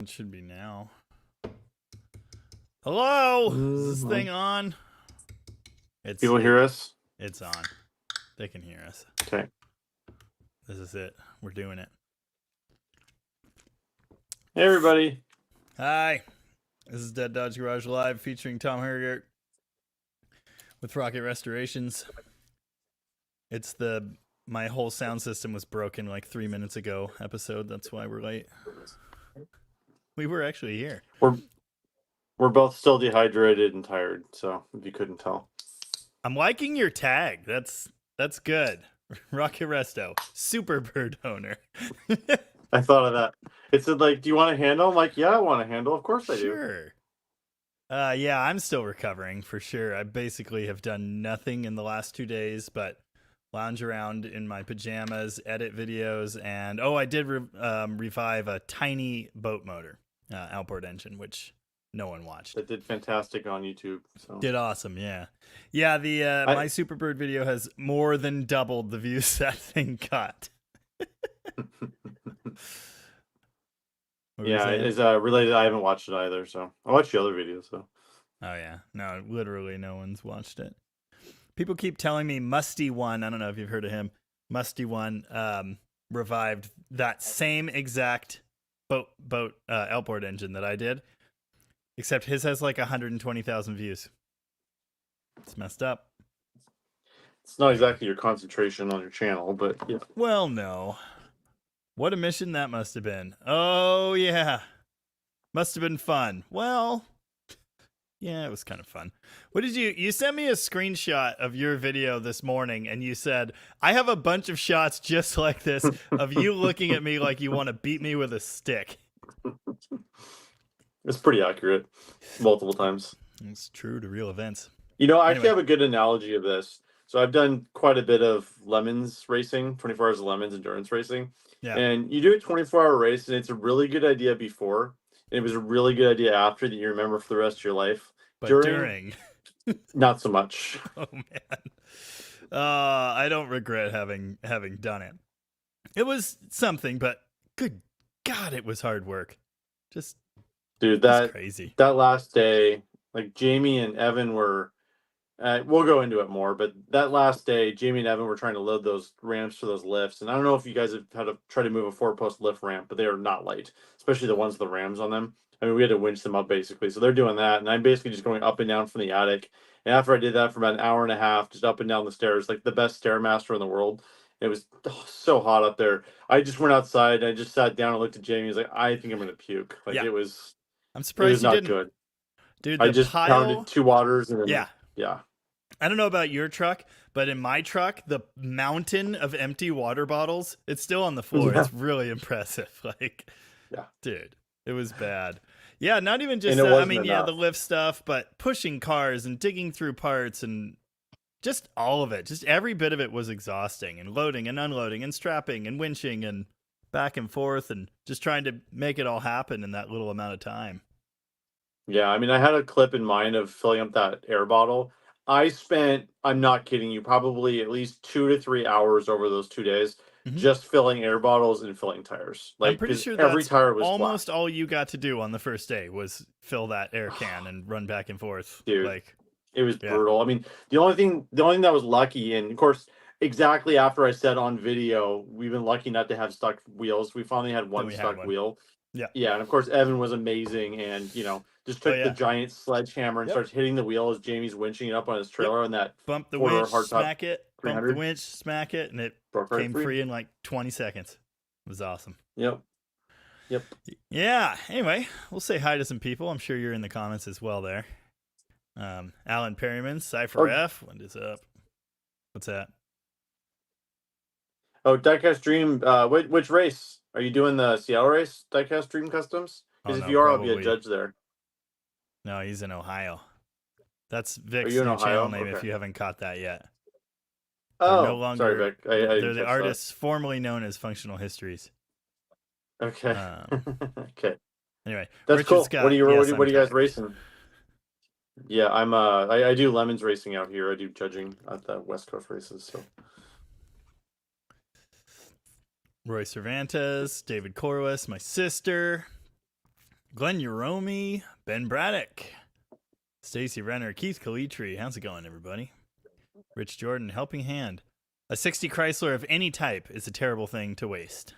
It should be now. Hello? Is this thing on? People hear us? It's on. They can hear us. Okay. This is it. We're doing it. Hey, everybody. Hi. This is Dead Dodge Garage Live featuring Tom Hergert with Rocket Restorations. It's my whole sound system was broken like 3 minutes ago episode. That's why we're late. We were actually here. We're both still dehydrated and tired, so if you couldn't tell. I'm liking your tag. That's good. Rocket Resto, Superbird owner. I thought of that. It said, like, do you want a handle? I'm like, yeah, I want a handle. Of course I do. Sure. Yeah, I'm still recovering for sure. I basically have done nothing in the last 2 days but lounge around in my pajamas, edit videos, and I did revive a tiny boat motor, outboard engine, which no one watched. It did fantastic on YouTube. So. Did awesome, yeah. Yeah, my Superbird video has more than doubled the views that thing got. Yeah, it's related. I haven't watched it either, so I watched the other videos. So. Oh yeah, no, literally no one's watched it. People keep telling me Musty One. I don't know if you've heard of him. Musty One revived that same exact boat outboard engine that I did, except his has like 120,000 views. It's messed up. It's not exactly your concentration on your channel, but yeah. Well, no. What a mission that must have been. Oh, yeah. Must have been fun. Well, yeah, it was kind of fun. What did you sent me a screenshot of your video this morning and you said, I have a bunch of shots just like this of you looking at me like you want to beat me with a stick. It's pretty accurate multiple times. It's true to real events. You know, I actually have a good analogy of this. So I've done quite a bit of Lemons racing, 24 Hours of Lemons endurance racing. Yeah. And you do a 24-hour race, and it's a really good idea before. And it was a really good idea after that you remember for the rest of your life. But during not so much. Oh, man. I don't regret having done it. It was something, but good God, it was hard work. Just, dude, that's crazy. That last day, like Jamie and Evan were... we'll go into it more, but that last day, Jamie and Evan were trying to load those ramps for those lifts. And I don't know if you guys have had to try to move a 4-post lift ramp, but they are not light, especially the ones with the rams on them. I mean, we had to winch them up basically. So they're doing that. And I'm basically just going up and down from the attic. And after I did that for about an hour and a half, just up and down the stairs, like the best Stairmaster in the world. It was so hot up there. I just went outside. And I just sat down and looked at Jamie. He's like, I think I'm going to puke. Like yeah. it was. I'm surprised it was you not didn't. Good. Dude, I just pounded 2 waters. And then, yeah. I don't know about your truck, but in my truck, the mountain of empty water bottles, it's still on the floor. Yeah. It's really impressive. Like, yeah, dude, it was bad. Yeah, not even just, the lift stuff, but pushing cars and digging through parts and just all of it. Just every bit of it was exhausting, and loading and unloading and strapping and winching and back and forth and just trying to make it all happen in that little amount of time. Yeah, I mean, I had a clip in mind of filling up that air bottle. I spent, I'm not kidding you, probably at least 2 to 3 hours over those 2 days just filling air bottles and filling tires. Like, I'm pretty sure every tire was almost flat. all you got to do on the first day was fill that air can and run back and forth. Dude, like, it was brutal. I mean, the only thing that was lucky, and of course, exactly after I said on video, we've been lucky not to have stuck wheels. We finally had one stuck wheel. Yeah. Yeah, and of course, Evan was amazing, and just took the giant sledgehammer and starts hitting the wheel as Jamie's winching it up on his trailer on that bump the winch, smack it, bump the winch, smack it, and it came free in like 20 seconds. It was awesome. Yep. Yeah. Anyway, we'll say hi to some people. I'm sure you're in the comments as well there. Alan Perryman, Cypher F. What is up? What's that? Oh, Diecast Dream. Which race? Are you doing the Seattle race, Diecast Dream Customs? Because if you are, I'll be a judge there. No, he's in Ohio. That's Vic's new channel name if you haven't caught that yet. Oh, no longer, sorry, Vic. They're the artists formerly known as Functional Histories. Okay. Okay. Anyway, that's Richard cool. Scott, What are you guys racing? Yeah, I do Lemons racing out here. I do judging at the West Coast races. So. Roy Cervantes, David Corliss, my sister. Glenn Uromi, Ben Braddock, Stacy Renner, Keith Kalitri. How's it going, everybody? Rich Jordan, helping hand. A 60 Chrysler of any type is a terrible thing to waste.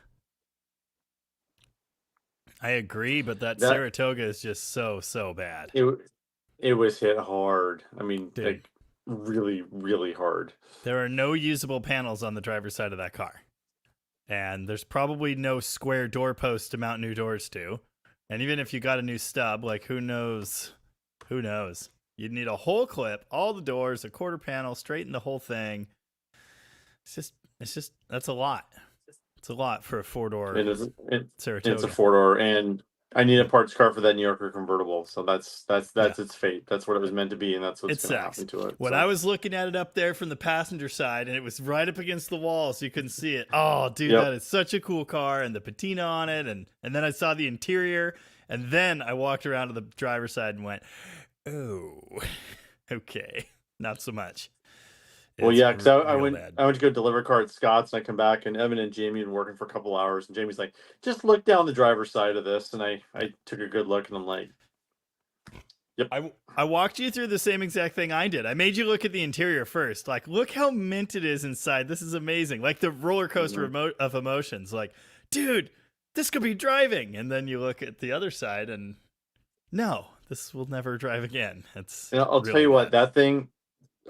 I agree, but that Saratoga is just so bad. It was hit hard. I mean, Dude, like really, really hard. There are no usable panels on the driver's side of that car. And there's probably no square door post to mount new doors to. And even if you got a new stub, like who knows? Who knows? You'd need a whole clip, all the doors, a quarter panel, straighten the whole thing. It's just that's a lot. It's a lot for a 4-door Saratoga. It's a 4-door, and I need a parts car for that New Yorker convertible. So that's its fate. That's what it was meant to be, and that's what's going to happen to it. When I was looking at it up there from the passenger side, and it was right up against the wall, so you couldn't see it. Oh, dude, that is such a cool car, and the patina on it, and then I saw the interior, and then I walked around to the driver's side and went, oh, okay, not so much. Well, yeah, because I went to go deliver a car at Scott's, and I come back, and Evan and Jamie had been working for a couple hours, and Jamie's like, just look down the driver's side of this, and I took a good look, and I'm like, yep. I walked you through the same exact thing I did. I made you look at the interior first. Like, look how mint it is inside. This is amazing. Like the roller coaster of emotions. Like, dude, this could be driving. And then you look at the other side, and no, this will never drive again. I'll tell you what, that thing,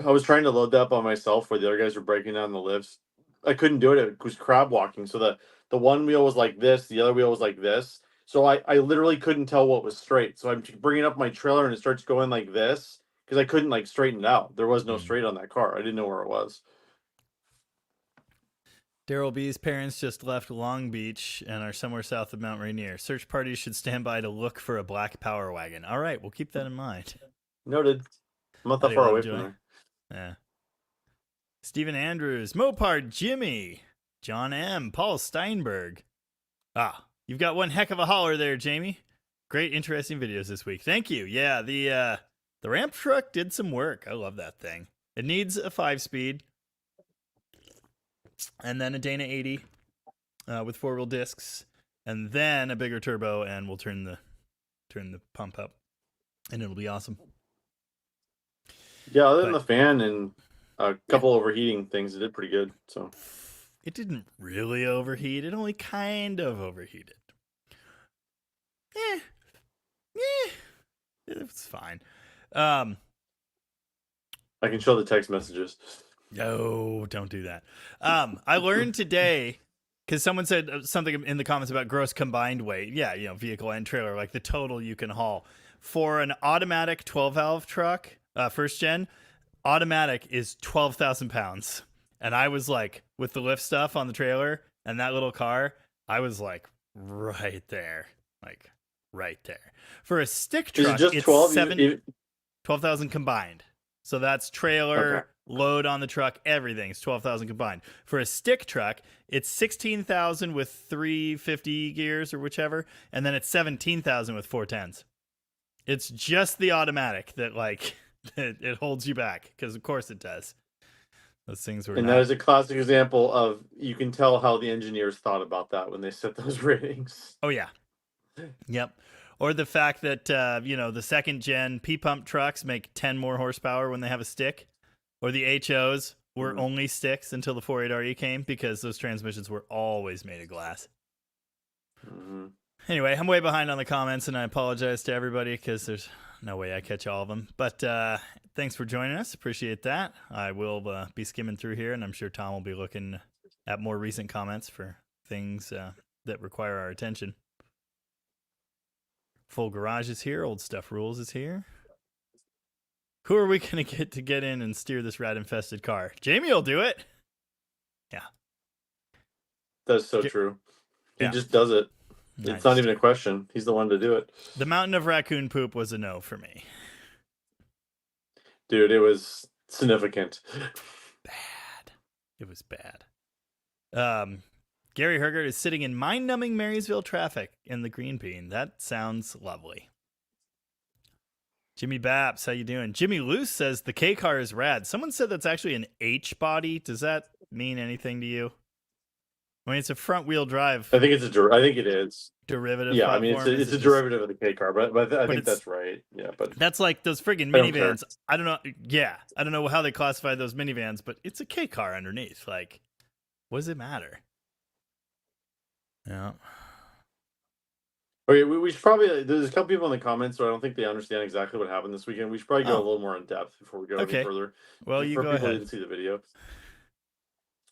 I was trying to load that up on myself where the other guys were breaking down the lifts. I couldn't do it. It was crab walking. So the one wheel was like this, the other wheel was like this. So I literally couldn't tell what was straight. So I'm bringing up my trailer and it starts going like this because I couldn't like straighten it out. There was no straight on that car. I didn't know where it was. Daryl B's parents just left Long Beach and are somewhere south of Mount Rainier. Search parties should stand by to look for a black power wagon. All right, we'll keep that in mind. Noted. I'm not that far away from there. Yeah. Stephen Andrews, Mopar Jimmy, John M, Paul Steinberg. Ah, you've got one heck of a hauler there, Jamie. Great, interesting videos this week. Thank you. Yeah, the ramp truck did some work. I love that thing. It needs a 5-speed, and then a Dana 80 with 4-wheel discs, and then a bigger turbo, and we'll turn the pump up, and it'll be awesome. Yeah, other than the fan and a couple overheating things, it did pretty good. So it didn't really overheat. It only kind of overheated. It's fine. I can show the text messages. No, don't do that. I learned today because someone said something in the comments about gross combined weight. Yeah, vehicle and trailer, like the total you can haul for an automatic 12-valve truck. First gen automatic is 12,000 pounds, and I was like, with the lift stuff on the trailer and that little car, I was like right there. For a stick truck, it's 12,000 combined. So that's trailer, load on the truck, everything's 12,000 combined. For a stick truck, it's 16,000 with 350 gears or whichever, and then it's 17,000 with 410s. It's just the automatic that it holds you back, because of course it does. Those things were. And that is a classic example of, you can tell how the engineers thought about that when they set those ratings. Oh yeah, yep. Or the fact that the second gen P-pump trucks make 10 more horsepower when they have a stick, or the HOs were only sticks until the 48RE came, because those transmissions were always made of glass. Mm-hmm. Anyway, I'm way behind on the comments, and I apologize to everybody because there's no way I catch all of them. But thanks for joining us. Appreciate that. I will be skimming through here, and I'm sure Tom will be looking at more recent comments for things that require our attention. Full Garage is here. Old Stuff Rules is here. Who are we going to get in and steer this rat-infested car? Jamie will do it. Yeah. That's so true. He just does it. It's not even a question. He's the one to do it. The mountain of raccoon poop was a no for me. Dude, it was significant. Bad. It was bad. Gary Hergert is sitting in mind-numbing Marysville traffic in the Green Bean. That sounds lovely. Jimmy Baps, how you doing? Jimmy Luce says the K car is rad. Someone said that's actually an H body. Does that mean anything to you? I mean, it's a front-wheel drive. I think it is. derivative Yeah, I mean platform? it's a derivative of the K car, but I think it's that's right. Yeah, but that's like those friggin' I don't care. minivans. I don't know. Yeah, I don't know how they classify those minivans, but it's a K car underneath. Like, what does it matter? Yeah. Okay, we should probably. There's a couple people in the comments, so I don't think they understand exactly what happened this weekend. We should probably go a Oh, little more in depth before we go any okay. further. Well, you For go people who ahead. didn't see the video.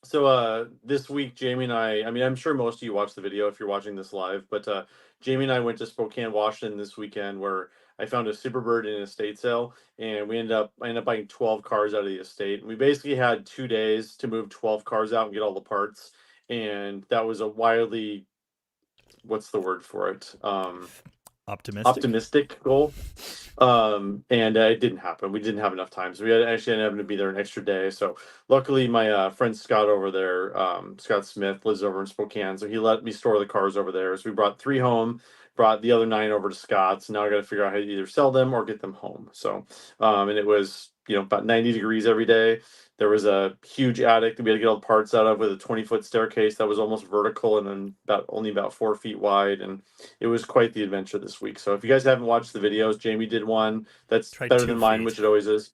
So this week Jamie and I mean I'm sure most of you watched the video if you're watching this live, but Jamie and I went to Spokane, Washington this weekend where I found a Superbird in an estate sale and I ended up buying 12 cars out of the estate. And we basically had 2 days to move 12 cars out and get all the parts. And that was a wildly, what's the word for it? Optimistic goal. And it didn't happen. We didn't have enough time, so we had actually ended up to be there an extra day. So luckily, my friend Scott over there, Scott Smith, lives over in Spokane, so he let me store the cars over there. So we brought 3 home, brought the other 9 over to Scott's. Now I got to figure out how to either sell them or get them home. So, and it was about 90 degrees every day. There was a huge attic that we had to get all the parts out of with a 20-foot staircase that was almost vertical and then only about 4 feet wide. And it was quite the adventure this week. So if you guys haven't watched the videos, Jamie did one that's Try better 2 than mine, feet. which it always is.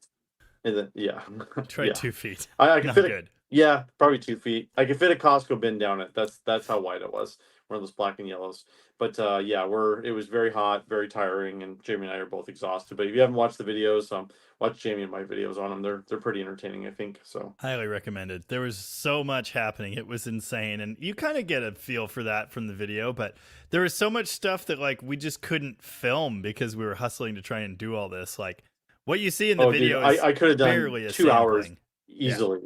And then, yeah, Try yeah, 2 feet. I can Not fit good. yeah, probably 2 feet. I could fit a Costco bin down it. That's how wide it was. One of those black and yellows. But yeah, it was very hot, very tiring, and Jamie and I are both exhausted. But if you haven't watched the videos, watch Jamie and my videos on them. They're pretty entertaining, I think. So Highly recommended. There was so much happening. It was insane. And you kind of get a feel for that from the video, but there was so much stuff that like we just couldn't film because we were hustling to try and do all this. Like what you see in the video dude, is I could have done barely a 2 hours sampling. easily.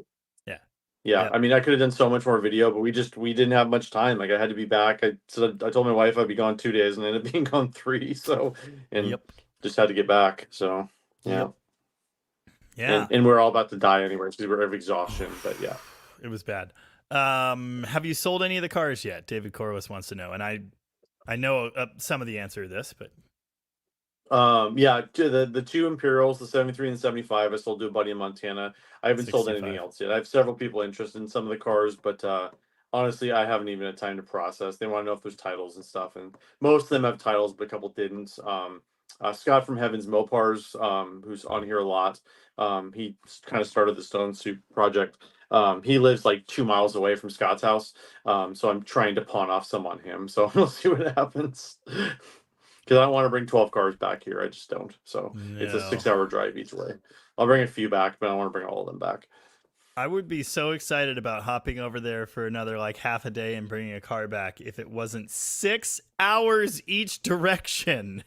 Yeah. Yeah, Yep. I mean, I could have done so much more video, but we didn't have much time. Like, I had to be back. I told my wife I'd be gone 2 days, and I ended up being gone 3. So, and Yep. just had to get back. So, yeah, Yep. Yeah. and we're all about to die anyway because we're of exhaustion. But yeah, It was bad. Have you sold any of the cars yet? David Corliss wants to know, and I know some of the answer to this, but yeah, the 2 Imperials, the 73 and 75, I sold to a buddy in Montana. I haven't sold anything 65. else yet. I have several people interested in some of the cars, but honestly, I haven't even had time to process. They want to know if there's titles and stuff, and most of them have titles, but a couple didn't. Scott from Heaven's Mopars, who's on here a lot, he kind of started the Stone Soup project. He lives like 2 miles away from Scott's house, so I'm trying to pawn off some on him. So we'll see what happens. Because I don't want to bring 12 cars back here. I just don't. So it's a No. 6-hour drive each way. I'll bring a few back, but I don't want to bring all of them back. I would be so excited about hopping over there for another like half a day and bringing a car back if it wasn't 6 hours each direction.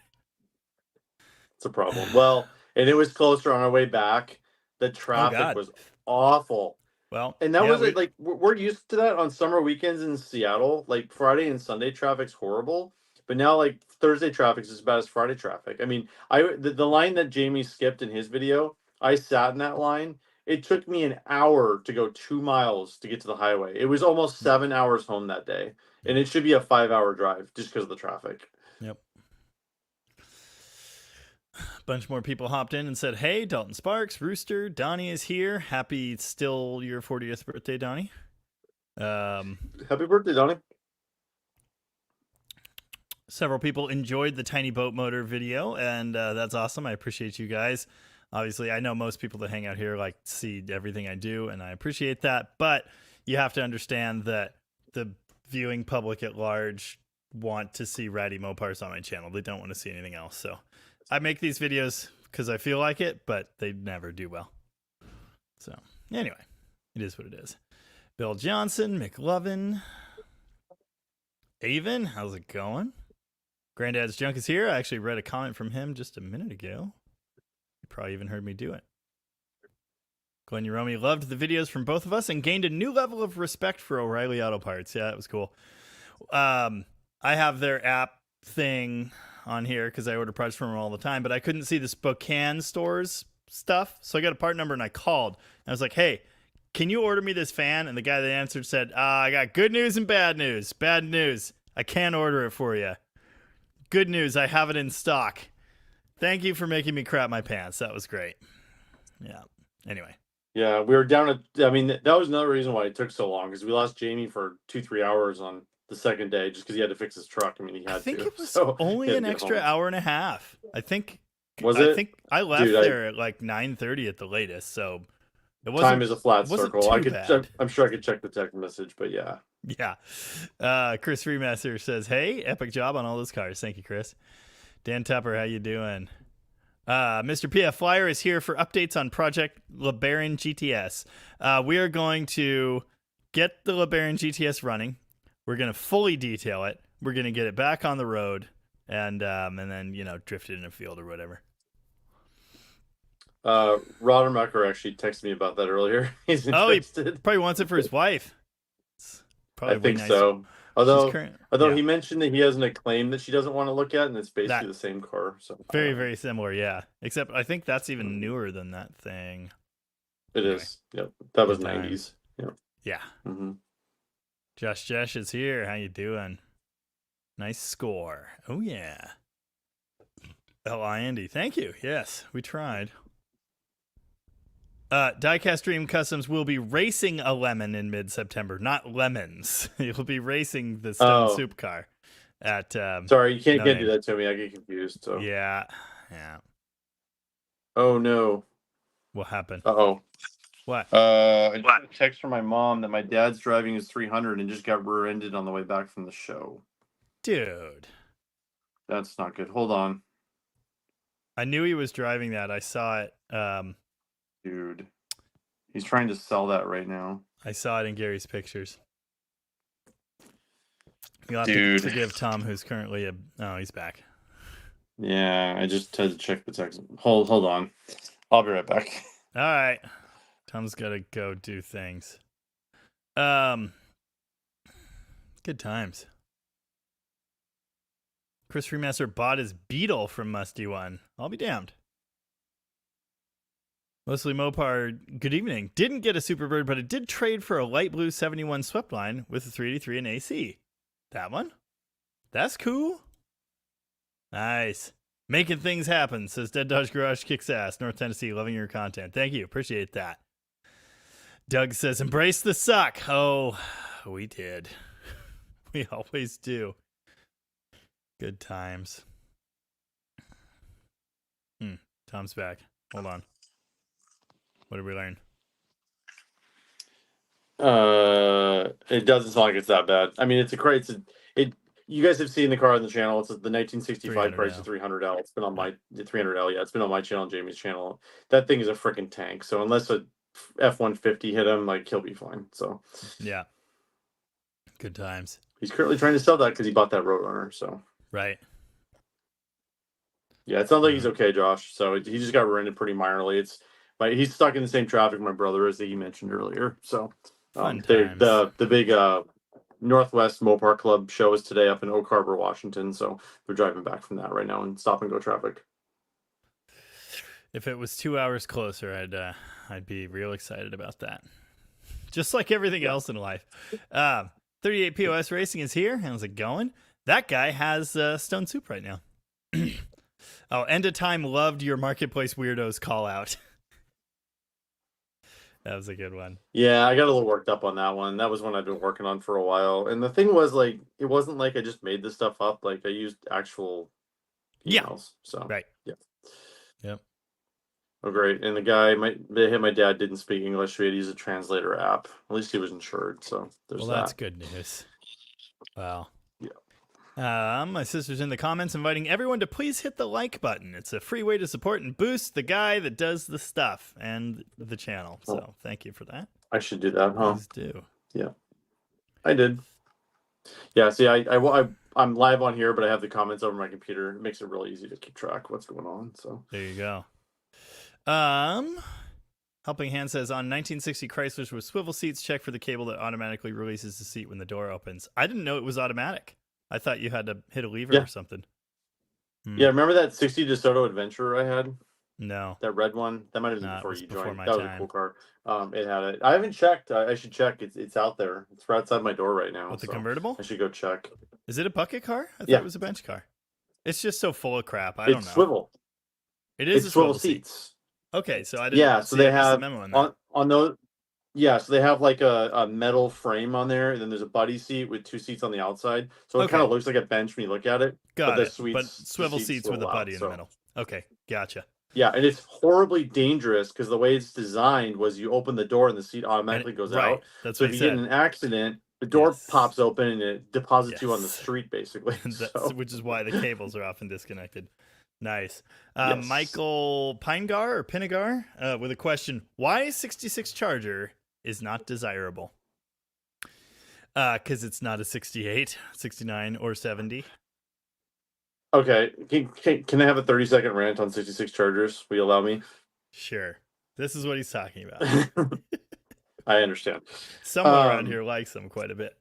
It's a problem. Well, and it was closer on our way back. The Oh traffic God. was awful. Well, And that yeah, was like we're used to that on summer weekends in Seattle. Like Friday and Sunday traffic's horrible, but now like Thursday traffic's as bad as Friday traffic. I mean, the line that Jamie skipped in his video, I sat in that line. It took me an hour to go 2 miles to get to the highway. It was almost 7 hours home that day, and it should be a 5-hour drive just because of the traffic. Yep. A bunch more people hopped in and said, "Hey, Dalton Sparks, Rooster, Donnie is here. Happy still your 40th birthday, Donnie." Happy birthday, Donnie. Several people enjoyed the tiny boat motor video, and that's awesome. I appreciate you guys. Obviously, I know most people that hang out here like see everything I do, and I appreciate that. But you have to understand that the viewing public at large want to see ratty Mopars on my channel. They don't want to see anything else. So I make these videos because I feel like it, but they never do well. So anyway, it is what it is. Bill Johnson, McLovin, Avon, how's it going? Granddad's Junk is here. I actually read a comment from him just a minute ago. You probably even heard me do it. Glenn Uromi loved the videos from both of us and gained a new level of respect for O'Reilly Auto Parts. Yeah, that was cool. I have their app thing on here because I order parts from them all the time, but I couldn't see the Spokane stores stuff. So I got a part number and I called. And I was like, "Hey, can you order me this fan?" And the guy that answered said, "I got good news and bad news. Bad news, I can't order it for you. Good news, I have it in stock. Thank you for making me crap my pants. That was great." Yeah. Anyway. Yeah, we were down at. I mean, that was another reason why it took so long because we lost Jamie for 2-3 hours on the second day just because he had to fix his truck. I mean, he I had think to. it was So he only had to an get extra home. hour and a half. I think Was it? I left Dude, there at like 9:30 at the latest, so it time is a flat wasn't circle. I too could. bad. I'm sure I could check the text message, but yeah. Yeah. Chris Remaster says, "Hey, epic job on all those cars. Thank you, Chris." Dan Tupper, how you doing? Mr. PF Flyer is here for updates on Project LeBaron GTS. We are going to get the LeBaron GTS running. We're going to fully detail it. We're going to get it back on the road, and then drift it in a field or whatever. Roddermucker actually texted me about that earlier. He's interested. He probably wants it for his wife. It's probably I think nice. so. Although yeah. he mentioned that he has an Acclaim that she doesn't want to look at, and it's basically the same car. So very, very similar, yeah. Except I think that's even newer than that thing. It is. Yep. That was 90s. Yep. Yeah. Mm-hmm. Josh is here. How you doing? Nice score. Oh yeah. Andy. Thank you. Yes, we tried. Diecast Dream Customs will be racing a lemon in mid-September, not lemons. You'll be racing the Stone Soup car at sorry, you can't do that to me. I get confused. So yeah. Oh no. What happened? Uh-oh. What? I just got a text from my mom that my dad's driving his 300 and just got rear-ended on the way back from the show. Dude. That's not good. Hold on. I knew he was driving that. I saw it. Dude. He's trying to sell that right now. I saw it in Gary's pictures. You'll have to forgive Tom, who's currently he's back. Yeah, I just had to check the text. Hold on. I'll be right back. All right. Tom's got to go do things. Good times. Chris Remaster bought his Beetle from Musty One. I'll be damned. Mostly Mopar, good evening. Didn't get a Superbird, but it did trade for a light blue 71 swept line with a 383 and AC. That one? That's cool. Nice. Making things happen, says Dead Dodge Garage kicks ass. North Tennessee, loving your content. Thank you. Appreciate that. Doug says, embrace the suck. Oh, we did. We always do. Good times. Tom's back. Hold on. What did we learn? It doesn't sound like it's that bad. I mean, you guys have seen the car on the channel. It's the 1965 Chrysler 300L. It's been on my 300L. Yeah, it's been on my channel and Jamie's channel. That thing is a freaking tank. So unless a F-150 hit him, like, he'll be fine. So yeah, good times. He's currently trying to sell that because he bought that Roadrunner. So right. Yeah, it sounds like he's okay, Josh. So he just got rented pretty minorly. He's stuck in the same traffic my brother is that he mentioned earlier. So the big Northwest Mopar Club show is today up in Oak Harbor, Washington. So they're driving back from that right now in stop and go traffic. If it was 2 hours closer, I'd be real excited about that. Just like everything else in life. 38 POS Racing is here. How's it going? That guy has Stone Soup right now. End of Time loved your Marketplace Weirdos call out. That was a good one. Yeah, I got a little worked up on that one. That was one I've been working on for a while. And the thing was, like, it wasn't like I just made this stuff up. Like, I used actual emails. Yeah. So right. Yeah. Yep. Oh, great. And the guy, my dad didn't speak English, so he had to use a translator app. At least he was insured. So there's that. That's good news. Wow. Yeah. My sister's in the comments inviting everyone to please hit the like button. It's a free way to support and boost the guy that does the stuff and the channel. So thank you for that. I should do that, huh? Please do. Yeah, I did. Yeah, see, I'm live on here, but I have the comments over my computer. It makes it really easy to keep track of what's going on. So there you go. Helping Hand says on 1960 Chryslers with swivel seats, check for the cable that automatically releases the seat when the door opens. I didn't know it was automatic. I thought you had to hit a lever or something. Yeah, remember that 60 DeSoto Adventure I had? No. That red one? That might have been before you joined. That was time. a cool car. It had it. I haven't checked. I should check. It's out there. It's right outside my door right now. With the convertible? I should go check. Is it a bucket car? I thought it was a bench car. It's just so full of crap. I don't know. It's swivel. It is swivel seats. Okay, so I didn't. So they have the memo in there. on those. Yeah, so they have like a metal frame on there, and then there's a buddy seat with 2 seats on the outside. So it kind Okay, of looks like a bench when you look at it, but got the it. But suites the swivel seats seats with a roll out. buddy in the So middle. Okay, gotcha. yeah, and it's horribly dangerous because the way it's designed was you open the door and the seat And automatically goes right, out. that's So what if he you get in said. an accident, the door Yes, pops open and it deposits you on the yes. street, basically. That's So which is why the cables are often disconnected. Nice. yes. Michael Pinegar or Pinagar with a question: why 66 Charger is not desirable? Because it's not a 68, 69, or 70. Okay. Can I have a 30-second rant on 66 Chargers? Will you allow me? Sure. This is what he's talking about. I understand. Someone around here likes them quite a bit.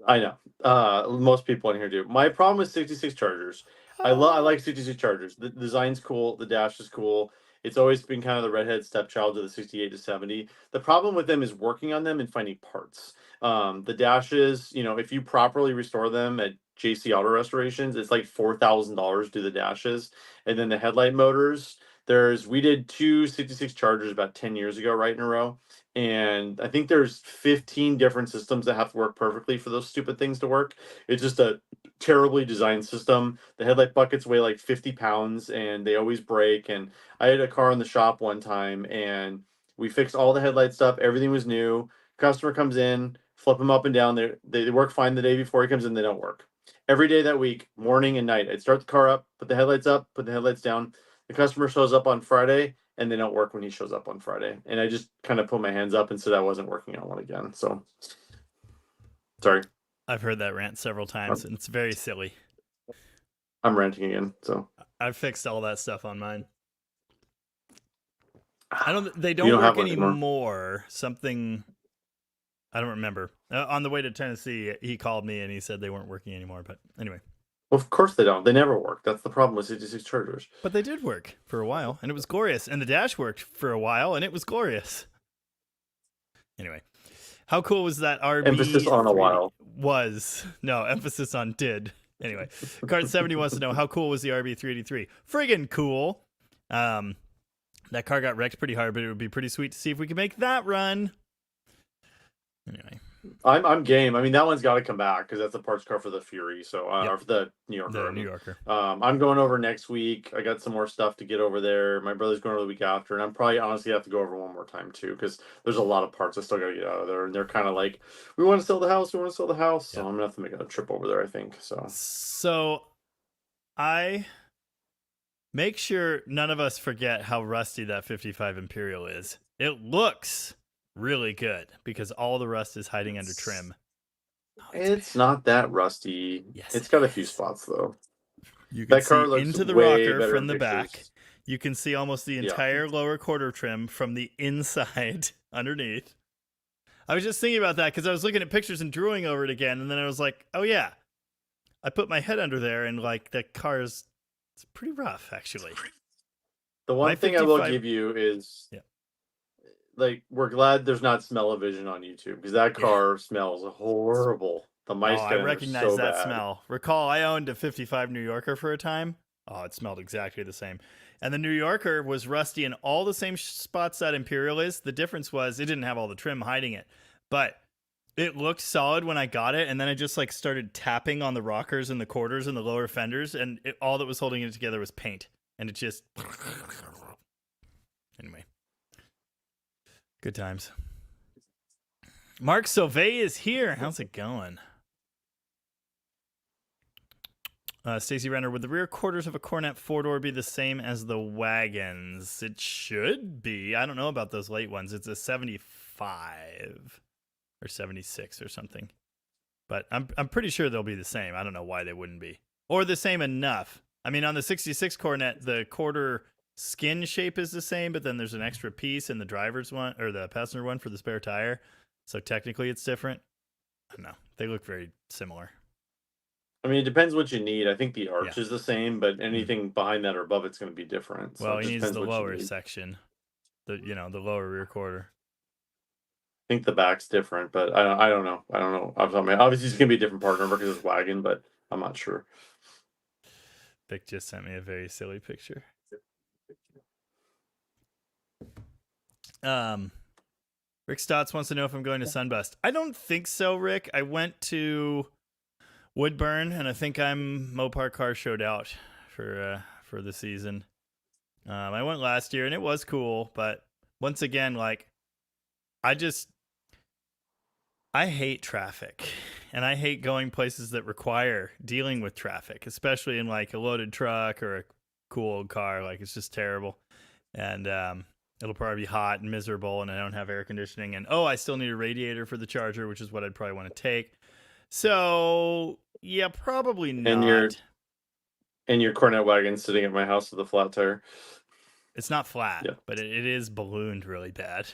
I know. Most people in here do. My problem with 66 Chargers, I like 66 Chargers. The design's cool. The dash is cool. It's always been kind of the redhead stepchild of the 68 to 70. The problem with them is working on them and finding parts. The dashes, if you properly restore them at JC Auto Restorations, it's like $4,000 to do the dashes. And then the headlight motors, we did two 66 Chargers about 10 years ago, right in a row, and I think there's 15 different systems that have to work perfectly for those stupid things to work. It's just a terribly designed system. The headlight buckets weigh like 50 pounds and they always break. And I had a car in the shop one time and we fixed all the headlight stuff. Everything was new. Customer comes in, flip them up and down. They work fine the day before he comes in, they don't work. Every day that week, morning and night, I'd start the car up, put the headlights up, put the headlights down. The customer shows up on Friday and they don't work when he shows up on Friday. And I just kind of put my hands up and said I wasn't working on one again. So sorry, I've heard that rant several times, I'm, and it's very silly. I'm ranting again. So I've fixed all that stuff on mine. I don't. They you don't don't have work one anymore. anymore. Something I don't remember. On the way to Tennessee, he called me and he said they weren't working anymore. But anyway, Well, of course they don't. They never work. That's the problem with 66 Chargers. but they did work for a while, and it was glorious. And the dash worked for a while, and it was glorious. Anyway, how cool was that Emphasis RB on a 3D? while. Was no emphasis on did. Anyway, Card 70 wants to know how cool was the RB 383? Friggin' cool. That car got wrecked pretty hard, but it would be pretty sweet to see if we could make that run. Anyway, I'm game. I mean, that one's got to come back because that's a parts car for the Fury. So, Yep. or for the New Yorker. The New Yorker. I'm going over next week. I got some more stuff to get over there. My brother's going over the week after, and I'm probably honestly have to go over one more time too because there's a lot of parts I still got to get out of there, and they're kind of like, we want to sell the house, we want to sell the house. So Yep. I'm gonna have to make a trip over there, I think. So I make sure none of us forget how rusty that 55 Imperial is. It looks really good because all the rust is hiding under trim. Oh, it's not that rusty. Yes, It's got a few spots though. You can That car see looks into the way rocker better from in the pictures. back. You can see almost the Yeah. entire lower quarter trim from the inside underneath. I was just thinking about that because I was looking at pictures and drooling over it again, and then I was like, oh yeah, I put my head under there, and like the car's it's pretty rough actually. The one My thing I will 55 give you is, Yeah. like, we're glad there's not smell-o-vision on YouTube because that car smells horrible. The Oh, mice I get in there recognize so that bad. smell. Recall, I owned a 55 New Yorker for a time. Oh, it smelled exactly the same. And the New Yorker was rusty in all the same spots that Imperial is. The difference was it didn't have all the trim hiding it. But it looked solid when I got it, and then I just like started tapping on the rockers and the quarters and the lower fenders, and all that was holding it together was paint. And it just... Anyway. Good times. Mark Sauvé is here. How's it going? Stacy Renner, would the rear quarters of a Cornet four-door be the same as the wagons? It should be. I don't know about those late ones. It's a 75 or 76 or something. But I'm pretty sure they'll be the same. I don't know why they wouldn't be. Or the same enough. I mean, on the 66 Cornet, the quarter skin shape is the same, but then there's an extra piece in the driver's one or the passenger one for the spare tire. So technically it's different. I don't know. They look very similar. I mean, it depends what you need. I think the arch is the same, but Mm-hmm. anything behind that or above it's going to be different. So Well, it he just needs depends the what lower you need. section, the lower rear quarter. I think the back's different, but I don't know. I don't know. Obviously, it's going to be a different part number because it's wagon, but I'm not sure. Vic just sent me a very silly picture. Rick Stotts wants to know if I'm going to Sunbust. I don't think so, Rick. I went to Woodburn, and I think I'm Mopar Car Showed out for the season. I went last year, and it was cool, but once again, like, I hate traffic, and I hate going places that require dealing with traffic, especially in like a loaded truck or a cool old car. Like, it's just terrible, and it'll probably be hot and miserable, and I don't have air conditioning, and I still need a radiator for the Charger, which is what I'd probably want to take. So yeah, probably not. And your Cornet wagon sitting at my house with a flat tire. It's not flat, Yeah. but it is ballooned really bad.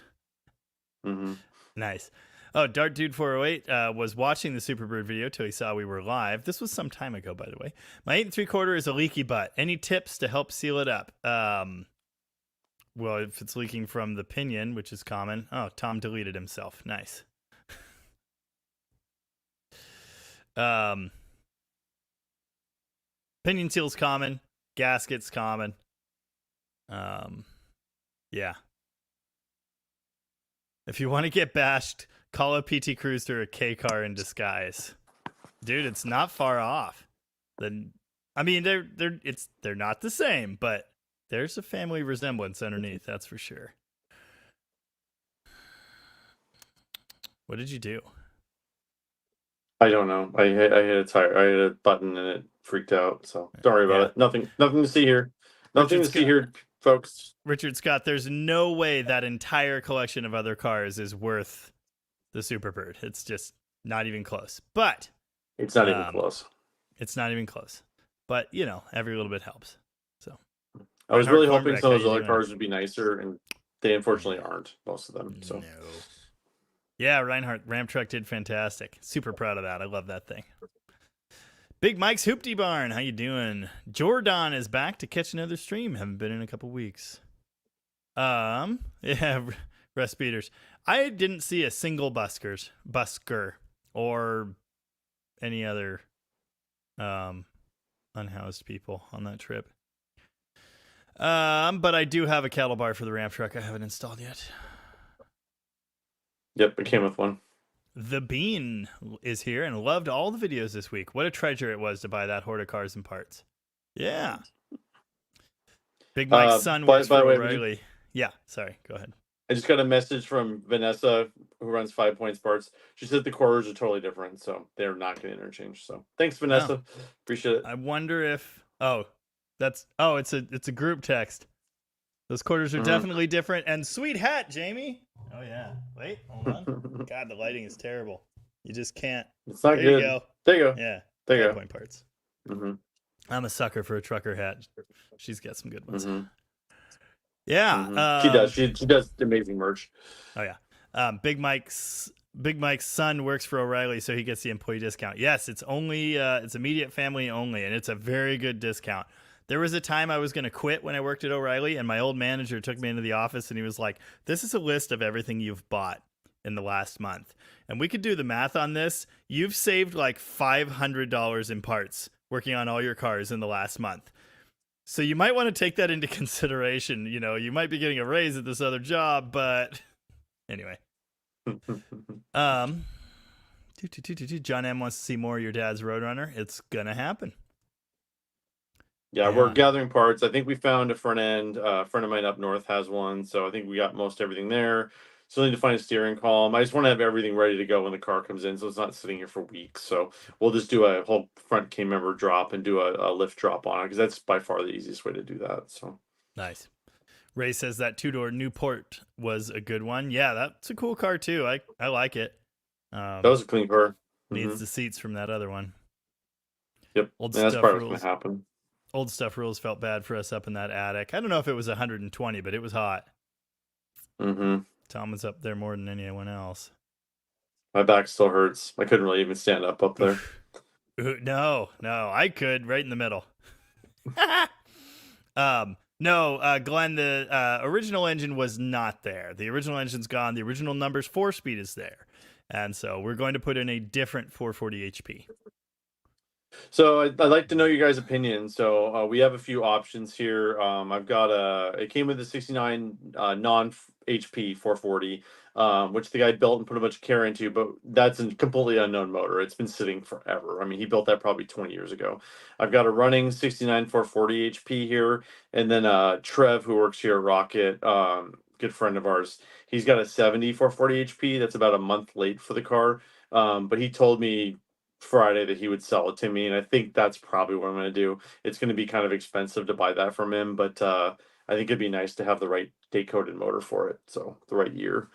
Mm-hmm. Nice. Oh, Dart Dude 408 was watching the Superbird video till he saw we were live. This was some time ago, by the way. My 8 3/4 is a leaky butt. Any tips to help seal it up? Well, if it's leaking from the pinion, which is common. Oh, Tom deleted himself. Nice. Pinion seal's common. Gasket's common. Yeah. If you want to get bashed, call a PT Cruiser a K car in disguise. Dude, it's not far off. I mean, they're not the same, but there's a family resemblance underneath, that's for sure. What did you do? I don't know. I hit a tire. I hit a button and it freaked out. So don't worry about it. Nothing to see here. Nothing to see here, folks. Richard Scott, there's no way that entire collection of other cars is worth the Superbird. It's just not even close. But it's not even close. It's not even close. But you know, every little bit helps. So I was really hoping some of those other cars would be nicer, and they unfortunately aren't. Most of them. So. No. Yeah, Reinhardt Ram Truck did fantastic. Super proud of that. I love that thing. Big Mike's Hoopty Barn, how you doing? Jordan is back to catch another stream. Haven't been in a couple weeks. Yeah, Rest Beaters. I didn't see a single busker or any other unhoused people on that trip. But I do have a cattle bar for the Ram Truck I haven't installed yet. Yep, it came with one. The Bean is here and loved all the videos this week. What a treasure it was to buy that horde of cars and parts. Yeah. Big Mike's son works for O'Reilly. Yeah, sorry. Go ahead. I just got a message from Vanessa, who runs 5 Points Parts. She said the quarters are totally different, so they're not going to interchange. So thanks, Vanessa. Appreciate it. I wonder if it's a group text. Those quarters are definitely different. And sweet hat, Jamie. Oh yeah. Wait, hold on. God, the lighting is terrible. You just can't. It's not there good. You go. There you go. Yeah. There you go. Point Parts. Mm-hmm. I'm a sucker for a trucker hat. She's got some good ones. Mm-hmm. Yeah. Mm-hmm. She does. She does amazing merch. Oh yeah. Big Mike's son works for O'Reilly, so he gets the employee discount. Yes, it's only it's immediate family only, and it's a very good discount. There was a time I was going to quit when I worked at O'Reilly, and my old manager took me into the office, and he was like, "This is a list of everything you've bought in the last month, and we could do the math on this. You've saved like $500 in parts working on all your cars in the last month. So you might want to take that into consideration. You know, you might be getting a raise at this other job, but anyway." John M wants to see more of your dad's Roadrunner. It's gonna happen. Yeah, we're gathering parts. I think we found a front end. A friend of mine up north has one, so I think we got most everything there. Still need to find a steering column. I just want to have everything ready to go when the car comes in, so it's not sitting here for weeks. So we'll just do a whole front K member drop and do a lift drop on it, because that's by far the easiest way to do that. So nice. Ray says that 2-door Newport was a good one. Yeah, that's a cool car too. I like it. That was a clean car. Needs the seats from that other one. Yep, that's probably what's gonna happen. Old Stuff Rules felt bad for us up in that attic. I don't know if it was 120, but it was hot. Mm-hmm. Tom was up there more than anyone else. My back still hurts. I couldn't really even stand up there. No, I could right in the middle. No, Glenn, the original engine was not there. The original engine's gone. The original numbers 4-speed is there. And so we're going to put in a different 440 HP. So I'd like to know your guys' opinion. So we have a few options here. I've got it came with a 69 non HP 440, which the guy built and put a bunch of care into, but that's a completely unknown motor. It's been sitting forever. I mean, he built that probably 20 years ago. I've got a running 69 440 HP here, and then Trev, who works here at Rocket, good friend of ours, he's got a 70 440 HP. That's about a month late for the car. But he told me Friday that he would sell it to me, and I think that's probably what I'm going to do. It's going to be kind of expensive to buy that from him, but I think it'd be nice to have the right date coded motor for it, so the right year.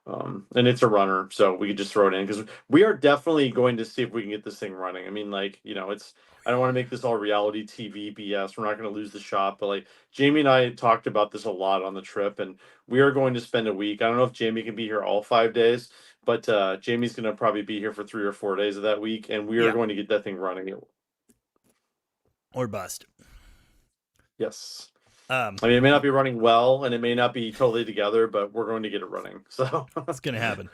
And it's a runner, so we could just throw it in because we are definitely going to see if we can get this thing running. I mean, like, it's I don't want to make this all reality TV BS. We're not going to lose the shop, but like Jamie and I talked about this a lot on the trip, and we are going to spend a week. I don't know if Jamie can be here all 5 days, but Jamie's going to probably be here for 3 or 4 days of that week, and we are Yeah. going to get that thing running. Or bust. Yes. Um, I mean, it may not be running well, and it may not be totally together, but we're going to get it running. So it's gonna happen.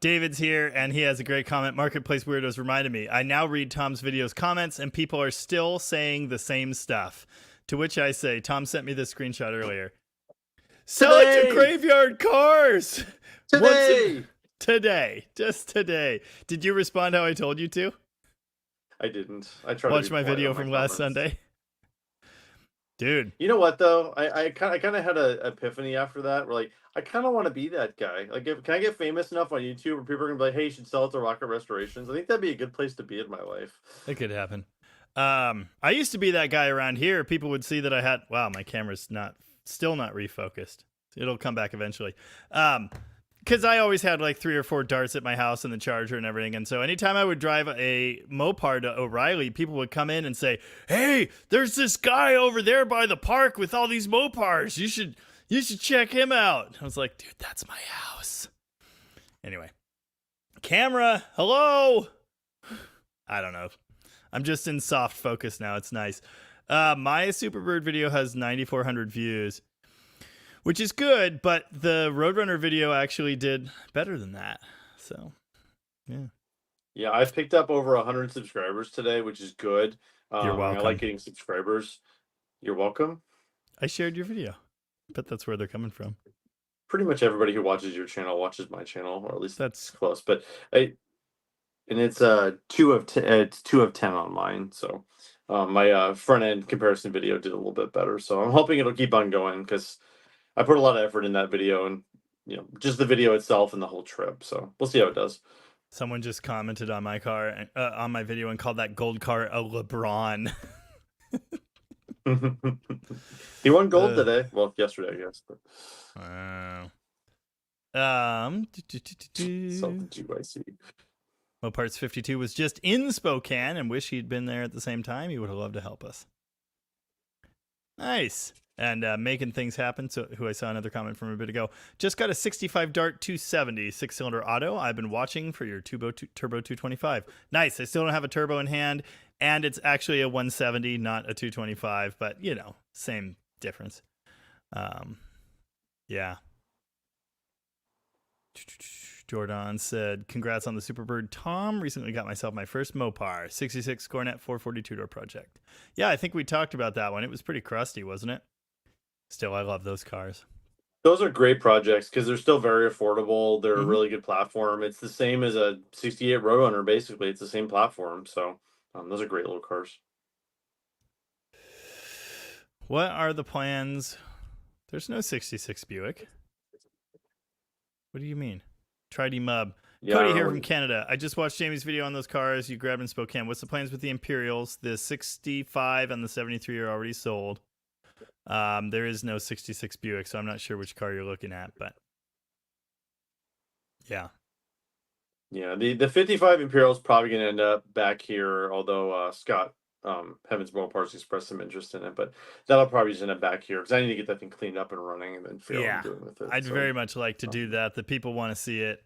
David's here, and he has a great comment. Marketplace Weirdos reminded me. I now read Tom's videos comments, and people are still saying the same stuff. To which I say, Tom sent me this screenshot earlier. Sell it to Today! Graveyard Cars today, today, just today. Did you respond how I told you to? I didn't. I tried Watch to be my polite video on from comments. last Sunday. Dude, You know what though? I kind of had an epiphany after that. Where like I kind of want to be that guy. Like, can I get famous enough on YouTube where people are gonna be like, "Hey, you should sell it to Rocket Restorations"? I think that'd be a good place to be in my life. it could happen. I used to be that guy around here. People would see that I had. Wow, my camera's still not refocused. It'll come back eventually. Because I always had like 3 or 4 darts at my house and the charger and everything. And so anytime I would drive a Mopar to O'Reilly, people would come in and say, "Hey, there's this guy over there by the park with all these Mopars. You should check him out." I was like, "Dude, that's my house." Anyway, camera, hello. I don't know. I'm just in soft focus now. It's nice. My Superbird video has 9,400 views, which is good, but the Roadrunner video actually did better than that. So, yeah. Yeah, I've picked up over 100 subscribers today, which is good. You're welcome. I like getting subscribers. You're welcome. I shared your video, but that's where they're coming from. Pretty much everybody who watches your channel watches my channel, or at least That's close. But and it's 2 of 10. It's 2 of 10 on mine. So my front end comparison video did a little bit better. So I'm hoping it'll keep on going because I put a lot of effort in that video, and just the video itself and the whole trip. So we'll see how it does. someone just commented on my car, on my video, and called that gold car a LeBron. He won gold today. Well, yesterday, I guess. But something GYC. Moparts 52 was just in Spokane and wish he'd been there at the same time. He would have loved to help us. Nice. And making things happen, so who I saw another comment from a bit ago. Just got a 65 Dart 270 6-cylinder auto. I've been watching for your turbo 225. Nice. I still don't have a turbo in hand, and it's actually a 170, not a 225, but same difference. Yeah. Jordan said, "Congrats on the Superbird, Tom. Recently got myself my first Mopar, 66 Cornet 442 door project." Yeah, I think we talked about that one. It was pretty crusty, wasn't it? Still, I love those cars. Those are great projects because they're still very affordable. They're a really good platform. It's the same as a 68 Roadrunner, basically. It's the same platform. So those are great little cars. What are the plans? There's no 66 Buick. What do you mean? Tridy Mub. Yeah, Cody here from Canada. I just watched Jamie's video on those cars you grabbed in Spokane. What's the plans with the Imperials? The 65 and the 73 are already sold. There is no 66 Buick, so I'm not sure which car you're looking at, but yeah. Yeah, the 55 Imperial is probably going to end up back here, although Scott Heavens Mopars expressed some interest in it, but that'll probably just end up back here because I need to get that thing cleaned up and running and then figure out what I'm doing with it. I'd very much like to do that. The people want to see it.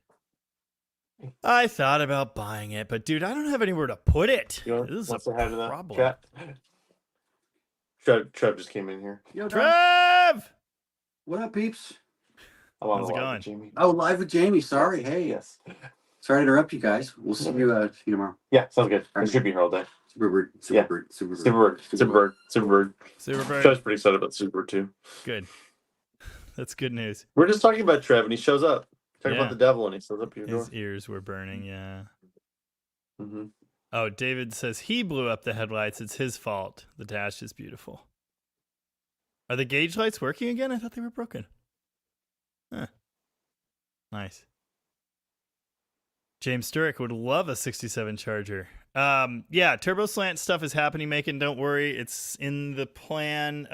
I thought about buying it, but dude, I don't have anywhere to put it. This is a problem. Chat? Trev just came in here. Yo, Trev! What up, peeps? I'm on How's it live going? with Jamie. Oh, live with Jamie. Sorry. Hey. Yes. Sorry to interrupt you guys. We'll see you tomorrow. Yeah, sounds good. All I right. should be here all day. Superbird. Yeah. Superbird. Superbird. I was pretty excited about Superbird too. Good. That's good news. We're just talking about Trev, and he shows up. Talking Yeah. about the devil, and he shows up at your door. His ears were burning. Yeah. Mm-hmm. Oh, David says he blew up the headlights. It's his fault. The dash is beautiful. Are the gauge lights working again? I thought they were broken. Huh. Nice. James Sturrock would love a 67 Charger. Yeah, turbo slant stuff is happening, Macon. Don't worry. It's in the plan.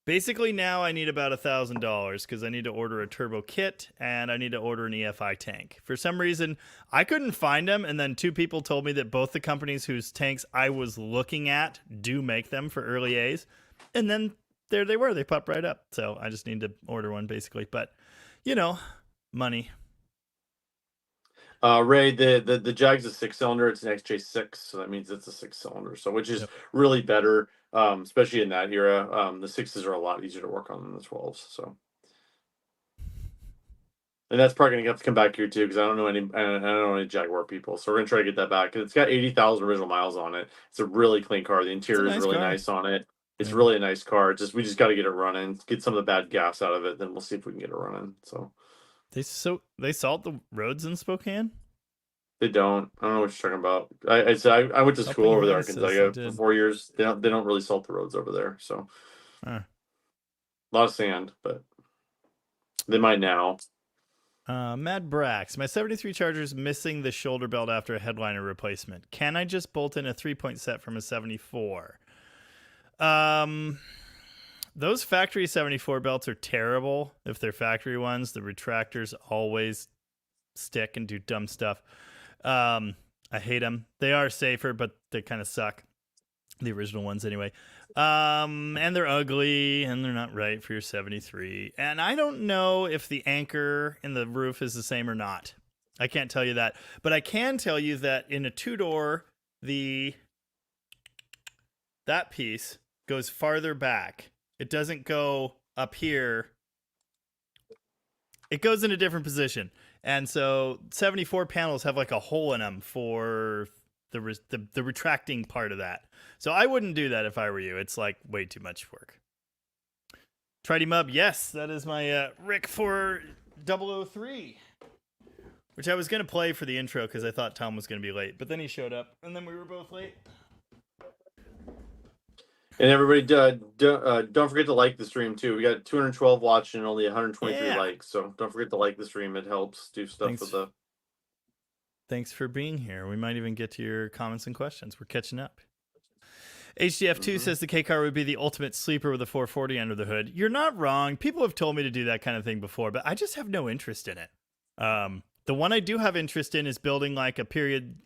Basically now I need about $1,000 because I need to order a turbo kit and I need to order an EFI tank. For some reason, I couldn't find them, and then two people told me that both the companies whose tanks I was looking at do make them for early A's. And then there they were. They popped right up. So I just need to order one basically. But, you know, money. Ray, the Jag's a 6-cylinder. It's an XJ6, so that means it's a 6-cylinder. So which is really better, especially in that era. The 6s are a lot easier to work on than the 12s. So, and that's probably gonna have to come back here too because I don't know any Jaguar people. So we're gonna try to get that back. It's got 80,000 original miles on it. It's a really clean car. The interior is really nice on it. It's really a nice car. We just got to get it running, get some of the bad gas out of it. Then we'll see if we can get it running. So. They salt the roads in Spokane? They don't. I don't know what you're talking about. I went to school over there in Gonzaga for 4 years. They don't really salt the roads over there. So a lot of sand, but they might now. Mad Brax, my 73 Charger's missing the shoulder belt after a headliner replacement. Can I just bolt in a 3-point set from a 74? Those factory 74 belts are terrible. If they're factory ones, the retractors always stick and do dumb stuff. I hate them. They are safer, but they kind of suck. The original ones anyway. And they're ugly and they're not right for your 73. And I don't know if the anchor in the roof is the same or not. I can't tell you that, but I can tell you that in a 2-door, that piece goes farther back. It doesn't go up here. It goes in a different position. And so 74 panels have like a hole in them for the retracting part of that. So I wouldn't do that if I were you. It's like way too much work. Tridy Mub, yes, that is my Rick for 003, which I was going to play for the intro because I thought Tom was going to be late. But then he showed up, and then we were both late. And everybody, don't forget to like the stream too. We got 212 watching and only 123 likes. So don't forget to like the stream. It helps do stuff with the. Thanks for being here. We might even get to your comments and questions. We're catching up. HDF2 says the K car would be the ultimate sleeper with a 440 under the hood. You're not wrong. People have told me to do that kind of thing before, but I just have no interest in it. The one I do have interest in is building like a period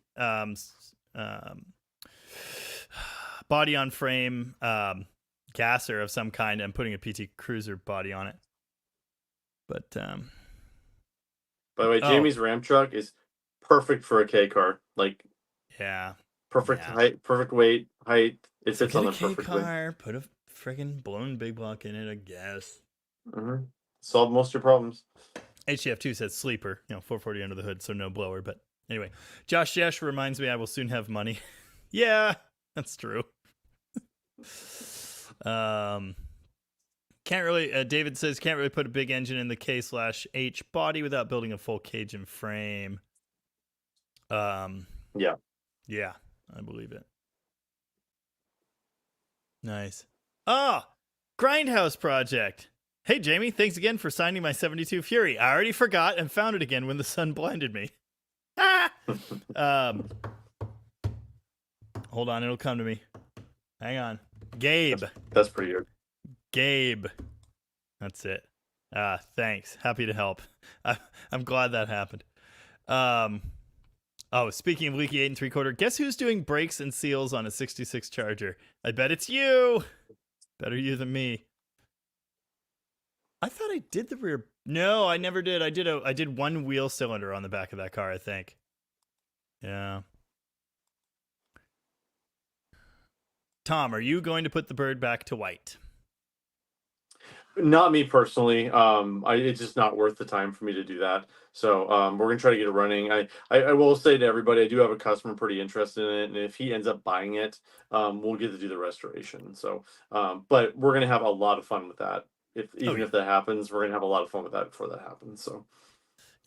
body on frame gasser of some kind and putting a PT Cruiser body on it. But by the way, Jamie's Ram truck is perfect for a K car. Like, perfect height, perfect weight, height. It fits on the perfect way. Put a friggin' blown big block in it, I guess. Solve most of your problems. HDF2 says sleeper, 440 under the hood, so no blower. But anyway, Josh Yesh reminds me I will soon have money. Yeah, that's true. Can't really. David says can't really put a big engine in the K/H body without building a full cage and frame. Yeah, I believe it. Nice. Grindhouse Project. Hey, Jamie, thanks again for signing my 72 Fury. I already forgot and found it again when the sun blinded me. Hold on, it'll come to me. Hang on. Gabe. That's pretty good. Gabe. That's it. Thanks. Happy to help. I'm glad that happened. Speaking of leaky 8 3/4, guess who's doing brakes and seals on a 66 Charger? I bet it's you. Better you than me. I thought I did the rear. No, I never did. I did one wheel cylinder on the back of that car, I think. Yeah. Tom, are you going to put the bird back to white? Not me personally. It's just not worth the time for me to do that. So we're gonna try to get it running. I will say to everybody, I do have a customer pretty interested in it, and if he ends up buying it, we'll get to do the restoration. So, but we're gonna have a lot of fun with that. Even yeah. if that happens, we're gonna have a lot of fun with that before that happens. So,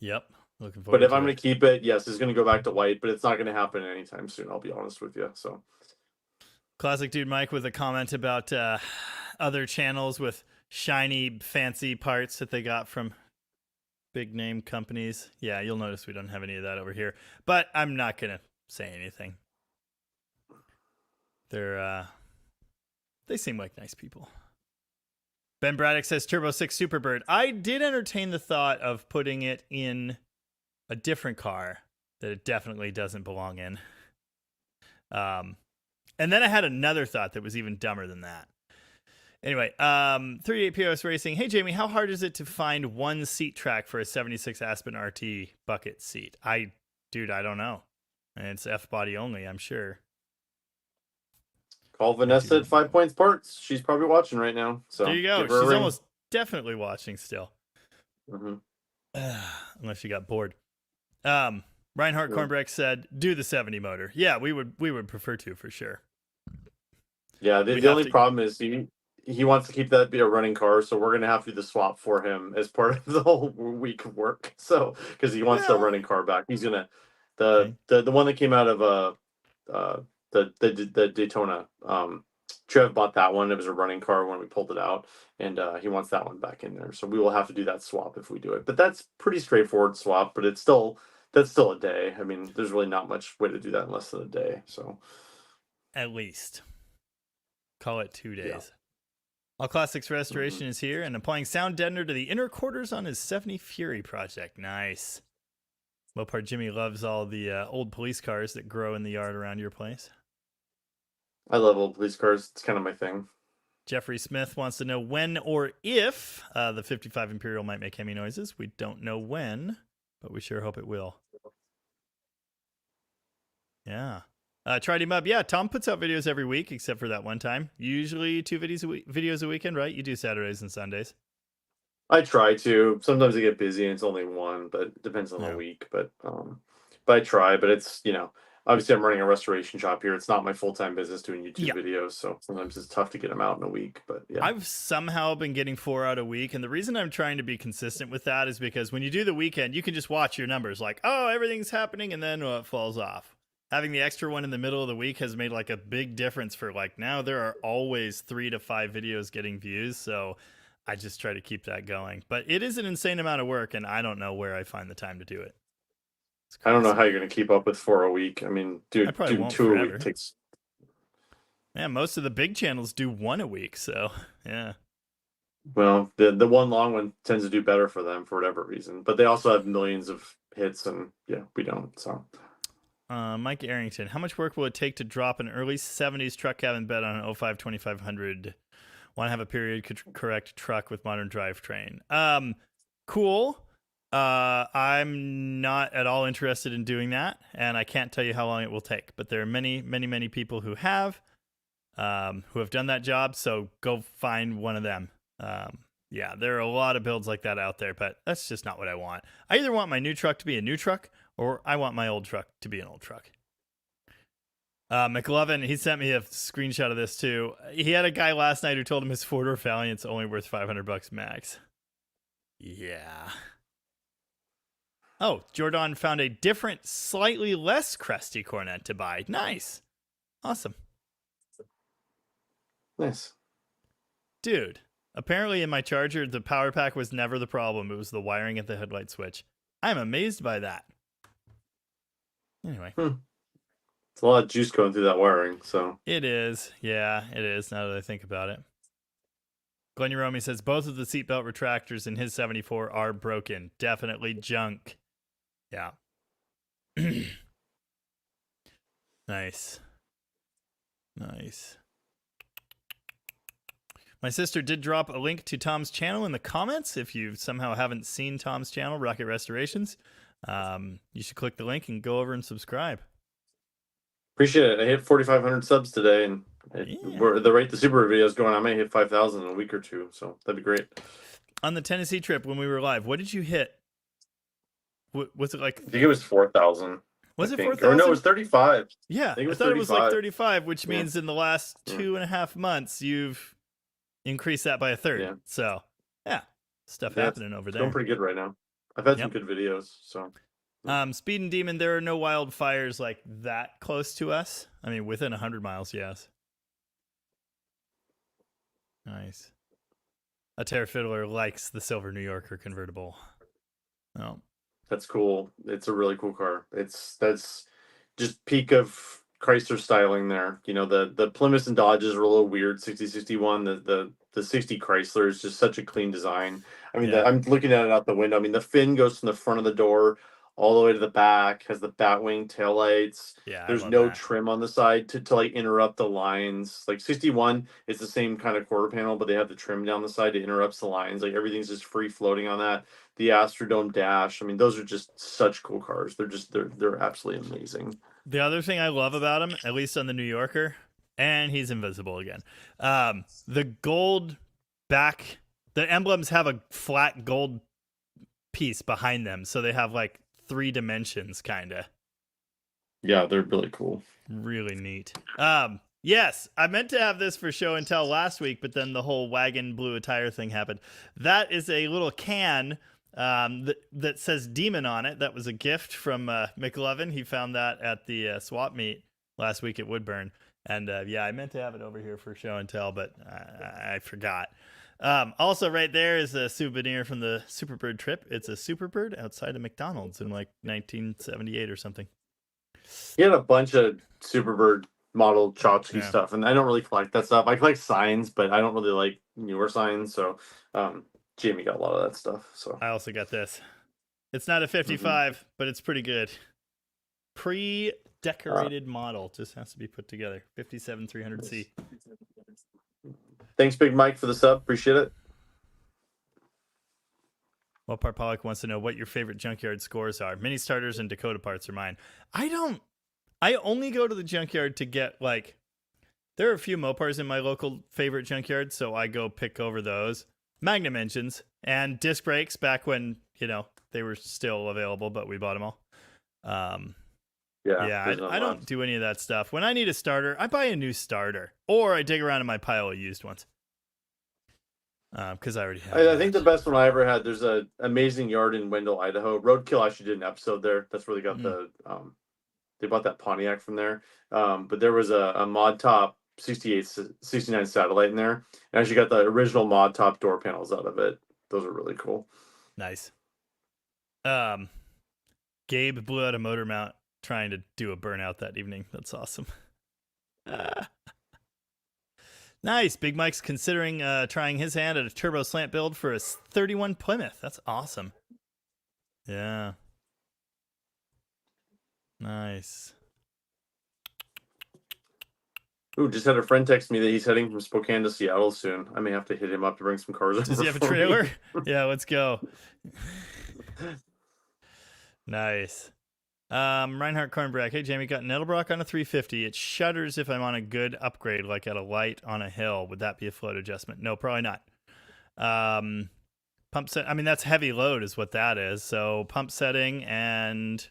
Yep. Looking but forward if to I'm gonna it. keep it, yes, it's gonna go back to white, but it's not gonna happen anytime soon. I'll be honest with you. So, Classic Dude Mike with a comment about other channels with shiny, fancy parts that they got from big name companies. Yeah, you'll notice we don't have any of that over here. But I'm not going to say anything. They seem like nice people. Ben Braddock says Turbo 6 Superbird. I did entertain the thought of putting it in a different car that it definitely doesn't belong in. And then I had another thought that was even dumber than that. Anyway, 38 POS Racing. Hey, Jamie, how hard is it to find one seat track for a 76 Aspen RT bucket seat? Dude, I don't know. And it's F-body only, I'm sure. call Vanessa at 5 Points Parts. She's probably watching right now. So there you go. give her a She's ring. almost definitely watching still. Mm-hmm. Unless she got bored. Reinhardt Kornbreck said, do the 70 motor. Yeah, we would prefer to, for sure. Yeah, the only problem is he wants to keep that be a running car, so we're gonna have to do the swap for him as part of the whole week of work. So because he wants the running car back, he's gonna the one that came out of the Daytona. Trev bought that one. It was a running car when we pulled it out, and he wants that one back in there. So we will have to do that swap if we do it. But that's pretty straightforward swap. But that's still a day. I mean, there's really not much way to do that in less than a day. So at least call it 2 days. Yeah. All Classics Restoration is here and applying sound deadener to the inner quarters on his 70 Fury project. Nice. Mopar Jimmy loves all the old police cars that grow in the yard around your place. I love old police cars. It's kind of my thing. Jeffrey Smith wants to know when or if the 55 Imperial might make Hemi noises. We don't know when, but we sure hope it will. Yeah. Tried him up. Yeah, Tom puts out videos every week, except for that one time. Usually 2 videos a weekend, right? You do Saturdays and Sundays. I try to. Sometimes I get busy and it's only one, but it depends on the week. But I try. But it's, obviously I'm running a restoration shop here. It's not my full-time business doing YouTube videos, so sometimes it's tough to get them out in a week. But yeah, I've somehow been getting 4 out a week, and the reason I'm trying to be consistent with that is because when you do the weekend, you can just watch your numbers, like, oh, everything's happening, and then it falls off. Having the extra one in the middle of the week has made like a big difference for like now there are always 3 to 5 videos getting views, so I just try to keep that going. But it is an insane amount of work, and I don't know where I find the time to do it. I don't know how you're going to keep up with 4 a week. I mean, dude, doing 2 a week takes. Yeah, most of the big channels do 1 a week, so yeah. Well, the one long one tends to do better for them for whatever reason, but they also have millions of hits, and yeah, we don't. So. Mike Arrington, how much work will it take to drop an early 70s truck cabin bed on an 05 2500? Want to have a period correct truck with modern drivetrain. Cool. I'm not at all interested in doing that, and I can't tell you how long it will take. But there are many, many, many people who have done that job. So go find one of them. Yeah, there are a lot of builds like that out there, but that's just not what I want. I either want my new truck to be a new truck, or I want my old truck to be an old truck. McLovin, he sent me a screenshot of this too. He had a guy last night who told him his 4-door Valiant's only worth $500 max. Yeah. Oh, Jordan found a different, slightly less crusty Cornet to buy. Nice. Awesome. Nice. Dude, apparently in my Charger, the power pack was never the problem. It was the wiring at the headlight switch. I'm amazed by that. Anyway. It's a lot of juice going through that wiring, so. It is. Yeah, it is, now that I think about it. Glenn Uromi says both of the seatbelt retractors in his 74 are broken. Definitely junk. Yeah. Nice. Nice. My sister did drop a link to Tom's channel in the comments. If you somehow haven't seen Tom's channel, Rocket Restorations, you should click the link and go over and subscribe. Appreciate it. I hit 4,500 subs today, and The rate the Superbird video is going, I may hit 5,000 in a week or two, so that'd be great. On the Tennessee trip when we were live, what did you hit? Was it like? I think it was 4,000. Was it 4,000? Or no, it was 35. Yeah, I thought it was like 35. 35, which means in the last 2.5 months you've increased that by a third. Yeah. So yeah, stuff happening over there. Going pretty good right now. I've had some good videos. So Speed and Demon, there are no wildfires like that close to us. I mean, within 100 miles, yes. Nice. A Terra Fiddler likes the Silver New Yorker convertible. Oh. That's cool. It's a really cool car. That's just peak of Chrysler styling there. You know, the Plymouth and Dodges were a little weird. 6061, the 60 Chrysler is just such a clean design. I mean, I'm looking at it out the window. I mean, the fin goes from the front of the door all the way to the back, has the Batwing taillights. Yeah, there's no trim on the side to like interrupt the lines. Like 61 is the same kind of quarter panel, but they have the trim down the side to interrupt the lines. Like everything's just free floating on that. The Astrodome Dash. I mean, those are just such cool cars. They're absolutely amazing. The other thing I love about him, at least on the New Yorker, and he's invisible again. The gold back, the emblems have a flat gold piece behind them, so they have like 3 dimensions, kind of. Yeah, they're really cool. Really neat. Yes, I meant to have this for show and tell last week, but then the whole wagon blew a tire thing happened. That is a little can that says Demon on it. That was a gift from McLovin. He found that at the swap meet last week at Woodburn. And yeah, I meant to have it over here for show and tell, but I forgot. Also right there is a souvenir from the Superbird trip. It's a Superbird outside of McDonald's in like 1978 or something. He had a bunch of Superbird model tchotchke stuff, and I don't really collect that stuff. I collect signs, but I don't really like newer signs, so Jamie got a lot of that stuff. So I also got this. It's not a 55, but it's pretty good. Pre-decorated model, just has to be put together. 57 300C. Thanks, Big Mike, for the sub. Appreciate it. Mopar Pollock wants to know what your favorite junkyard scores are. Mini starters and Dakota parts are mine. I only go to the junkyard to get, like, there are a few Mopars in my local favorite junkyard, so I go pick over those. Magnum engines and disc brakes back when, they were still available, but we bought them all. I don't do any of that stuff. When I need a starter, I buy a new starter, or I dig around in my pile of used ones. Because I already have. I think the best one I ever had. There's a amazing yard in Wendell, Idaho. Roadkill actually did an episode there. That's where they got they bought that Pontiac from there. But there was a mod top 69 satellite in there, and actually got the original mod top door panels out of it. Those are really cool. Nice. Gabe blew out a motor mount trying to do a burnout that evening. That's awesome. Nice. Big Mike's considering trying his hand at a turbo slant build for a 31 Plymouth. That's awesome. Yeah. Nice. Ooh, just had a friend text me that he's heading from Spokane to Seattle soon. I may have to hit him up to bring some cars over. Does he have a trailer? Yeah, let's go. Nice. Reinhardt Kornbrack. Hey, Jamie, got an Edelbrock on a 350. It shudders if I'm on a good upgrade, like at a light on a hill. Would that be a float adjustment? No, probably not. Pump set. I mean, that's heavy load is what that is. So pump setting and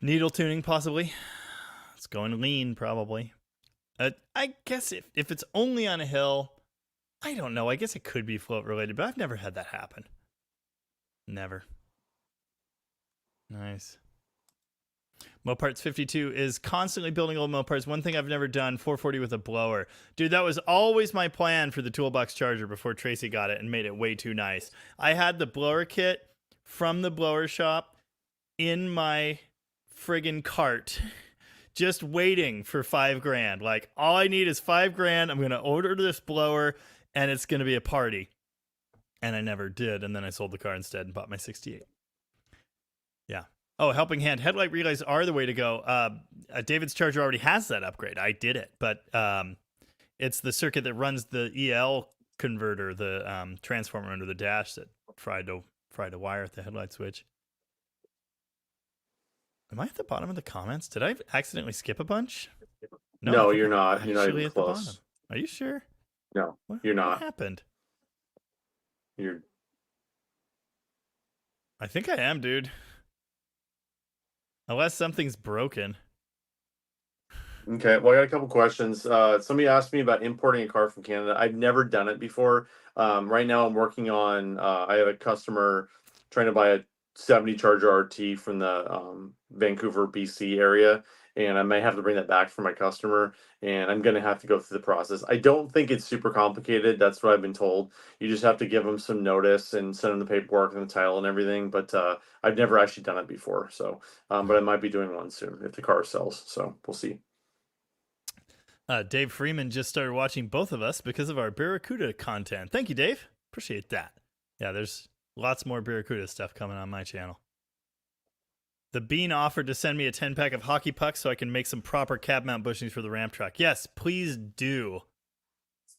needle tuning, possibly. It's going lean, probably. I guess if it's only on a hill, I don't know. I guess it could be float related, but I've never had that happen. Never. Nice. Moparts 52 is constantly building old Moparts. One thing I've never done, 440 with a blower. Dude, that was always my plan for the toolbox charger before Tracy got it and made it way too nice. I had the blower kit from the blower shop in my friggin' cart, just waiting for $5,000. Like, all I need is $5,000. I'm going to order this blower and it's going to be a party. And I never did. And then I sold the car instead and bought my 68. Yeah. Oh, helping hand. Headlight relays are the way to go. David's charger already has that upgrade. I did it, but it's the circuit that runs the EL converter, the transformer under the dash that fried to wire at the headlight switch. Am I at the bottom of the comments? Did I accidentally skip a bunch? No, I No, think you're I'm not. You're not actually even at the bottom. close. Are you sure? No, What, you're what not. happened? You're I think I am, dude. Unless something's broken. okay. Well, I got a couple questions. Somebody asked me about importing a car from Canada. I've never done it before. Right now, I'm working on. I have a customer trying to buy a 70 Charger RT from the Vancouver, BC area, and I may have to bring that back for my customer. And I'm going to have to go through the process. I don't think it's super complicated. That's what I've been told. You just have to give them some notice and send them the paperwork and the title and everything. But I've never actually done it before. So, but I might be doing one soon if the car sells. So we'll see. Dave Freeman just started watching both of us because of our Barracuda content. Thank you, Dave. Appreciate that. Yeah, there's lots more Barracuda stuff coming on my channel. The Bean offered to send me a 10-pack of hockey pucks so I can make some proper cab mount bushings for the ramp truck. Yes, please do.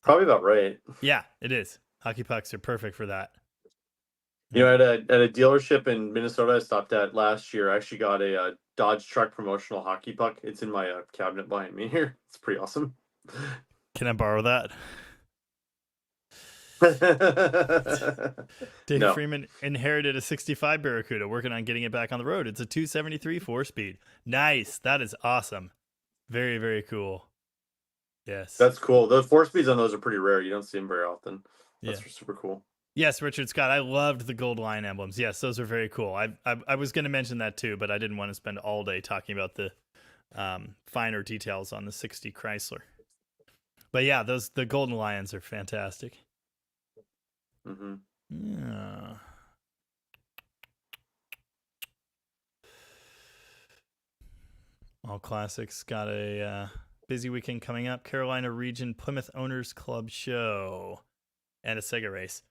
Probably about right. Yeah, it is. Hockey pucks are perfect for that. You know, at a dealership in Minnesota I stopped at last year, I actually got a Dodge truck promotional hockey puck. It's in my cabinet behind me here. It's pretty awesome. Can I borrow that? Dave No. Freeman inherited a 65 Barracuda, working on getting it back on the road. It's a 273 4-speed. Nice. That is awesome. Very, very cool. Yes. That's cool. Those 4-speeds on those are pretty rare. You don't see them very often. That's Yeah. super cool. Yes, Richard Scott. I loved the gold line emblems. Yes, those are very cool. I was going to mention that too, but I didn't want to spend all day talking about the finer details on the 60 Chrysler. But yeah, the golden lions are fantastic. Mm-hmm. Yeah. All Classics got a busy weekend coming up. Carolina Region Plymouth Owners Club show and a Sega race.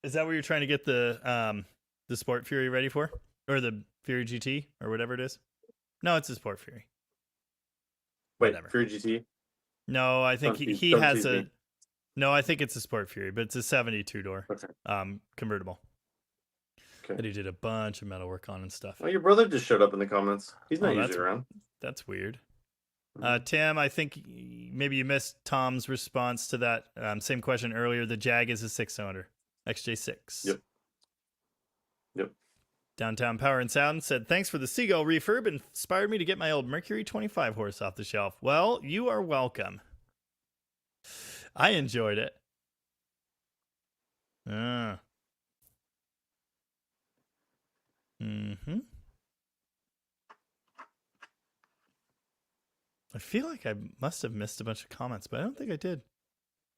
Is that what you're trying to get the Sport Fury ready for? Or the Fury GT or whatever it is? No, it's a Sport Fury. Wait, Whatever. Fury GT? No, I think he Don't has tease a me. No, I think it's a Sport Fury, but it's a 72 door Okay. convertible. Okay. That he did a bunch of metal work on and stuff. Well, your brother just showed up in the comments. He's not Oh, usually around. That's weird. Mhm. Tim, I think maybe you missed Tom's response to that same question earlier. The Jag is a 6-cylinder, XJ6. Yep. Yep. Downtown Power and Sound said, thanks for the Seagull refurb. Inspired me to get my old Mercury 25 horse off the shelf. Well, you are welcome. I enjoyed it. Mm-hmm. I feel like I must have missed a bunch of comments, but I don't think I did.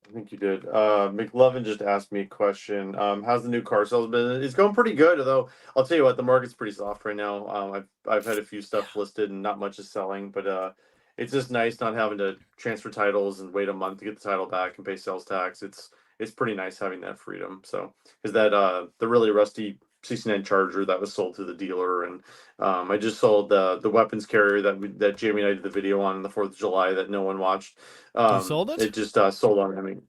I think you did. McLovin just asked me a question. How's the new car sales business? It's going pretty good, though. I'll tell you what, the market's pretty soft right now. I've had a few stuff listed and not much is selling, but it's just nice not having to transfer titles and wait a month to get the title back and pay sales tax. It's pretty nice having that freedom. So is that the really rusty 69 Charger that was sold to the dealer, and I just sold the weapons carrier that Jamie and I did the video on the 4th of July that no one watched. You sold it? It just sold on Hemming.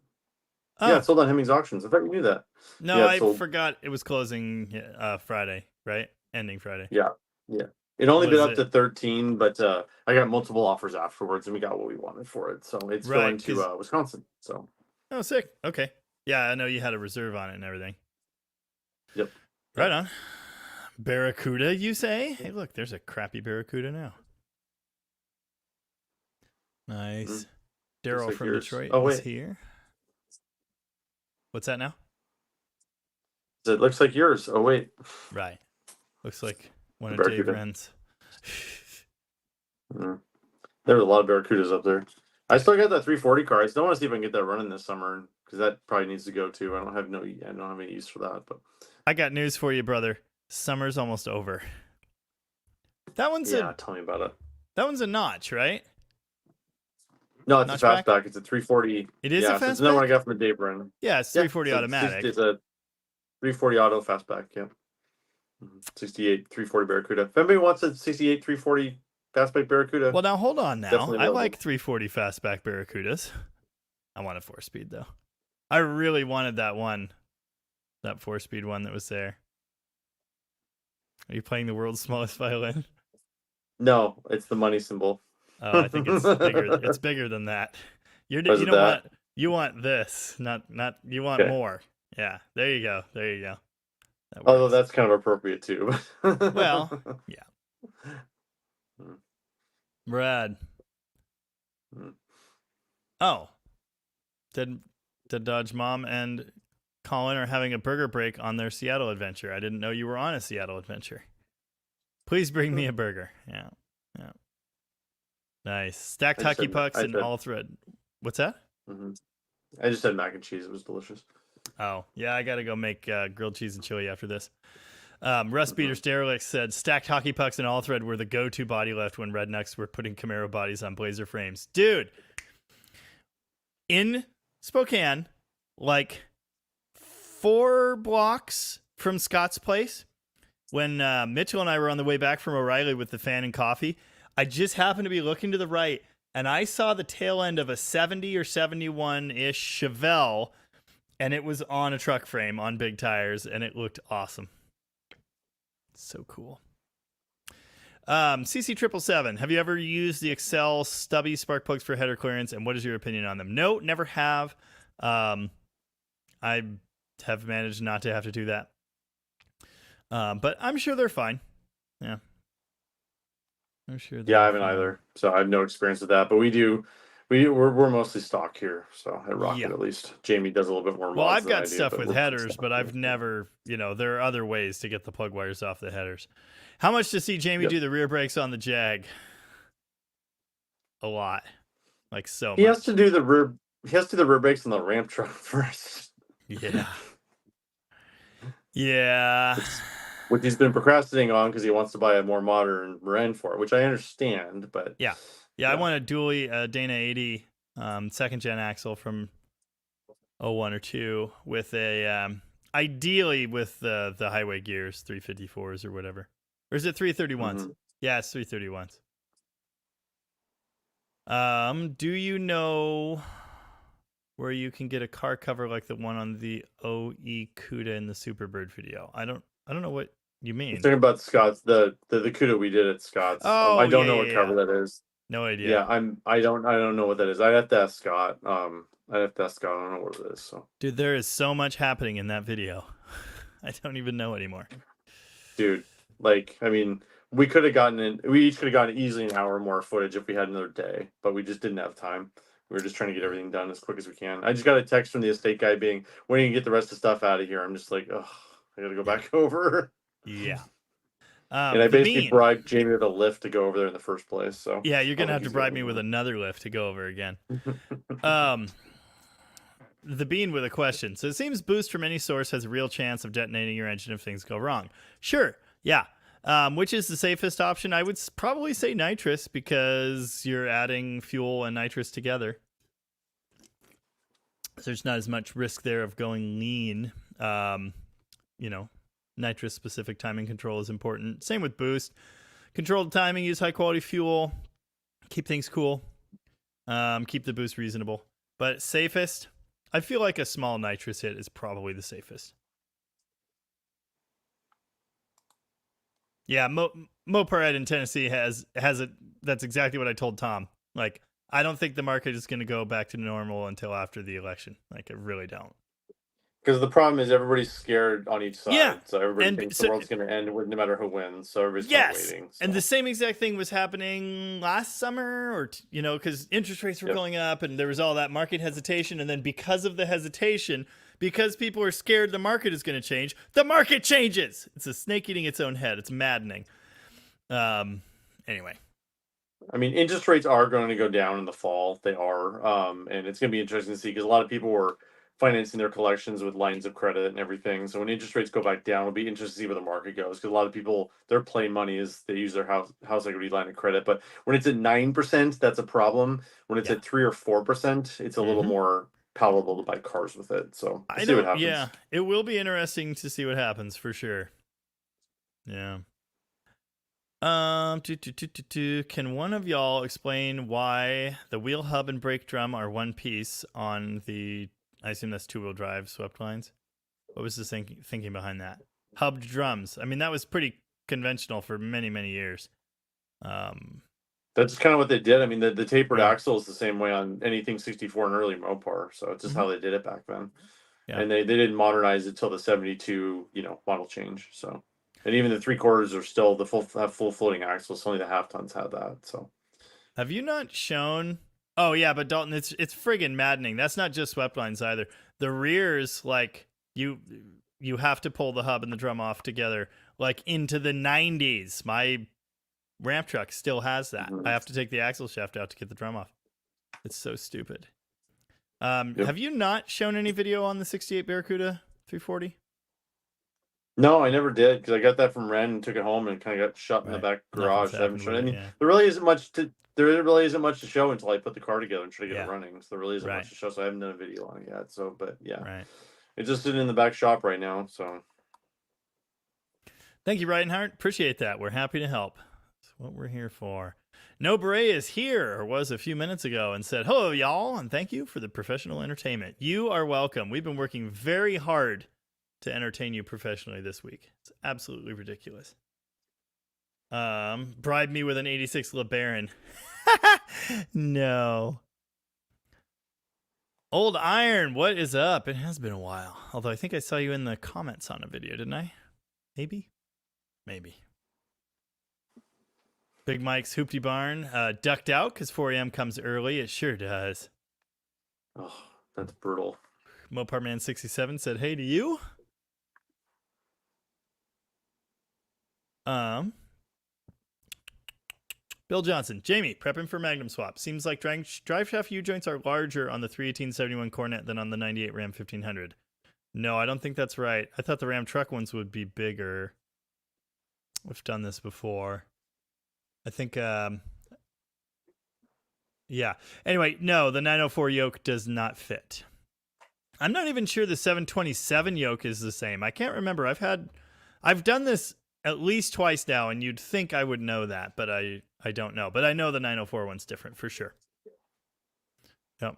Oh. Yeah, it sold on Hemming's auctions. I thought you knew that. No, Yeah, I sold. forgot it was closing Friday, right? Ending Friday. Yeah. It only been Was up to 13, but I got multiple offers afterwards, and we got what we wanted for it. So it's Right, going to Wisconsin. So Oh, sick. Okay. Yeah, I know you had a reserve on it and everything. Yep. Right on. Barracuda, you say? Hey, look, there's a crappy Barracuda now. Nice. Daryl like from yours. Detroit Oh, is wait. here. What's that now? It looks like yours. Oh wait, Right. Looks like one of Barracuda. Dave Wren's. There were a lot of Barracudas up there. I still got that 340 car. I still want to see if I can get that running this summer because that probably needs to go too. I don't have any use for that. But I got news for you, brother. Summer's almost over. That one's tell me about it. That one's a notch, right? No, it's Notchback? a fastback. It's a 340. It is a so it's another one I fastback? got from the Dave Brin. Yeah, it's 340 automatic. It's a 340 auto fastback. Yeah. 68 340 Barracuda. If anybody wants a 68 340 fastback Barracuda, Well, now hold on now. Definitely I available. like 340 fastback Barracudas. I want a 4-speed, though. I really wanted that 4-speed one that was there. Are you playing the world's smallest violin? no, it's the money symbol. Oh, I think it's bigger. It's bigger than that. You Was it don't that? want you want this, not you want Okay. more. Yeah, there you go. There you go. That Although works. that's kind of appropriate too. Well, yeah. Mm. Brad. Mm. Oh, did Dodge Mom and Colin are having a burger break on their Seattle adventure. I didn't know you were on a Seattle adventure. Please bring me a burger. Yeah. Yeah. Nice. Stacked I just hockey said pucks I and said all thread. What's that? mhm. I just had mac and cheese. It was delicious. Oh, yeah, I got to go make grilled cheese and chili after this. Russ Peters Derelict said stacked hockey pucks and all thread were the go-to body lift when rednecks were putting Camaro bodies on Blazer frames. Dude, in Spokane, like 4 blocks from Scott's place, when Mitchell and I were on the way back from O'Reilly with the fan and coffee, I just happened to be looking to the right, and I saw the tail end of a 70 or 71-ish Chevelle, and it was on a truck frame on big tires, and it looked awesome. So cool. CC777, have you ever used the Excel stubby spark plugs for header clearance, and what is your opinion on them? No, never have. I have managed not to have to do that. But I'm sure they're fine. Yeah. I'm sure they're Yeah, I haven't fine. either, so I have no experience with that. But we're mostly stock here, so at Rocket Yeah. at least. Jamie does a little bit more. Well, mods I've than I got do, stuff but with we're pretty headers, stock but here. I've never, there are other ways to get the plug wires off the headers. How much to see Jamie Yep. do the rear brakes on the Jag? A lot. Like so He much. has to do the rear. He has to do the rear brakes on the ramp truck first. Yeah. Yeah. Which he's been procrastinating on because he wants to buy a more modern Marin for it, which I understand. But Yeah. I want a dually Dana 80 second gen axle from 01 or 2 with a ideally with the highway gears, 354s or whatever. Or is it 331s? Mhm. Yeah, it's 331s. Do you know where you can get a car cover like the one on the OE Cuda in the Superbird video? I don't know what you mean. He's talking about Scott's the Cuda we did at Scott's. Oh, I don't know yeah, what yeah, cover yeah. that is. No idea. Yeah, I don't know what that is. I'd have to ask Scott. I'd have to ask Scott. I don't know what it is. So, Dude, there is so much happening in that video. I don't even know anymore. dude, like, I mean, we each could have gotten easily an hour more footage if we had another day, but we just didn't have time. We were just trying to get everything done as quick as we can. I just got a text from the estate guy being, when are you gonna get the rest of the stuff out of here? I'm just like, ugh, I gotta go back over. Yeah. And I the basically bean. bribed Jamie with a lift to go over there in the first place. So Yeah, you're gonna I have think to he's bribe gonna me with do another lift to go over again. it. The bean with a question. So it seems boost from any source has a real chance of detonating your engine if things go wrong. Sure. Yeah. Which is the safest option? I would probably say nitrous because you're adding fuel and nitrous together. So there's not as much risk there of going lean. Nitrous specific timing control is important. Same with boost. Controlled timing, use high quality fuel, keep things cool, keep the boost reasonable. But safest, I feel like a small nitrous hit is probably the safest. Yeah, Moped in Tennessee has it. That's exactly what I told Tom. Like, I don't think the market is going to go back to normal until after the election. Like, I really don't. Because the problem is everybody's scared on each side. Yeah, So everybody and thinks so- the world's going to end no matter who wins. So everybody's kind of waiting. So. And the same exact thing was happening last summer, or because interest rates were going up, and there was all that market hesitation, and then because of the hesitation, because people are scared the market is going to change, the market changes. It's a snake eating its own head. It's maddening. Anyway. I mean, interest rates are going to go down in the fall. They are, and it's going to be interesting to see because a lot of people were financing their collections with lines of credit and everything. So when interest rates go back down, it'll be interesting to see where the market goes because a lot of people, their play money is they use their house equity line of credit. But when it's at 9%, that's a problem. When it's at 3 or 4%, it's a little more palatable to buy cars with it. So we'll see what happens. Yeah, it will be interesting to see what happens for sure. Yeah. Can one of y'all explain why the wheel hub and brake drum are one piece on the, I assume that's 2-wheel drive swept lines? What was the thinking behind that? Hubbed drums. I mean, that was pretty conventional for many, many years. That's kind of what they did. I mean, the tapered Yeah. axle is the same way on anything 64 and early Mopar, so it's just how they did it back then. Yeah. And they didn't modernize it till the 72, model change. So, and even the 3/4 are still have full floating axles. Only the half tons had that. So, have you not shown? Oh yeah, but Dalton, it's friggin' maddening. That's not just swept lines either. The rears, like you have to pull the hub and the drum off together, like into the 90s. My ramp truck still has that. I have to take the axle shaft out to get the drum off. It's so stupid. Have you not shown any video on the 68 Barracuda 340? no, I never did because I got that from Ren and took it home and kind of got shut in the back garage. I haven't shown. I mean, there really isn't much to show until I put the car together and try to get it running. So there really isn't much to show. So I haven't done a video on it yet. So, but yeah, it's just sitting in the back shop right now. So, thank you, Reinhardt. Appreciate that. We're happy to help. That's what we're here for. No Beret is here, or was a few minutes ago, and said, hello, y'all, and thank you for the professional entertainment. You are welcome. We've been working very hard to entertain you professionally this week. It's absolutely ridiculous. Bribe me with an 86 LeBaron. No. Old Iron, what is up? It has been a while. Although I think I saw you in the comments on a video, didn't I? Maybe. Big Mike's Hoopty Barn ducked out because 4 a.m. comes early. It sure does. Oh, that's brutal. Mopar Man 67 said, hey to you. Bill Johnson, Jamie, prepping for Magnum swap. Seems like drive shaft U-joints are larger on the 318-71 Cornet than on the 98 Ram 1500. No, I don't think that's right. I thought the Ram truck ones would be bigger. We've done this before. I think, yeah. Anyway, no, the 904 yoke does not fit. I'm not even sure the 727 yoke is the same. I can't remember. I've done this at least twice now, and you'd think I would know that, but I don't know. But I know the 904 one's different for sure. Yep.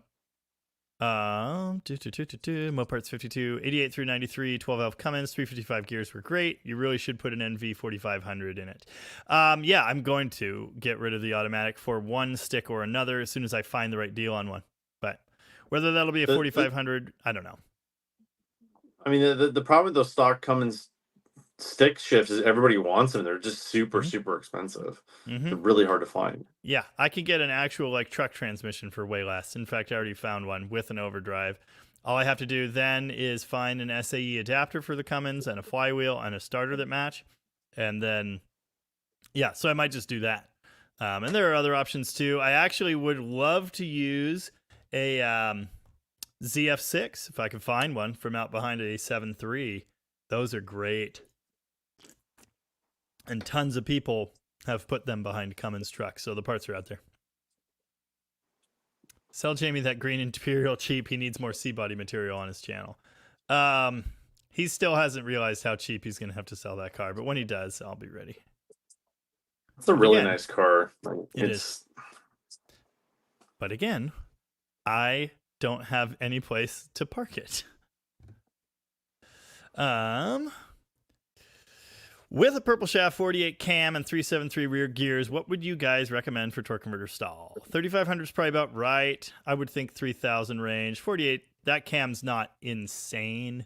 Moparts 52, 88 through 93, 12 valve Cummins, 355 gears were great. You really should put an NV 4500 in it. Yeah, I'm going to get rid of the automatic for one stick or another as soon as I find the right deal on one. But whether that'll be a 4500, I don't know. I mean, the problem with those stock Cummins stick shifts is everybody wants them. They're just super expensive. They're really hard to find. Yeah, I can get an actual like truck transmission for way less. In fact, I already found one with an overdrive. All I have to do then is find an SAE adapter for the Cummins and a flywheel and a starter that match. And then, yeah, so I might just do that. And there are other options too. I actually would love to use a ZF6 if I could find one from out behind a 7.3. Those are great. And tons of people have put them behind Cummins trucks, so the parts are out there. Sell Jamie that green Imperial cheap. He needs more C-body material on his channel. He still hasn't realized how cheap he's going to have to sell that car, but when he does, I'll be ready. It's a really nice car. It is. But again, I don't have any place to park it. With a purple shaft, 48 cam, and 373 rear gears, what would you guys recommend for torque converter stall? 3500 is probably about right. I would think 3000 range. 48, that cam's not insane.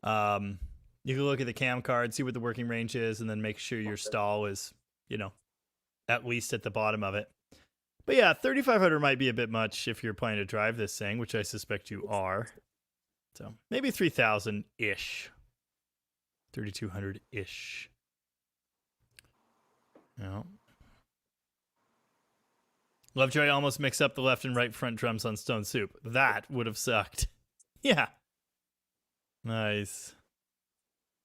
You can look at the cam card, see what the working range is, and then make sure your stall is, at least at the bottom of it. But yeah, 3500 might be a bit much if you're planning to drive this thing, which I suspect you are. So maybe 3000-ish. 3200-ish. No. Lovejoy almost mixed up the left and right front drums on Stone Soup. That would have sucked. Yeah. Nice.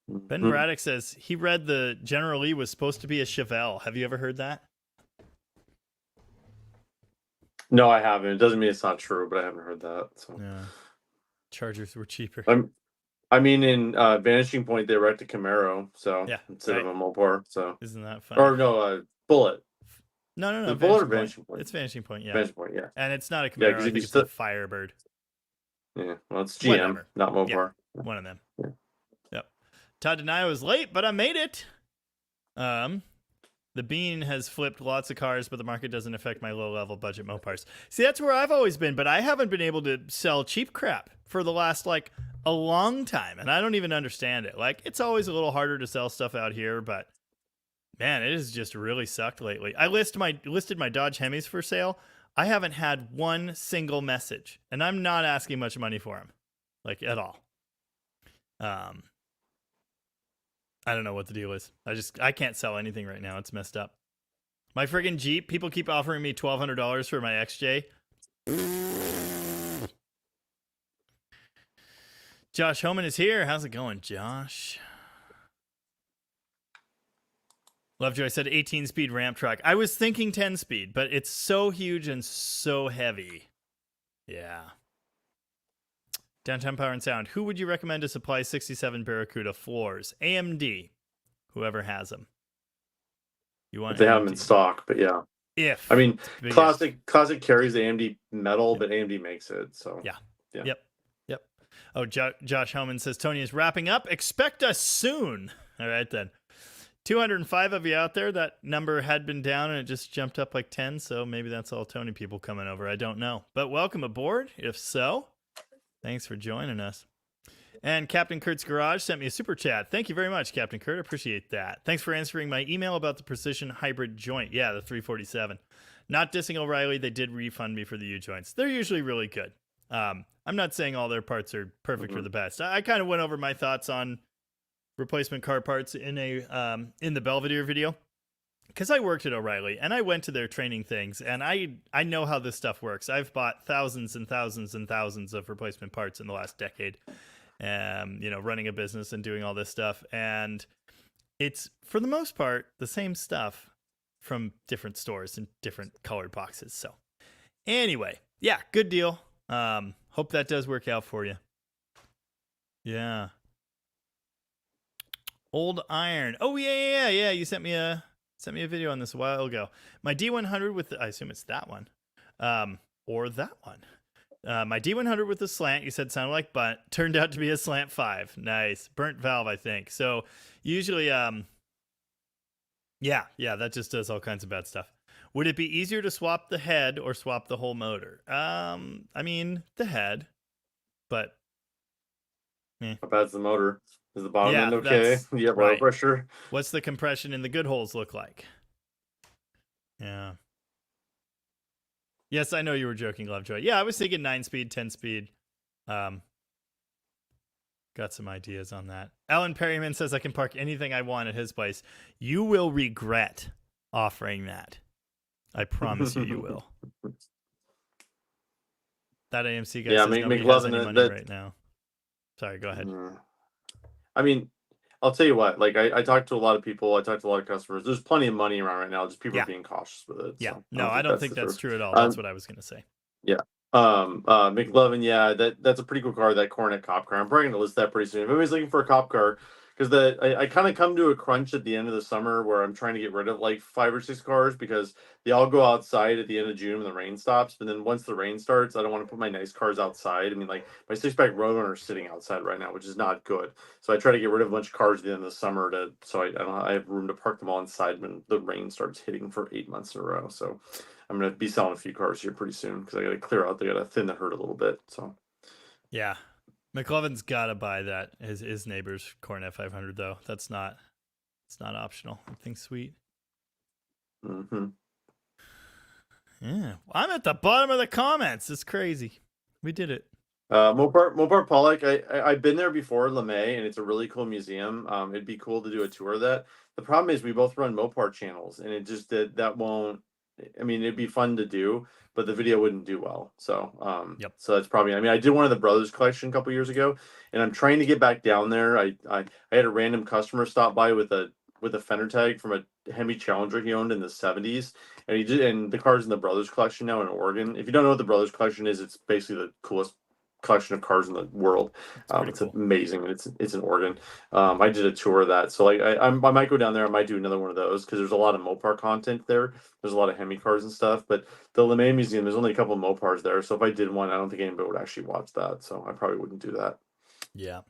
Ben Braddock says he read the General Lee was supposed to be a Chevelle. Have you ever heard that? No, I haven't. It doesn't mean it's not true, but I haven't heard that. So. Yeah. Chargers were cheaper. I mean, in Vanishing Point, they wrecked a Camaro, so instead of a Mopar, so isn't that funny? Or no, Bullet. No. The Bullet or Vanishing Point? It's Vanishing Point, yeah. Vanishing Point, yeah. And it's not a Camaro. I think it's a Firebird. Yeah, well, it's GM, not Mopar. Yeah, one of them. Yeah. Yep. Todd Denio was late, but I made it. The The bean has flipped lots of cars, but the market doesn't affect my low-level budget Mopars. See, that's where I've always been, but I haven't been able to sell cheap crap for the last, like, a long time, and I don't even understand it. Like, it's always a little harder to sell stuff out here, but, man, it has just really sucked lately. I listed my Dodge Hemis for sale. I haven't had one single message, and I'm not asking much money for them, like, at all. I don't know what the deal is. I can't sell anything right now. It's messed up. My friggin' Jeep, people keep offering me $1,200 for my XJ. Josh Homan is here. How's it going, Josh? Lovejoy said 18-speed ramp truck. I was thinking 10-speed, but it's so huge and so heavy. Yeah. Downtown Power and Sound. Who would you recommend to supply 67 Barracuda floors? AMD. Whoever has them. You want? If they have them AMD. in stock, but yeah. If I mean, biggest. classic carries the AMD metal, Yep. but AMD makes it. So Yeah. Yeah. Yep. Oh, Josh Homan says Tony is wrapping up. Expect us soon. All right then. 205 of you out there. That number had been down and it just jumped up like 10. So maybe that's all Tony people coming over. I don't know. But welcome aboard. If so, thanks for joining us. And Captain Kurt's Garage sent me a super chat. Thank you very much, Captain Kurt. I appreciate that. Thanks for answering my email about the precision hybrid joint. Yeah, the 347. Not dissing O'Reilly. They did refund me for the U-joints. They're usually really good. I'm not saying all their parts are perfect or the best. I kind of went over my thoughts on replacement car parts in the Belvedere video because I worked at O'Reilly and I went to their training things and I know how this stuff works. I've bought thousands and thousands and thousands of replacement parts in the last decade. Running a business and doing all this stuff. And it's, for the most part, the same stuff from different stores and different colored boxes. So anyway, yeah, good deal. Hope that does work out for you. Yeah. Old Iron. Oh, yeah. You sent me a video on this a while ago. My D100 with I assume it's that one. Or that one. My D100 with the slant, you said sounded like bunt, turned out to be a slant 5. Nice. Burnt valve, I think. So usually, yeah, that just does all kinds of bad stuff. Would it be easier to swap the head or swap the whole motor? I mean, the head, but. How bad's the motor? Is the bottom Yeah, end okay? that's You have oil right. pressure? What's the compression in the good holes look like? Yeah. Yes, I know you were joking, Lovejoy. Yeah, I was thinking 9-speed, 10-speed. Got some ideas on that. Alan Perryman says I can park anything I want at his place. You will regret offering that. I promise you will. That AMC guy says nobody has any money right now. Sorry, go ahead. I mean, I'll tell you what. Like, I talked to a lot of people. I talked to a lot of customers. There's plenty of money around right now. Just people are being cautious with it. Yeah. So No, I don't think that's true at all. That's what I was going to say. Yeah. McLovin, yeah, that's a pretty cool car, that Coronet cop car. I'm probably going to list that pretty soon. If anybody's looking for a cop car, because I kind of come to a crunch at the end of the summer where I'm trying to get rid of like 5 or 6 cars because they all go outside at the end of June when the rain stops. But then once the rain starts, I don't want to put my nice cars outside. I mean, like my 6-pack Roadrunner is sitting outside right now, which is not good. So I try to get rid of a bunch of cars at the end of the summer so I have room to park them all inside when the rain starts hitting for 8 months in a row. So I'm going to be selling a few cars here pretty soon because I got to clear out. They got to thin the herd a little bit. So yeah. McLovin's got to buy that his neighbor's Coronet 500 though. It's not optional. I think sweet. Mm-hmm. Yeah, I'm at the bottom of the comments. It's crazy. We did it. Mopar Pollock. I've been there before, LeMay, and it's a really cool museum. It'd be cool to do a tour of that. The problem is we both run Mopar channels, and it just that won't. I mean, it'd be fun to do, but the video wouldn't do well. So, Yep. So that's probably. I mean, I did one of the Brothers collection a couple years ago, and I'm trying to get back down there. I had a random customer stop by with a fender tag from a Hemi Challenger he owned in the 70s, and the car's in the Brothers collection now in Oregon. If you don't know what the Brothers collection is, it's basically the coolest collection of cars in the world. It's cool. Amazing, and it's in Oregon. I did a tour of that, so like I might go down there. I might do another one of those because there's a lot of Mopar content there. There's a lot of Hemi cars and stuff, but the LeMay Museum, there's only a couple of Mopars there. So if I did one, I don't think anybody would actually watch that. So I probably wouldn't do that. Yeah.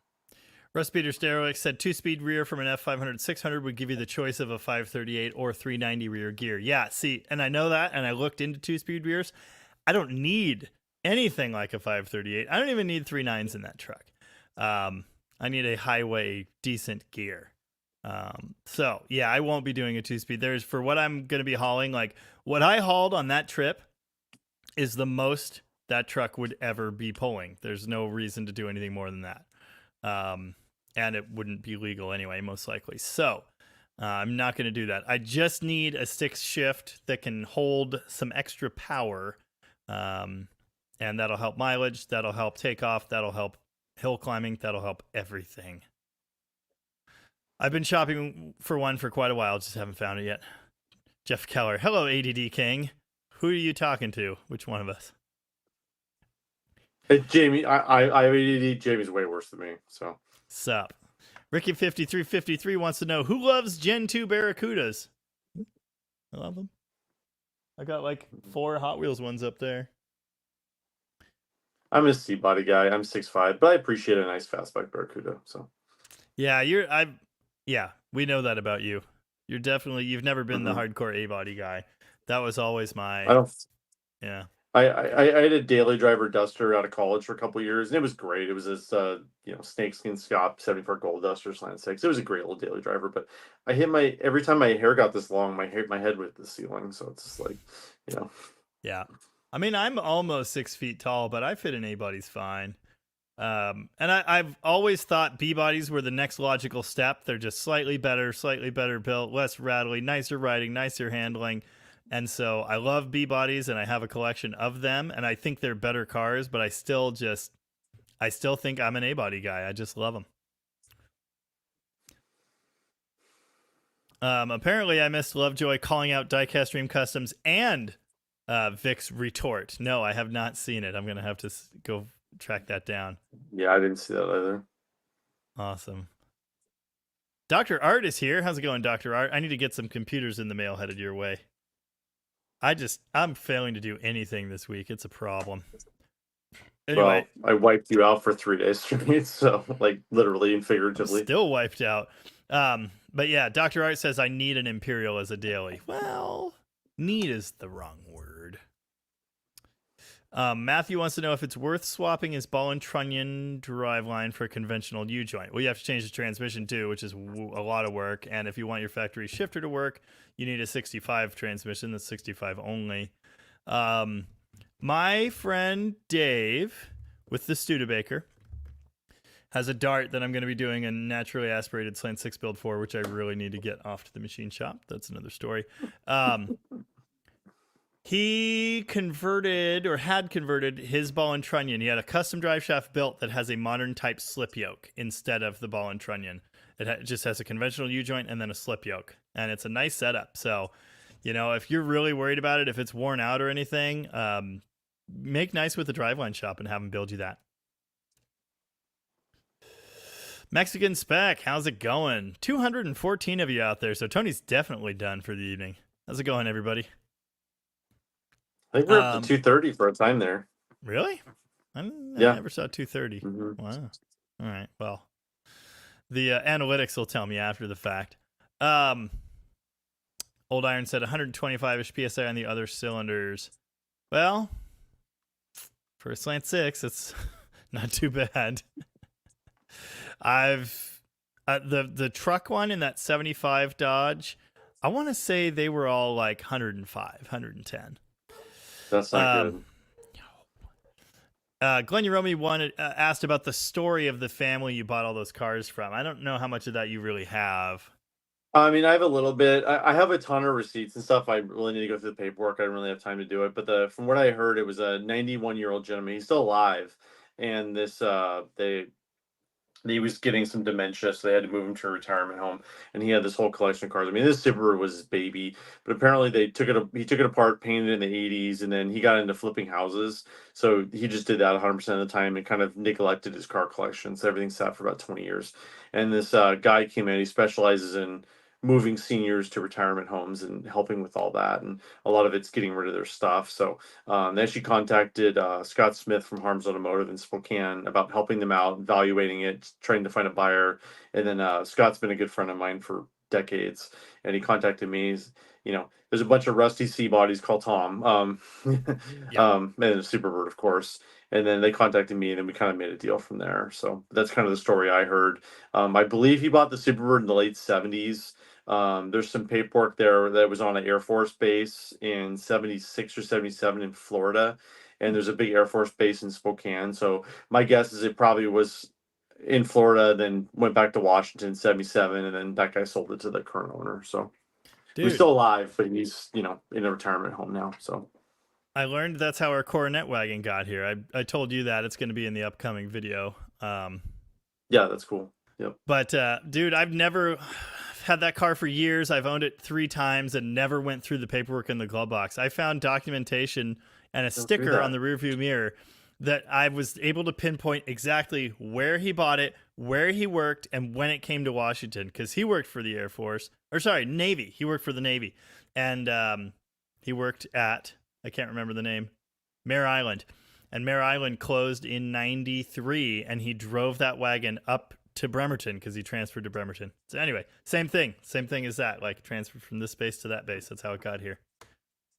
Russ Peter Steroic said 2-speed rear from an F500 600 would give you the choice of a 538 or 390 rear gear. Yeah, see, and I know that, and I looked into 2-speed rears. I don't need anything like a 538. I don't even need 3.9s in that truck. I need a highway decent gear. So yeah, I won't be doing a 2-speed. There's for what I'm going to be hauling, like what I hauled on that trip is the most that truck would ever be pulling. There's no reason to do anything more than that. And it wouldn't be legal anyway, most likely. So I'm not going to do that. I just need a 6 shift that can hold some extra power. And that'll help mileage. That'll help takeoff. That'll help hill climbing. That'll help everything. I've been shopping for one for quite a while. Just haven't found it yet. Jeff Keller. Hello, ADD King. Who are you talking to? Which one of us? Hey, Jamie, I ADD. Jamie's way worse than me. So. Sup. Ricky5353 wants to know who loves Gen 2 Barracudas. I love them. I got like 4 Hot Wheels ones up there. I'm a C-body guy. I'm 6'5", but I appreciate a nice fastback Barracuda. So. Yeah, we know that about you. You've never been the hardcore A-body guy. That was always my. Yeah. I had a daily driver Duster out of college for a couple of years, and it was great. It was this snakeskin Scott 74 Gold Duster slant 6. It was a great little daily driver, but I hit every time my hair got this long, my head went to the ceiling. So it's just like, Yeah. I mean, I'm almost 6 feet tall, but I fit in A-bodies fine. And I've always thought B-bodies were the next logical step. They're just slightly better built, less rattly, nicer riding, nicer handling. And so I love B-bodies, and I have a collection of them, and I think they're better cars, but I still think I'm an A-body guy. I just love them. Apparently I missed Lovejoy calling out Diecast Dream Customs and Vic's retort. No, I have not seen it. I'm going to have to go track that down. Yeah, I didn't see that either. Awesome. Dr. Art is here. How's it going, Dr. Art? I need to get some computers in the mail headed your way. I'm failing to do anything this week. It's a problem. Anyway, well, I wiped you out for 3 days straight, so like literally and figuratively. Still wiped out. But yeah, Dr. Art says I need an Imperial as a daily. Well, need is the wrong word. Matthew wants to know if it's worth swapping his ball and trunnion driveline for a conventional U-joint. Well, you have to change the transmission too, which is a lot of work. And if you want your factory shifter to work, you need a 65 transmission. That's 65 only. My friend Dave with the Studebaker has a Dart that I'm going to be doing a naturally aspirated slant 6 build for, which I really need to get off to the machine shop. That's another story. He had converted his ball and trunnion. He had a custom drive shaft built that has a modern type slip yoke instead of the ball and trunnion. It just has a conventional U-joint and then a slip yoke. And it's a nice setup. So, if you're really worried about it, if it's worn out or anything, make nice with the driveline shop and have them build you that. Mexican Spec, how's it going? 214 of you out there. So Tony's definitely done for the evening. How's it going, everybody? I think we're up to 230 for a time there. Really? I never saw 230. Mm-hmm. Wow. All right. Well, the analytics will tell me after the fact. Old Iron said 125-ish PSI on the other cylinders. Well, for a slant 6, it's not too bad. I've the truck one in that 75 Dodge, I want to say they were all like 105, 110. That's not good. Glenn Uromi asked about the story of the family you bought all those cars from. I don't know how much of that you really have. I mean, I have a little bit. I have a ton of receipts and stuff. I really need to go through the paperwork. I don't really have time to do it. But from what I heard, it was a 91-year-old gentleman. He's still alive, and this he was getting some dementia, so they had to move him to a retirement home. And he had this whole collection of cars. I mean, this Superbird was his baby, but apparently he took it apart, painted it in the 80s, and then he got into flipping houses. So he just did that 100% of the time and kind of neglected his car collection. So everything sat for about 20 years. And this guy came in. He specializes in moving seniors to retirement homes and helping with all that, and a lot of it's getting rid of their stuff. So they actually contacted Scott Smith from Harms Automotive in Spokane about helping them out, evaluating it, trying to find a buyer. And then Scott's been a good friend of mine for decades, and he contacted me. There's a bunch of rusty C bodies called Tom, and a Superbird, of course. And then they contacted me, and then we kind of made a deal from there. So that's kind of the story I heard. I believe he bought the Superbird in the late 70s. There's some paperwork there that was on an Air Force base in 76 or 77 in Florida. And there's a big Air Force base in Spokane. So my guess is it probably was in Florida, then went back to Washington in 77. And then that guy sold it to the current owner. So he's still alive, but he's, in a retirement home now. So I learned that's how our Coronet wagon got here. I told you that. It's going to be in the upcoming video. Yeah, that's cool. Yep. But dude, I've never had that car for years. I've owned it 3 times and never went through the paperwork in the glove box. I found documentation and a sticker on the rearview mirror that I was able to pinpoint exactly where he bought it, where he worked, and when it came to Washington, because he worked for the Air Force, or sorry, Navy. He worked for the Navy, and he worked at, I can't remember the name, Mare Island. And Mare Island closed in 93, and he drove that wagon up to Bremerton because he transferred to Bremerton. So anyway, same thing as that, like transferred from this base to that base. That's how it got here.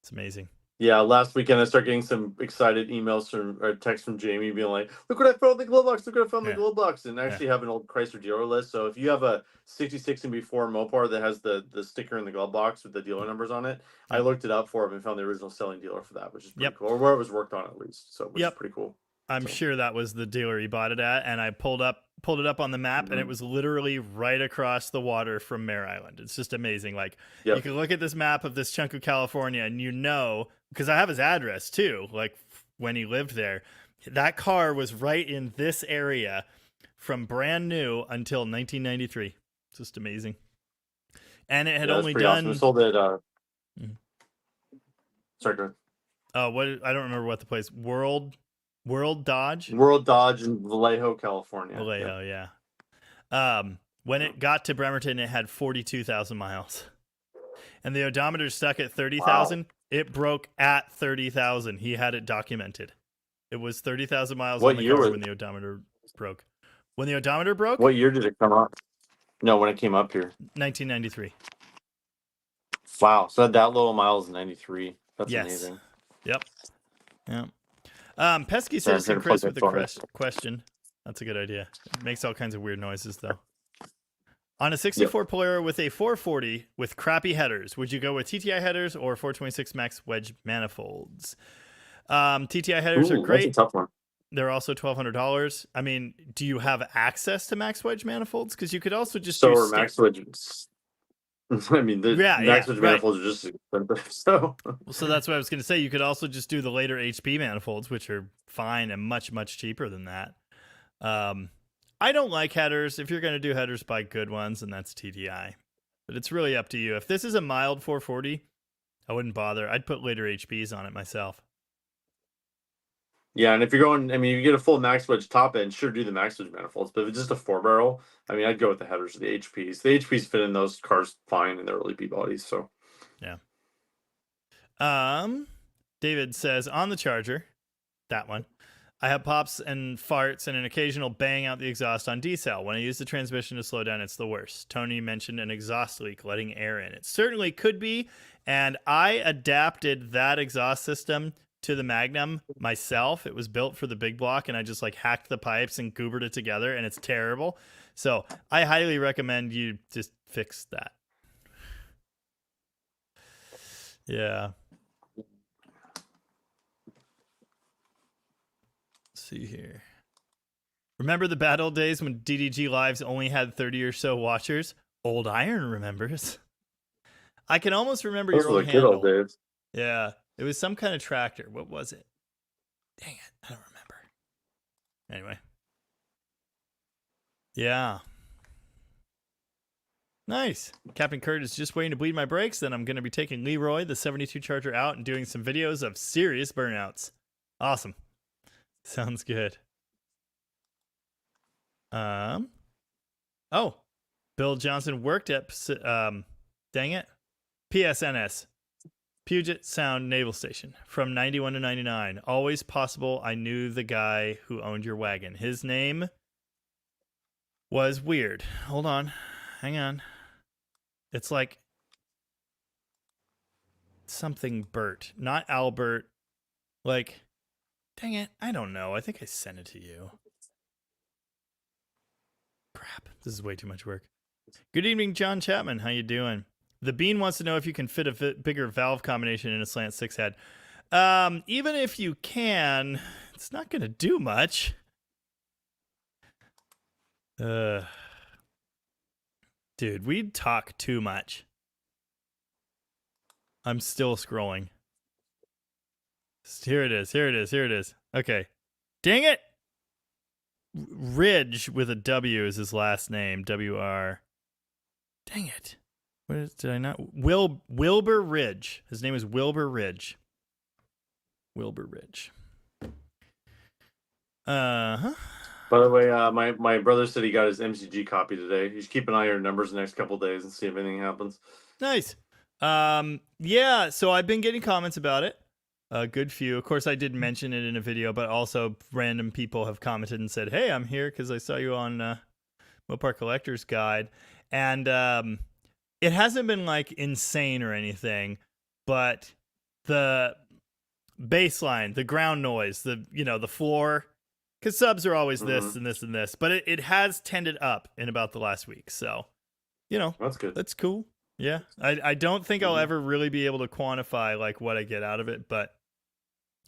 It's amazing. Yeah, last weekend I started getting some excited emails or texts from Jamie being like, "Look what I found in the glove box! Look what I found in the glove box!" And I actually have an old Chrysler dealer list. So if you have a 66 and before Mopar that has the sticker in the glove box with the dealer numbers on it, I looked it up for him and found the original selling dealer for that, which is pretty cool, or where it was worked on at least. So which is pretty cool. I'm sure that was the dealer he bought it at, and I pulled it up on the map, and it was literally right across the water from Mare Island. It's just amazing. Like you can look at this map of this chunk of California, and because I have his address too, like when he lived there, that car was right in this area from brand new until 1993. It's just amazing. And it had only done. Awesome. We sold it. Sorry, go ahead. What I don't remember what the place World Dodge in Vallejo, California. Vallejo, yeah. When it got to Bremerton, it had 42,000 miles, and the odometer stuck at 30,000. Wow. It broke at 30,000. He had it documented. It was 30,000 miles on the car when the odometer broke. When the odometer broke? What year did it come up? No, when it came up here. 1993. Wow, so that little miles in 93. That's amazing. Yep. Pesky Citizen Chris with a question. That's a good idea. It makes all kinds of weird noises, though. On a 64 Polaro with a 440 with crappy headers, would you go with TTI headers or 426 max wedge manifolds? TTI headers are great. That's a tough one. They're also $1,200. I mean, do you have access to max wedge manifolds? Because you could also just use max wedges. I mean, the max wedge manifolds are just expensive. So that's what I was going to say. You could also just do the later HP manifolds, which are fine and much, much cheaper than that. I don't like headers. If you're going to do headers, buy good ones, and that's TDI. But it's really up to you. If this is a mild 440, I wouldn't bother. I'd put later HPs on it myself. Yeah, and if you're going, I mean, if you get a full max wedge top end, sure, do the max wedge manifolds. But if it's just a 4-barrel, I mean, I'd go with the headers or the HPs. The HPs fit in those cars fine, and they're really B-bodies, so. Yeah. David says, on the Charger, that one, I have pops and farts and an occasional bang out the exhaust on decel. When I use the transmission to slow down, it's the worst. Tony mentioned an exhaust leak letting air in. It certainly could be, and I adapted that exhaust system to the Magnum myself. It was built for the big block, and I just hacked the pipes and goobered it together, and it's terrible. So I highly recommend you just fix that. Yeah. See here. Remember the bad old days when DDG lives only had 30 or so watchers? Old Iron remembers. I can almost remember your old handle. Old days. Yeah, it was some kind of tractor. What was it? Dang it, I don't remember. Anyway. Yeah. Nice. Captain Kurt is just waiting to bleed my brakes. Then I'm going to be taking Leroy, the 72 Charger, out and doing some videos of serious burnouts. Awesome. Sounds good. Oh, Bill Johnson worked at, dang it, PSNS, Puget Sound Naval Station, from 91 to 99. Always possible I knew the guy who owned your wagon. His name was weird. Hold on. Hang on. It's like something Bert, not Albert. Like, dang it, I don't know. I think I sent it to you. Crap, this is way too much work. Good evening, John Chapman. How you doing? The Bean wants to know if you can fit a bigger valve combination in a slant 6 head. Even if you can, it's not going to do much. Dude, we'd talk too much. I'm still scrolling. Here it is. Here it is. Here it is. Okay. Dang it. Ridge with a W is his last name. W-R. Dang it. Did I not? Wilbur Ridge. His name is Wilbur Ridge. Wilbur Ridge. Uh-huh. By the way, my brother said he got his MCG copy today. You should keep an eye on your numbers the next couple of days and see if anything happens. Nice. Yeah, so I've been getting comments about it. A good few. Of course, I did mention it in a video, but also random people have commented and said, hey, I'm here because I saw you on Mopar Collector's Guide. And it hasn't been like insane or anything, but the baseline, the ground noise, the floor, because subs are always this and this and this, but it has tended up in about the last week. So, that's good. That's cool. Yeah. I don't think I'll ever really be able to quantify like what I get out of it, but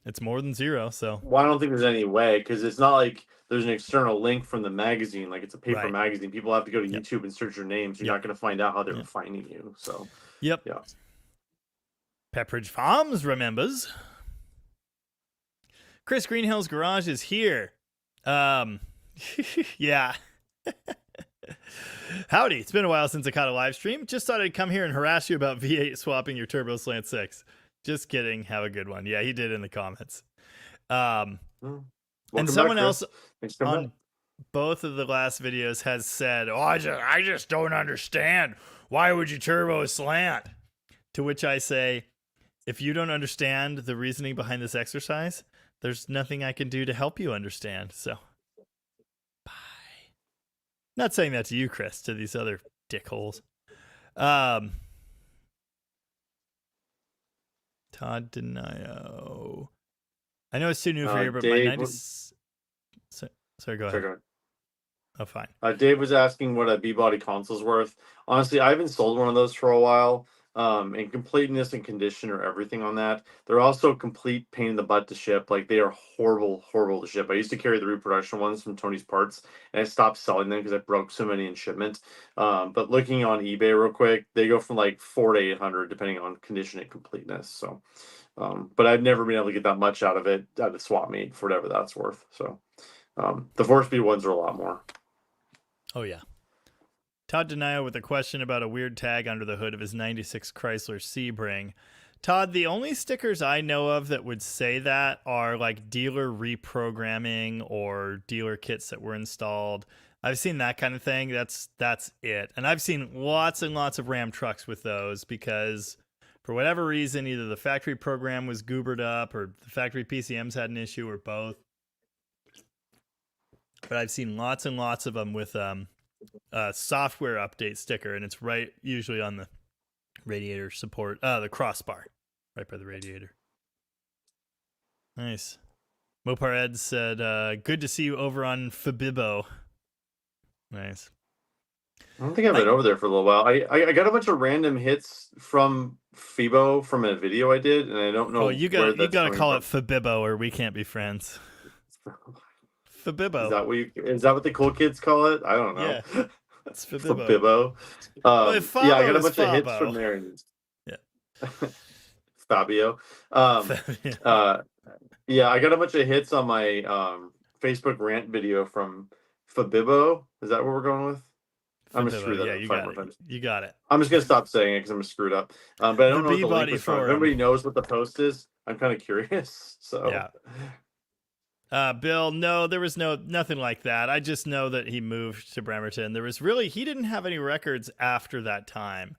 it's more than 0. So, well, I don't think there's any way, because it's not like there's an external link from the magazine. Like, it's a paper Right. magazine. People have to go to YouTube and search your names. You're not going to find out how they're finding you. So, yep. Yeah. Pepperidge Farms remembers. Chris Greenhill's Garage is here. Yeah. Howdy. It's been a while since I caught a live stream. Just thought I'd come here and harass you about V8 swapping your Turbo Slant 6. Just kidding. Have a good one. Yeah, he did in the comments. And someone else on both of the last videos has said, oh, I just don't understand. Why would you turbo a slant? To which I say, if you don't understand the reasoning behind this exercise, there's nothing I can do to help you understand. So, bye. Not saying that to you, Chris, to these other dickholes. Todd Denio. I know it's too new for you, but Dave, my 90... Sorry, go ahead. Oh, fine. Dave was asking what a B-body console's worth. Honestly, I haven't sold one of those for a while. And completeness and condition are everything on that. They're also complete pain in the butt to ship. Like, they are horrible to ship. I used to carry the reproduction ones from Tony's Parts, and I stopped selling them because I broke so many in shipment. But looking on eBay real quick, they go from like $400 to $800 depending on condition and completeness. So, but I've never been able to get that much out of it at a swap meet for whatever that's worth. So, the 4-speed ones are a lot more. Oh yeah. Todd Denio with a question about a weird tag under the hood of his 96 Chrysler Sebring. Todd, the only stickers I know of that would say that are like dealer reprogramming or dealer kits that were installed. I've seen that kind of thing. That's it. And I've seen lots and lots of Ram trucks with those because for whatever reason, either the factory program was goobered up or the factory PCMs had an issue or both. But I've seen lots and lots of them with software update sticker, and it's right usually on the radiator support, the crossbar, right by the radiator. Nice. Mopar Ed said, good to see you over on Fabibo. Nice. I don't think I've been over there for a little while. I got a bunch of random hits from Fibo from a video I did, and I don't know. Oh, you got to call it Fabibo, or we can't be friends. Fabibo. Is that what the cool kids call it? I don't know. Yeah, it's Fabibo. Yeah, I got a bunch of hits from there. Yeah. Fabio. Yeah, I got a bunch of hits on my Facebook rant video from Fabibo. Is that what we're going with? I'm gonna screw that up. You got it. I'm just gonna stop saying it because I'm gonna screw it up. But I don't know what the link was from. If everybody knows what the post is, I'm kind of curious. So yeah. Bill, no, there was nothing like that. I just know that he moved to Bremerton. He didn't have any records after that time.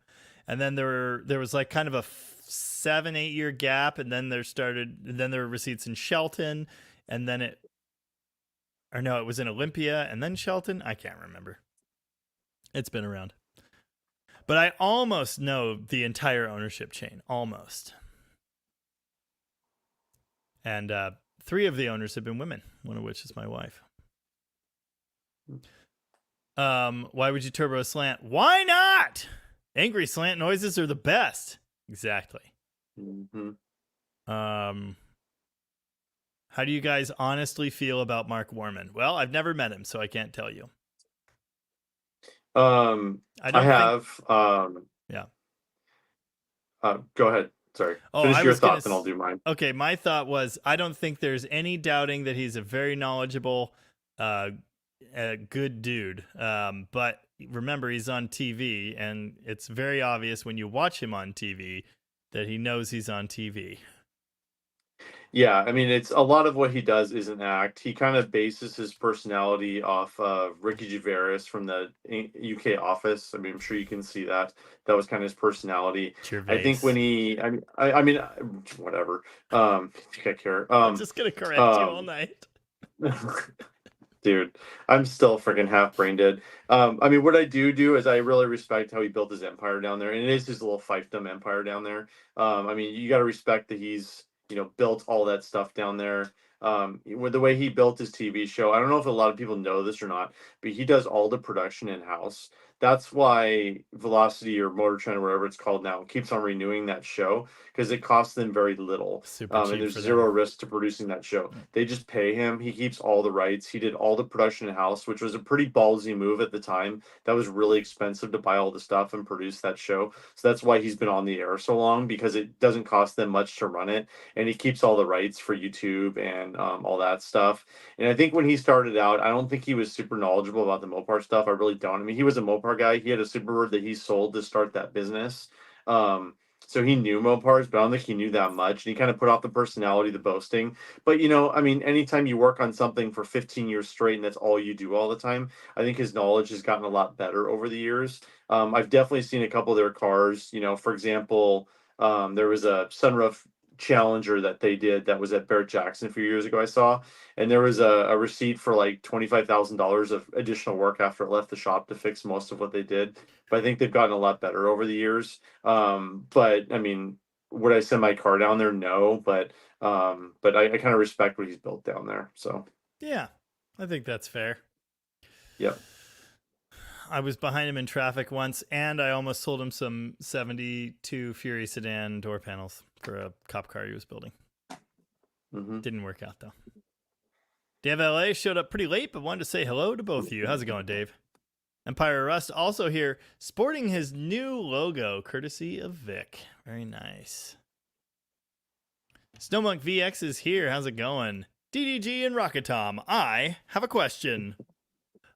And then there was like kind of a 7-8 year gap, and then there were receipts in Shelton, and then it was in Olympia and then Shelton. I can't remember. It's been around. But I almost know the entire ownership chain, almost. And 3 of the owners have been women, one of which is my wife. Why would you turbo slant? Why not? Angry slant noises are the best. Exactly. Mm-hmm. How do you guys honestly feel about Mark Warman? Well, I've never met him, so I can't tell you. I have. Yeah. Go ahead. Sorry. Finish your thoughts and I'll do mine. Okay, my thought was I don't think there's any doubting that he's a very knowledgeable, good dude. But remember, he's on TV, and it's very obvious when you watch him on TV that he knows he's on TV. Yeah, I mean, it's a lot of what he does is an act. He kind of bases his personality off of Ricky Gervais from the UK Office. I mean, I'm sure you can see that. That was kind of his personality. Gervais. I think when I mean, whatever. I think I care. I'm just gonna correct you all night. Dude, I'm still freaking half brain dead. I mean, what I do is I really respect how he built his empire down there, and it is his little fiefdom empire down there. I mean, you got to respect that he's built all that stuff down there. With the way he built his TV show, I don't know if a lot of people know this or not, but he does all the production in house. That's why Velocity or Motor Trend or whatever it's called now keeps on renewing that show, because it costs them very little. Super cheap and there's for zero them. risk to producing that show. They just pay him. He keeps all the rights. He did all the production in house, which was a pretty ballsy move at the time. That was really expensive to buy all the stuff and produce that show. So that's why he's been on the air so long, because it doesn't cost them much to run it, and he keeps all the rights for YouTube and all that stuff. And I think when he started out, I don't think he was super knowledgeable about the Mopar stuff. I really don't. I mean, he was a Mopar guy. He had a Superbird that he sold to start that business. So he knew Mopars, but I don't think he knew that much. And he kind of put off the personality, the boasting. But, I mean, anytime you work on something for 15 years straight and that's all you do all the time, I think his knowledge has gotten a lot better over the years. I've definitely seen a couple of their cars. For example, there was a sunroof Challenger that they did that was at Barrett Jackson a few years ago, I saw. And there was a receipt for like $25,000 of additional work after it left the shop to fix most of what they did. But I think they've gotten a lot better over the years. But I mean, would I send my car down there? No, but I kind of respect what he's built down there. So yeah, I think that's fair. Yep. I was behind him in traffic once, and I almost sold him some 72 Fury sedan door panels for a cop car he was building. Mm-hmm. Didn't work out, though. Dave LA showed up pretty late, but wanted to say hello to both of you. How's it going, Dave? Empire Rust also here, sporting his new logo, courtesy of Vic. Very nice. Snowmonk VX is here. How's it going? DDG and Rocket Tom, I have a question.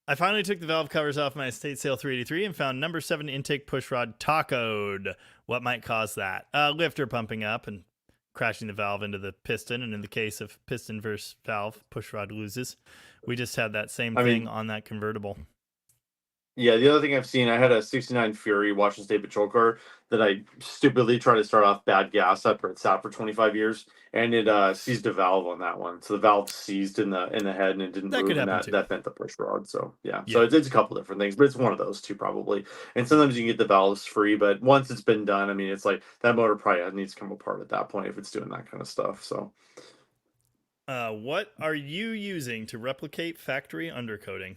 I finally took the valve covers off my estate sale 383 and found number 7 intake pushrod tacoed. What might cause that? Lifter pumping up and crashing the valve into the piston, and in the case of piston versus valve, pushrod loses. We just had that same thing on that convertible. Yeah, the other thing I've seen, I had a 69 Fury Washington State Patrol car that I stupidly tried to start off bad gas after it sat for 25 years, and it seized a valve on that one. So the valve seized in the head and it didn't move, and that bent the push rod. So yeah. So it's a couple different things, but it's one of those two probably. And sometimes you can get the valves free, but once it's been done, I mean, it's like that motor probably needs to come apart at that point if it's doing that kind of stuff. So what are you using to replicate factory undercoating?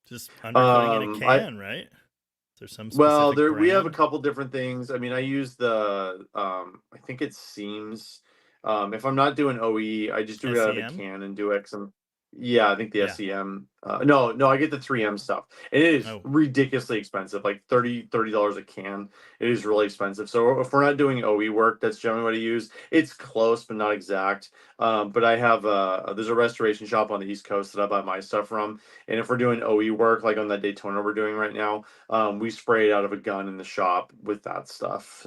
Just undercoating in a can, right? Is there some specific brand? We have a couple different things. I mean, I use the I think it's Seams. If I'm not doing OE, I just do it out of a can and do it. Yeah, I think the SEM. No, I get the 3M stuff. And it is ridiculously expensive, like $30 a can. It is really expensive. So if we're not doing OE work, that's generally what I use. It's close, but not exact. But I have there's a restoration shop on the East Coast that I buy my stuff from. And if we're doing OE work, like on that Daytona we're doing right now, we spray it out of a gun in the shop with that stuff.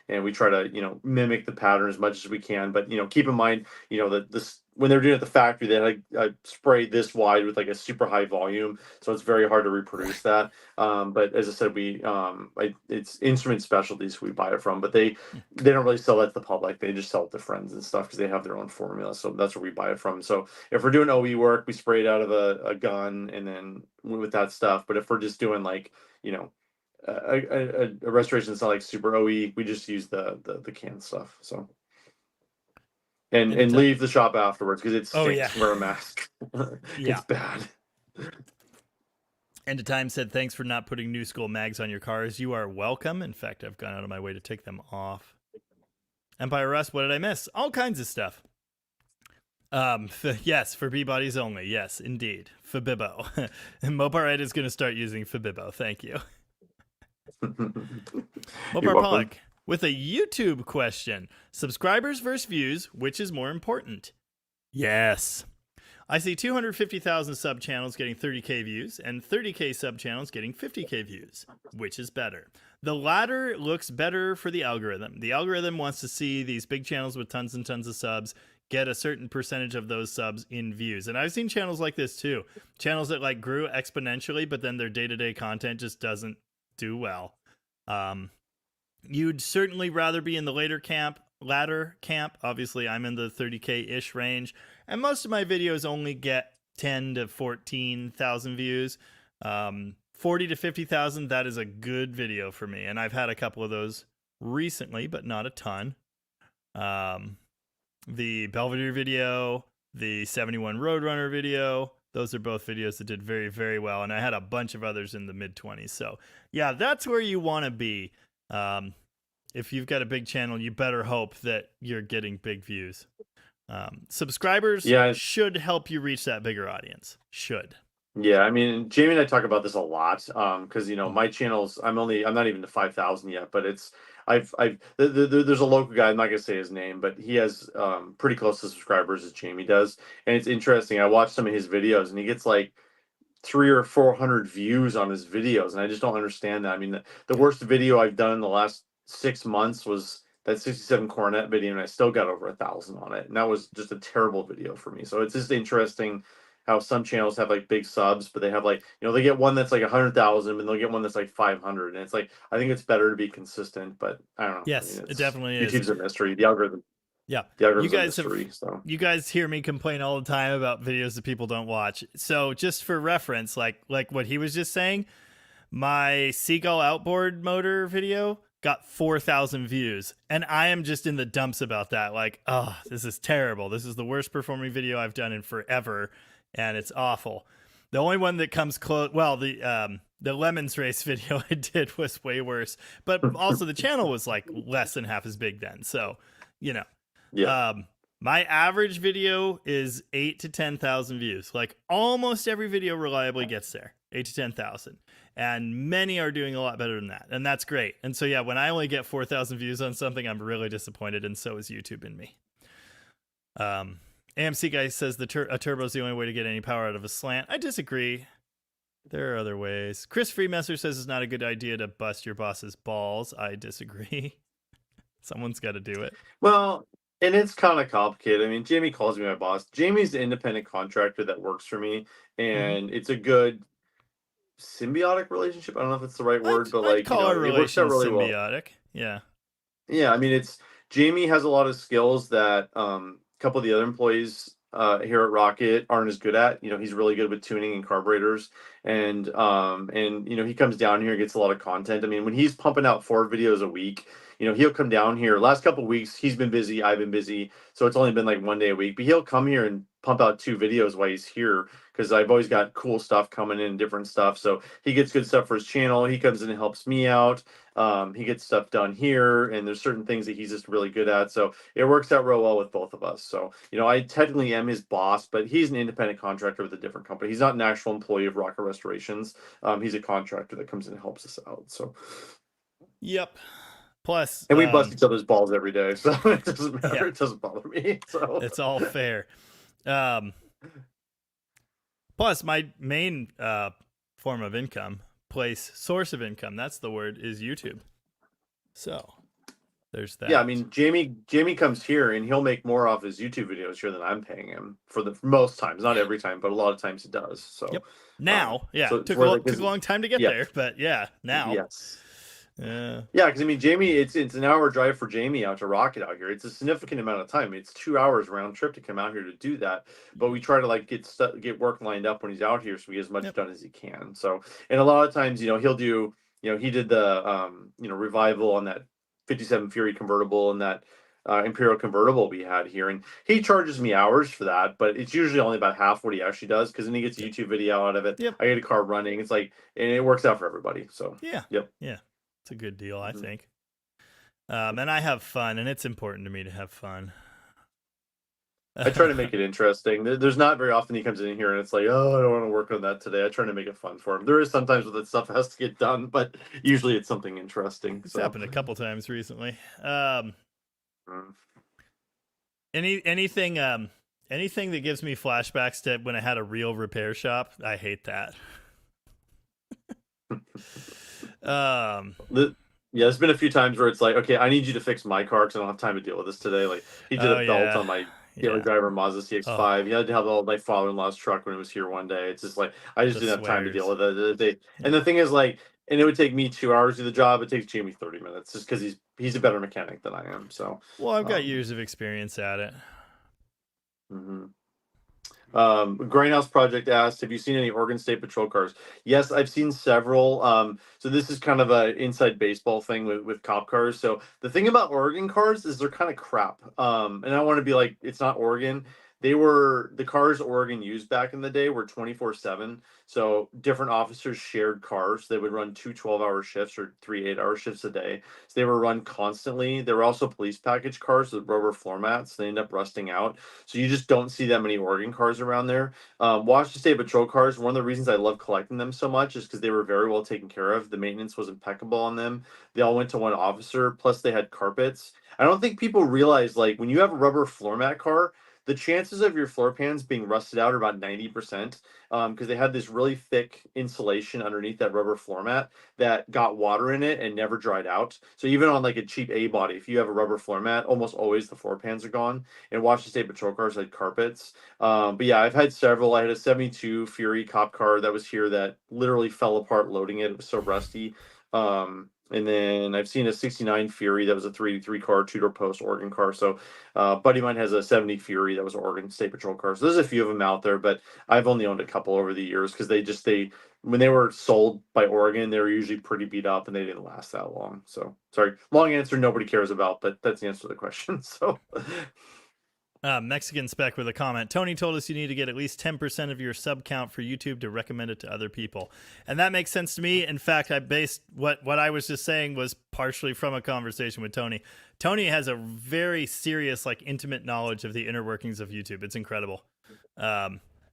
And we try to, mimic the pattern as much as we can. But, keep in mind, that this when they were doing it at the factory, they had like sprayed this wide with like a super high volume, so it's very hard to reproduce that. But as I said, it's instrument specialties we buy it from, but they don't really sell that to the public. They just sell it to friends and stuff because they have their own formula. So that's where we buy it from. So if we're doing OE work, we spray it out of a gun and then with that stuff. But if we're just doing like, you know, a restoration that's not like super OE, we just use the canned stuff. So and leave the shop afterwards because it stinks. Wear a mask. Yeah. It's bad. End of Time said, thanks for not putting New School mags on your cars. You are welcome. In fact, I've gone out of my way to take them off. Empire Rust, what did I miss? All kinds of stuff. Yes, for B-bodies only. Yes, indeed. Fabibbo. And Mopar Ed is going to start using Fabibbo. Thank you. Mopar Pollock with a YouTube question. Subscribers versus views, which is more important? Yes. I see 250,000 sub channels getting 30K views and 30K sub channels getting 50K views. Which is better? The latter looks better for the algorithm. The algorithm wants to see these big channels with tons and tons of subs get a certain percentage of those subs in views. And I've seen channels like this too. Channels that like grew exponentially, but then their day-to-day content just doesn't do well. You'd certainly rather be in the latter camp. Obviously, I'm in the 30K-ish range. And most of my videos only get 10 to 14,000 views. 40 to 50,000, that is a good video for me. And I've had a couple of those recently, but not a ton. The Belvedere video, the 71 Roadrunner video, those are both videos that did very, very well. And I had a bunch of others in the mid-20s. So, yeah, that's where you want to be. If you've got a big channel, you better hope that you're getting big views. Subscribers should help you reach that bigger audience. Should. Yeah, I mean, Jamie and I talk about this a lot because you know my channels. I'm not even to 5,000 yet, but there's a local guy. I'm not gonna say his name, but he has pretty close to subscribers as Jamie does, and it's interesting. I watched some of his videos, and he gets like 300 or 400 views on his videos, and I just don't understand that. I mean, the worst video I've done in the last 6 months was that 67 Cornet video, and I still got over 1,000 on it, and that was just a terrible video for me. So it's just interesting how some channels have like big subs, but they have like, you know, they get one that's like 100,000 and they'll get one that's like 500. And it's like, I think it's better to be consistent, but I don't know. Yes, I mean, it definitely is. YouTube's a mystery. The algorithm. Yeah. The algorithm's a mystery. So you guys hear me complain all the time about videos that people don't watch. So just for reference, like what he was just saying, my Seagull outboard motor video got 4,000 views. And I am just in the dumps about that. Like, oh, this is terrible. This is the worst performing video I've done in forever. And it's awful. The only one that comes close, well, the Lemons Race video I did was way worse, but also the channel was like less than half as big then. So, you know, my average video is 8 to 10,000 views. Like almost every video reliably gets there, 8 to 10,000, and many are doing a lot better than that, and that's great. And so, yeah, when I only get 4,000 views on something, I'm really disappointed, and so is YouTube in me. AMC guy says a turbo is the only way to get any power out of a slant. I disagree. There are other ways. Chris Freemesser says it's not a good idea to bust your boss's balls. I disagree. Someone's got to do it. Well, and it's kind of complicated. I mean, Jamie calls me my boss. Jamie's the independent contractor that works for me, and it's a good symbiotic relationship. I don't know if it's the right word, but like, call our relation really symbiotic. Well. Yeah. I mean, it's Jamie has a lot of skills that couple of the other employees here at Rocket aren't as good at. You know, he's really good with tuning and carburetors, and you know, he comes down here and gets a lot of content. I mean, when he's pumping out 4 videos a week, you know, he'll come down here. Last couple of weeks, he's been busy. I've been busy, so it's only been like 1 day a week. But he'll come here and pump out 2 videos while he's here because I've always got cool stuff coming in, different stuff. So he gets good stuff for his channel. He comes in and helps me out. He gets stuff done here, and there's certain things that he's just really good at. So it works out real well with both of us. So, you know, I technically am his boss, but he's an independent contractor with a different company. He's not an actual employee of Rocket Restorations. He's a contractor that comes in and helps us out. So, yep. Plus, and we bust each other's balls every day, so it doesn't matter. Yeah. It doesn't bother me. So it's all fair. Plus, my main form of income, source of income, that's the word, is YouTube. So there's that. Yeah, I mean, Jamie comes here and he'll make more off his YouTube videos here than I'm paying him for most times, not every time, but a lot of times he does. So Yep. Now, so it's took worth it took a long time to get yeah, there, but yeah, now. yes. Yeah. Yeah, because I mean, Jamie, it's an hour drive for Jamie out to Rocket out here. It's a significant amount of time. It's 2 hours round trip to come out here to do that. But we try to like get work lined up when he's out here, so he gets as much done as he can. So, and a lot of times, he'll do, he did the revival on that 57 Fury convertible and that Imperial convertible we had here, and he charges me hours for that, but it's usually only about half what he actually does because then he gets a YouTube video out of it. Yep. I get a car running. It's like, and it works out for everybody. So Yeah. Yep. Yeah. It's a good deal, I think. And I have fun, and it's important to me to have fun. I try to make it interesting. There's not very often he comes in here and it's like, oh, I don't want to work on that today. I try to make it fun for him. There is sometimes where that stuff has to get done, but usually it's something interesting. It's so. happened a couple times recently. Mm. Anything that gives me flashbacks to when I had a real repair shop, I hate that. Yeah, there's been a few times where it's like, okay, I need you to fix my car because I don't have time to deal with this today. Like he did a belt on my daily driver Mazda CX-5. He had to have all my father-in-law's truck when it was here one day. It's just like I just didn't have time to deal with it. And the thing is, like, and it would take me 2 hours to do the job. It takes Jamie 30 minutes just because he's a better mechanic than I am. So well, I've got years of experience at it. Grindhouse Project asked, have you seen any Oregon State Patrol cars? Yes, I've seen several. So this is kind of an inside baseball thing with cop cars. So the thing about Oregon cars is they're kind of crap. And I want to be like, it's not Oregon. The cars Oregon used back in the day were 24/7. So different officers shared cars. They would run 2 12-hour shifts or 3 8-hour shifts a day. So they were run constantly. There were also police package cars with rubber floor mats. They end up rusting out. So you just don't see that many Oregon cars around there. Washington State Patrol cars, one of the reasons I love collecting them so much is because they were very well taken care of. The maintenance was impeccable on them. They all went to one officer. Plus they had carpets. I don't think people realize, like, when you have a rubber floor mat car, the chances of your floor pans being rusted out are about 90%, because they had this really thick insulation underneath that rubber floor mat that got water in it and never dried out. So even on like a cheap A body, if you have a rubber floor mat, almost always the floor pans are gone. And Washington State Patrol cars had carpets. But yeah, I've had several. I had a 72 Fury cop car that was here that literally fell apart loading it. It was so rusty. And then I've seen a 69 Fury that was a 3 car, 2-door post Oregon car. So buddy of mine has a 70 Fury that was an Oregon State Patrol car. So there's a few of them out there, but I've only owned a couple over the years because they when they were sold by Oregon, they were usually pretty beat up and they didn't last that long. So sorry, long answer nobody cares about, but that's the answer to the question. So Mexican Spec with a comment. Tony told us you need to get at least 10% of your sub count for YouTube to recommend it to other people. And that makes sense to me. In fact, I based what I was just saying was partially from a conversation with Tony. Tony has a very serious, like, intimate knowledge of the inner workings of YouTube. It's incredible.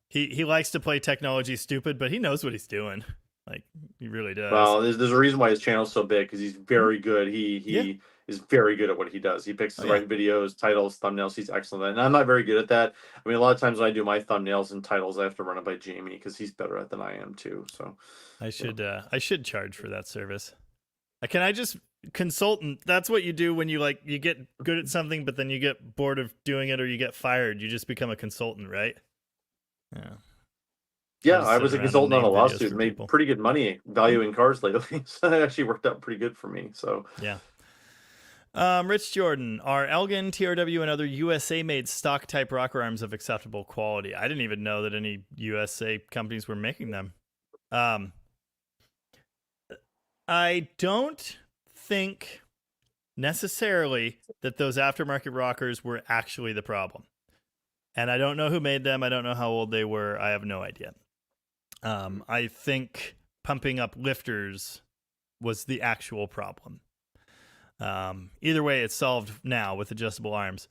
He likes to play technology stupid, but he knows what he's doing. Like, he really does. Well, there's a reason why his channel's so big, because he's very good. He is very good at what he does. He picks the right videos, titles, thumbnails. He's excellent at that. And I'm not very good at that. I mean, a lot of times when I do my thumbnails and titles, I have to run it by Jamie because he's better at it than I am too. So I should charge for that service. Can I just consultant? That's what you do when you get good at something, but then you get bored of doing it or you get fired. You just become a consultant, right? Yeah. Yeah, I was a consultant on a lawsuit, made pretty good money valuing cars lately. So that actually worked out pretty good for me. So yeah. Rich Jordan, are Elgin, TRW, and other USA-made stock type rocker arms of acceptable quality? I didn't even know that any USA companies were making them. I don't think necessarily that those aftermarket rockers were actually the problem. And I don't know who made them. I don't know how old they were. I have no idea. I think pumping up lifters was the actual problem. Either way, it's solved now with adjustable arms.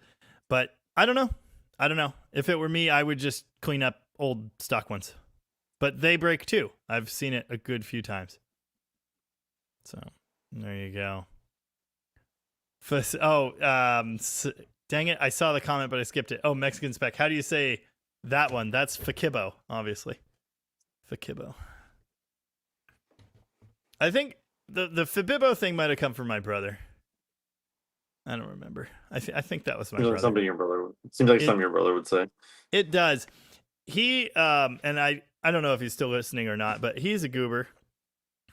But I don't know. If it were me, I would just clean up old stock ones. But they break too. I've seen it a good few times. So there you go. Dang it. I saw the comment, but I skipped it. Oh, Mexican Spec. How do you say that one? That's Fakibo, obviously. Fakibo. I think the Fabibo thing might have come from my brother. I don't remember. I think that was my Seems like brother. something your brother. Seems like something your brother would say. It does. He and I don't know if he's still listening or not, but he's a goober,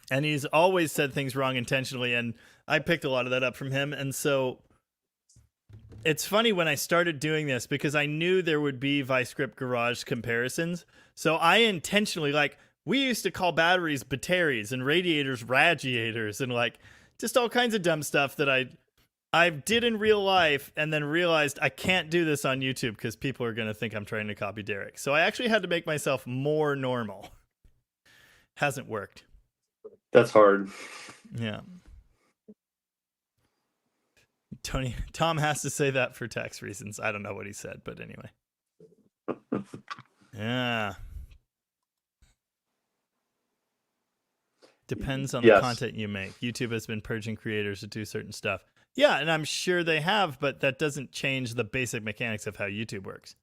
and he's always said things wrong intentionally, and I picked a lot of that up from him. And so it's funny when I started doing this because I knew there would be ViceGrip Garage comparisons. So I intentionally, like, we used to call batteries batteries and radiators radiators and like just all kinds of dumb stuff that I did in real life and then realized I can't do this on YouTube because people are going to think I'm trying to copy Derek. So I actually had to make myself more normal. Hasn't worked. That's hard. Yeah. Tom has to say that for tax reasons. I don't know what he said, but anyway. Yeah. Depends on the content you make. YouTube has been purging creators to do certain stuff. Yeah, and I'm sure they have, but that doesn't change the basic mechanics of how YouTube works.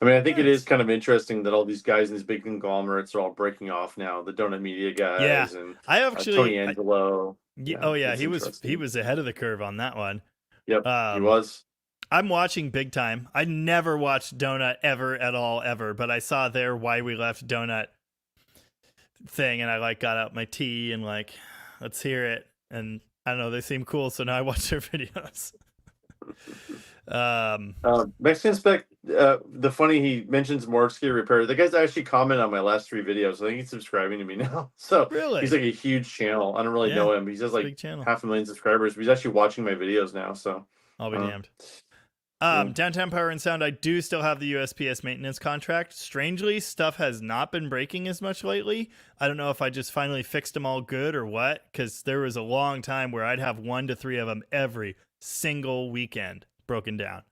I mean, I think it is kind of interesting that all these guys in these big conglomerates are all breaking off now. The Donut Media guys and I actually Tony Angelo. He was ahead of the curve on that one. Yep, he was. I'm watching big time. I never watched Donut ever at all ever, but I saw their Why We Left Donut thing, and I like got out my tea and like, let's hear it. And I don't know, they seem cool, so now I watch their videos. Mexican Spec, the funny he mentions Morgsky Repair. The guy's actually commented on my last 3 videos. I think he's subscribing to me now. So really, he's like a huge channel. I don't really know him. He has like 500,000 subscribers. But he's actually watching my videos now. So I'll be damned. Downtown Power and Sound, I do still have the USPS maintenance contract. Strangely, stuff has not been breaking as much lately. I don't know if I just finally fixed them all good or what, because there was a long time where I'd have 1 to 3 of them every single weekend broken down.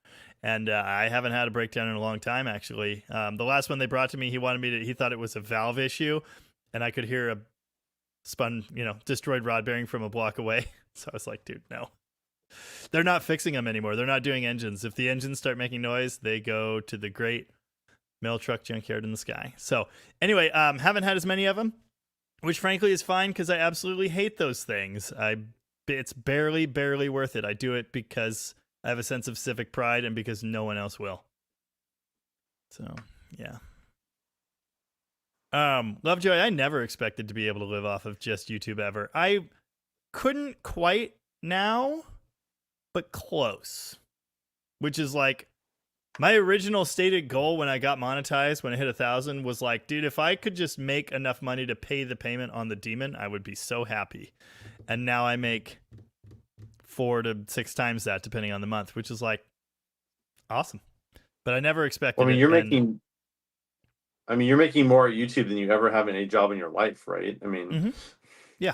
And I haven't had a breakdown in a long time, actually. The last one they brought to me, he thought it was a valve issue, and I could hear a destroyed rod bearing from a block away. So I was like, dude, no. They're not fixing them anymore. They're not doing engines. If the engines start making noise, they go to the great mail truck junkyard in the sky. So anyway, haven't had as many of them, which frankly is fine because I absolutely hate those things. It's barely worth it. I do it because I have a sense of civic pride and because no one else will. So yeah. Lovejoy, I never expected to be able to live off of just YouTube ever. I couldn't quite now, but close. Which is like my original stated goal when I got monetized, when I hit 1,000, was like, dude, if I could just make enough money to pay the payment on the Demon, I would be so happy. And now I make 4 to 6 times that, depending on the month, which is like awesome. But I never expected. Well, I mean, you're making more at YouTube than you ever have in a job in your life, right? I mean, yeah.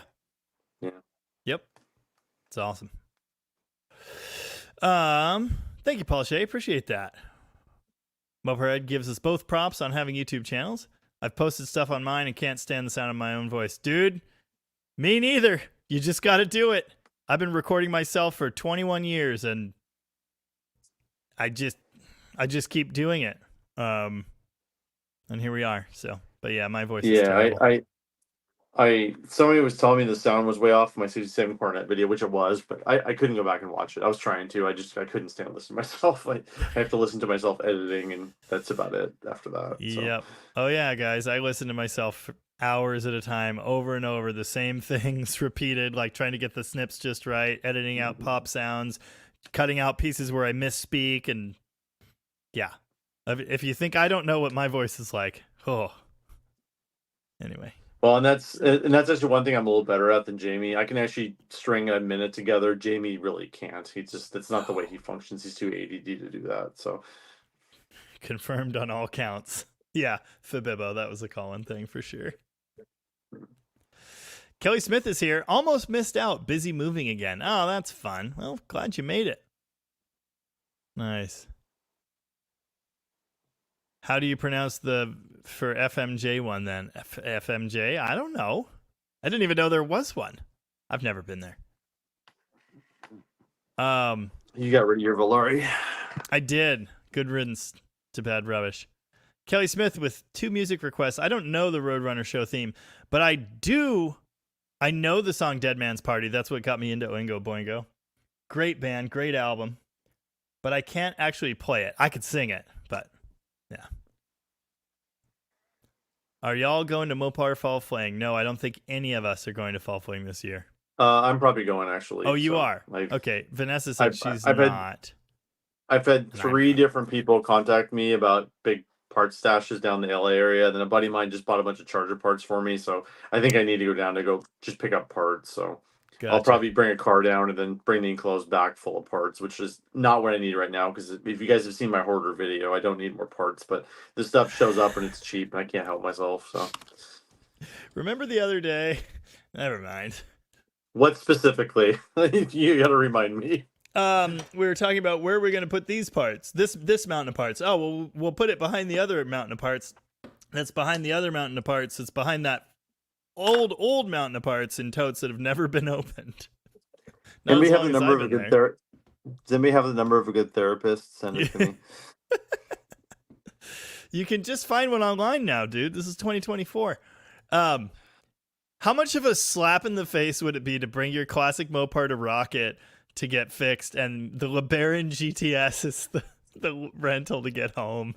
Yep, it's awesome. Thank you, Paul Shea. Appreciate that. Motorhead gives us both props on having YouTube channels. I've posted stuff on mine and can't stand the sound of my own voice. Dude, me neither. You just got to do it. I've been recording myself for 21 years and I just keep doing it. And here we are. So, but yeah, my voice is terrible. Somebody was telling me the sound was way off my 67 Cornet video, which it was, but I couldn't go back and watch it. I was trying to. I couldn't stand to listen to myself. I have to listen to myself editing, and that's about it after that. So. Yep. Oh yeah, guys, I listen to myself for hours at a time, over and over, the same things repeated, like trying to get the snips just right, editing out pop sounds, cutting out pieces where I misspeak, and yeah. If you think I don't know what my voice is like, Anyway. Well, and that's actually one thing I'm a little better at than Jamie. I can actually string a minute together. Jamie really can't. That's not the way he functions. He's too ADD to do that. So confirmed on all counts. Yeah, Fabibbo, that was a Colin thing for sure. Kelly Smith is here. Almost missed out. Busy moving again. Oh, that's fun. Well, glad you made it. Nice. How do you pronounce for FMJ one then? FMJ? I don't know. I didn't even know there was one. I've never been there. You got rid of your Valari. I did. Good riddance to bad rubbish. Kelly Smith with 2 music requests. I don't know the Roadrunner show theme, but I I know the song Dead Man's Party. That's what got me into Oingo Boingo. Great band, great album. But I can't actually play it. I could sing it, but yeah. Are y'all going to Mopar Fall Fling? No, I don't think any of us are going to Fall Fling this year. I'm probably going, actually. Oh, you so are? Okay. Vanessa said she's not. I've had 3 different people contact me about big parts stashes down the LA area. Then a buddy of mine just bought a bunch of charger parts for me. So I think I need to go down to go just pick up parts. So Gotcha. I'll probably bring a car down and then bring the enclosed back full of parts, which is not what I need right now. Because if you guys have seen my hoarder video, I don't need more parts. But this stuff shows up and it's cheap and I can't help myself. So remember the other day? Never mind. What specifically? You got to remind me. We were talking about where we're going to put these parts. This mountain of parts. Oh, well, we'll put it behind the other mountain of parts. That's behind the other mountain of parts. It's behind that old mountain of parts in totes that have never been opened. Does anybody have the number of a good therapist? Send it to me. You can just find one online now, dude. This is 2024. How much of a slap in the face would it be to bring your classic Mopar to Rocket to get fixed, and the LeBaron GTS is the rental to get home?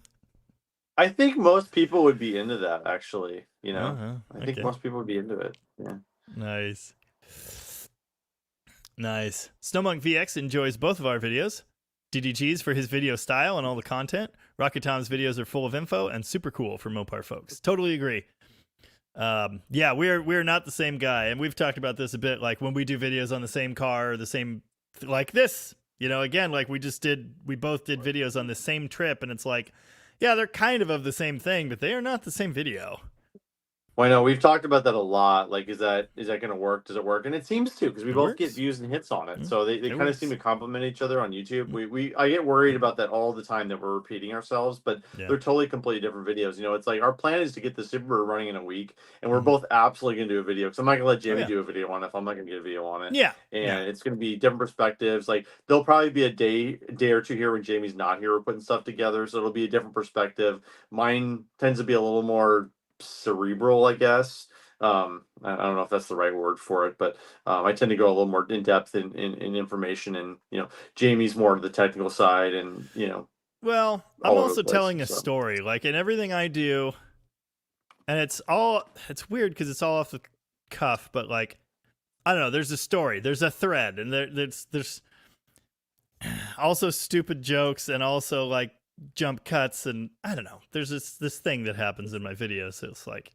I think most people would be into that, actually. You know, Uh-huh. I think most people would be into it. Yeah. Nice. Snowmonk VX enjoys both of our videos. DDG's for his video style and all the content. Rocket Tom's videos are full of info and super cool for Mopar folks. Totally agree. Yeah, we're not the same guy, and we've talked about this a bit. Like when we do videos on the same car or the same, like this, you know, again, like we both did videos on the same trip, and it's like, yeah, they're kind of the same thing, but they are not the same video. Well, I know we've talked about that a lot. Like, is that going to work? Does it work? And it seems to, because we both get views and hits on it. So they kind of seem to complement each other on YouTube. I get worried about that all the time, that we're repeating ourselves, but they're totally completely different videos. You know, it's like our plan is to get the Superbird running in a week, and we're both absolutely going to do a video, because I'm not going to let Jamie do a video on it if I'm not going to get a video on it. Yeah. And it's going to be different perspectives. Like, there'll probably be a day or two here when Jamie's not here, we're putting stuff together, so it'll be a different perspective. Mine tends to be a little more cerebral, I guess. I don't know if that's the right word for it, but I tend to go a little more in depth in information, and you know, Jamie's more to the technical side, and you know. Well, I'm also telling a story, like in everything I do, and it's weird because it's all off the cuff, but like, I don't know, there's a story, there's a thread, and there's also stupid jokes, and also like jump cuts, and I don't know, there's this thing that happens in my videos, so it's like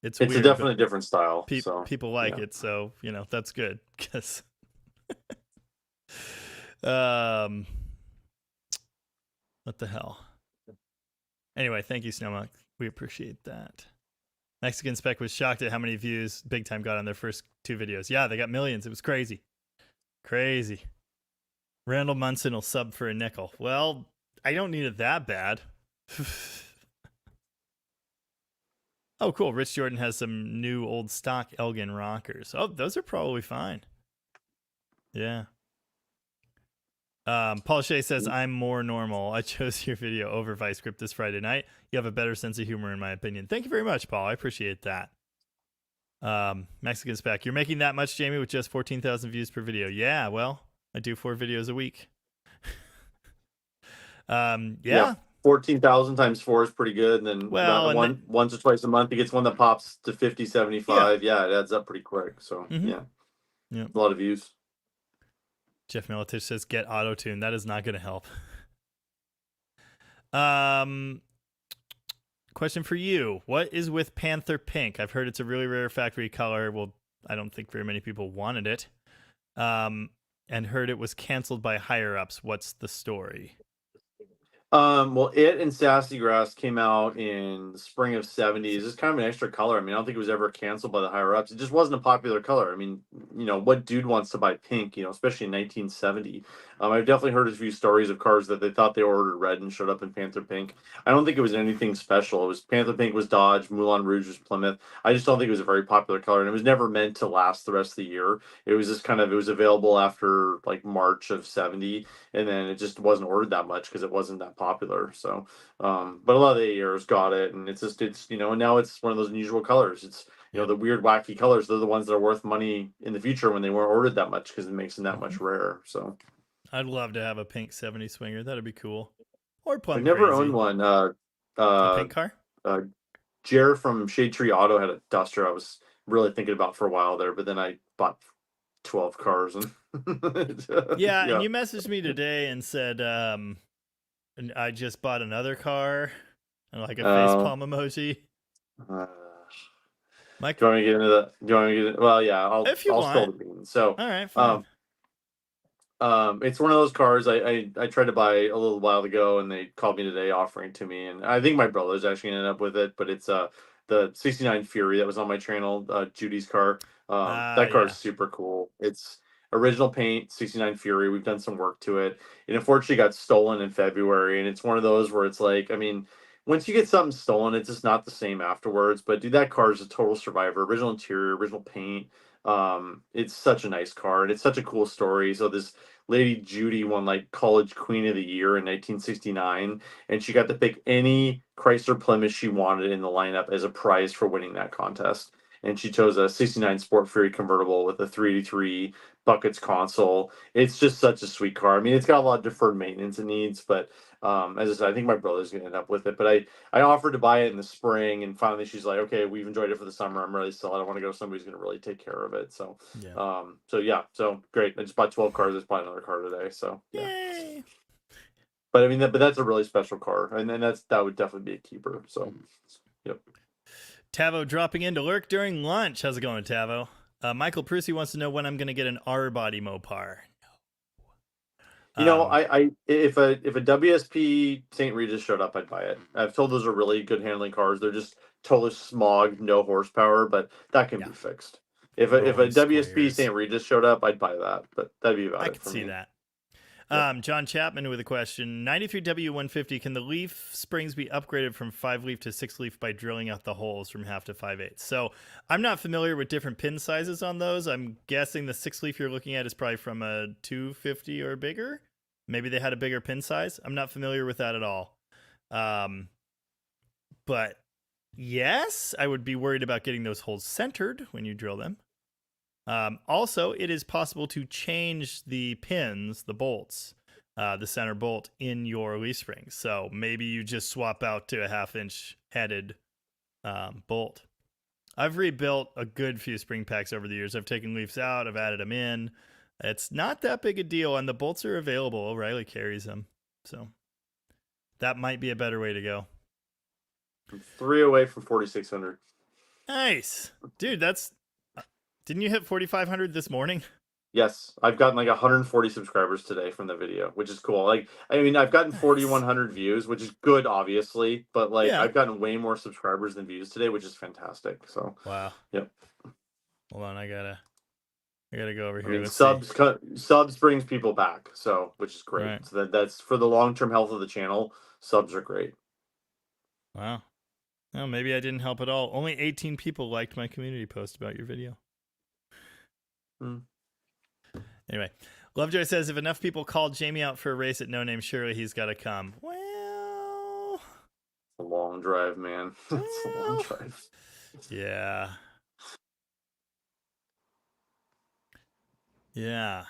it's weird, a definitely different style. People like it, so you know, that's good, because what the hell. Anyway, thank you, Snowmonk. We appreciate that. Mexican Spec was shocked at how many views Big Time got on their first 2 videos. Yeah, they got millions. It was crazy. Randall Munson will sub for a nickel. Well, I don't need it that bad. Oh, cool. Rich Jordan has some new old stock Elgin rockers. Oh, those are probably fine. Yeah. Paul Shea says, I'm more normal. I chose your video over Vice Grip this Friday night. You have a better sense of humor, in my opinion. Thank you very much, Paul. I appreciate that. Mexican Spec, you're making that much, Jamie, with just 14,000 views per video. Yeah, well, I do 4 videos a week. Yeah. 14,000 times 4 is pretty good. And then once or twice a month, he gets one that pops to 50, 75. Yeah, it adds up pretty quick. So, yeah, a lot of views. Jeff Militich says, get auto-tune. That is not going to help. Question for you. What is with Panther Pink? I've heard it's a really rare factory color. Well, I don't think very many people wanted it. And heard it was canceled by higher-ups. What's the story? Well, it and Sassy Grass came out in the spring of 70s. It's kind of an extra color. I mean, I don't think it was ever canceled by the higher ups. It just wasn't a popular color. I mean, you know, what dude wants to buy pink, you know, especially in 1970? I've definitely heard a few stories of cars that they thought they ordered red and showed up in Panther Pink. I don't think it was anything special. It was Panther Pink was Dodge, Moulin Rouge was Plymouth. I just don't think it was a very popular color, and it was never meant to last the rest of the year. It was just it was available after like March of 70, and then it just wasn't ordered that much because it wasn't that popular. So, but a lot of the AARs got it, and it's you know, and now it's one of those unusual colors. You know, Yep. the weird, wacky colors. They're the ones that are worth money in the future when they weren't ordered that much because it makes them that much rarer. So I'd love to have a pink 70 swinger. That'd be cool. Or I've plum never crazy. owned one. A pink car? Jer from Shade Tree Auto had a Duster. I was really thinking about for a while there, but then I bought 12 cars and Yeah, and yeah. you messaged me today and said, and I just bought another car, and like a face Uh, palm emoji. uh, My, do you want me to get into the? Do you want me to get? Well, yeah, if you I'll spill want. the beans. So, All right, fine. it's one of those cars I tried to buy a little while ago, and they called me today offering it to me, and I think my brother's actually ended up with it, but it's the '69 Fury that was on my channel, Judy's car. That car Yeah. is super cool. It's original paint, '69 Fury. We've done some work to it. It unfortunately got stolen in February, and it's one of those where it's like, I mean, once you get something stolen, it's just not the same afterwards. But dude, that car is a total survivor. Original interior, original paint. It's such a nice car, and it's such a cool story. So this Lady Judy won like College Queen of the Year in 1969, and she got to pick any Chrysler Plymouth she wanted in the lineup as a prize for winning that contest. And she chose a '69 Sport Fury convertible with a 383 buckets console. It's just such a sweet car. I mean, it's got a lot of deferred maintenance it needs, but as I said, I think my brother's gonna end up with it. But I offered to buy it in the spring, and finally she's like, "Okay, we've enjoyed it for the summer. I'm ready to sell it. I want to go to somebody who's gonna really take care of it." So Yeah. so yeah, so great. I just bought 12 cars. I just bought another car today. So yeah. Yay. But I mean, but that's a really special car, and then that would definitely be a keeper. So, yep. Tavo dropping in to lurk during lunch. How's it going, Tavo? Michael Prusi wants to know when I'm going to get an R body Mopar. You know, I if a WSP St. Regis showed up, I'd buy it. I've told those are really good handling cars. They're just totally smog, no horsepower, but that can Yeah. be fixed. If a Rolling WSP squares. St. Regis showed up, I'd buy that. But that'd be about I it could for see me. that. Yep. John Chapman with a question. 93W150, can the leaf springs be upgraded from 5 leaf to 6 leaf by drilling out the holes from half to 5/8? So I'm not familiar with different pin sizes on those. I'm guessing the 6 leaf you're looking at is probably from a 250 or bigger. Maybe they had a bigger pin size. I'm not familiar with that at all. But yes, I would be worried about getting those holes centered when you drill them. Also, it is possible to change the pins, the bolts, the center bolt in your leaf springs. So maybe you just swap out to a 1/2-inch headed bolt. I've rebuilt a good few spring packs over the years. I've taken leaves out, I've added them in. It's not that big a deal, and the bolts are available. O'Reilly carries them. So that might be a better way to go. I'm 3 away from 4,600. Nice. Dude, that's... Didn't you hit 4,500 this morning? Yes, I've gotten like 140 subscribers today from the video, which is cool. Like, I mean, I've gotten Nice. 4,100 views, which is good, obviously, but like, Yeah. I've gotten way more subscribers than views today, which is fantastic. So, Wow. yep. Hold on, I gotta go over I here. mean, Let's subs brings people back, so which is great. Right. So that's for the long-term health of the channel. Subs are great. Wow. Well, maybe I didn't help at all. Only 18 people liked my community post about your video. Anyway, Lovejoy says, if enough people called Jamie out for a race at No Name, surely he's got to come. Well, It's a long drive, man. It's a long drive. Yeah. Yeah.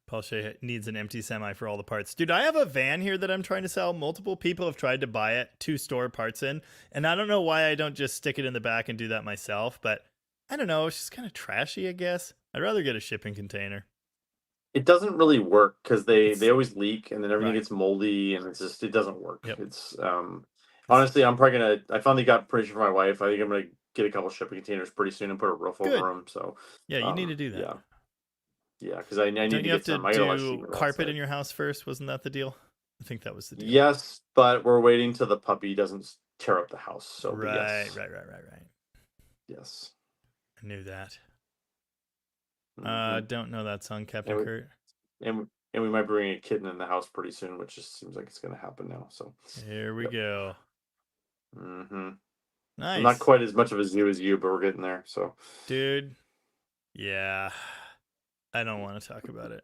Paul Shea needs an empty semi for all the parts. Dude, I have a van here that I'm trying to sell. Multiple people have tried to buy it to store parts in, and I don't know why I don't just stick it in the back and do that myself, but I don't know. It's just kind of trashy, I guess. I'd rather get a shipping container. It doesn't really work because they always leak and then everything Right. gets moldy and it doesn't work. Yep. It's honestly, I'm probably gonna. I finally got permission for my wife. I think I'm gonna get a couple shipping containers pretty soon and put a roof Good. over them. So Yeah, you need to do that. Yeah. Yeah, because I need Don't to you have get to some. I got a lot of sheet do metal carpet outside. in your house first? Wasn't that the deal? I think that was the deal. Yes, but we're waiting till the puppy doesn't tear up the house. So but Right. yes. Right. Yes. I knew that. Mhm. Don't know that song, Captain Kurt. And we might bring a kitten in the house pretty soon, which just seems like it's going to happen now. So Here we go. Mm-hmm. Nice. I'm not quite as much of a zoo as you, but we're getting there. So, dude, yeah, I don't want to talk about it.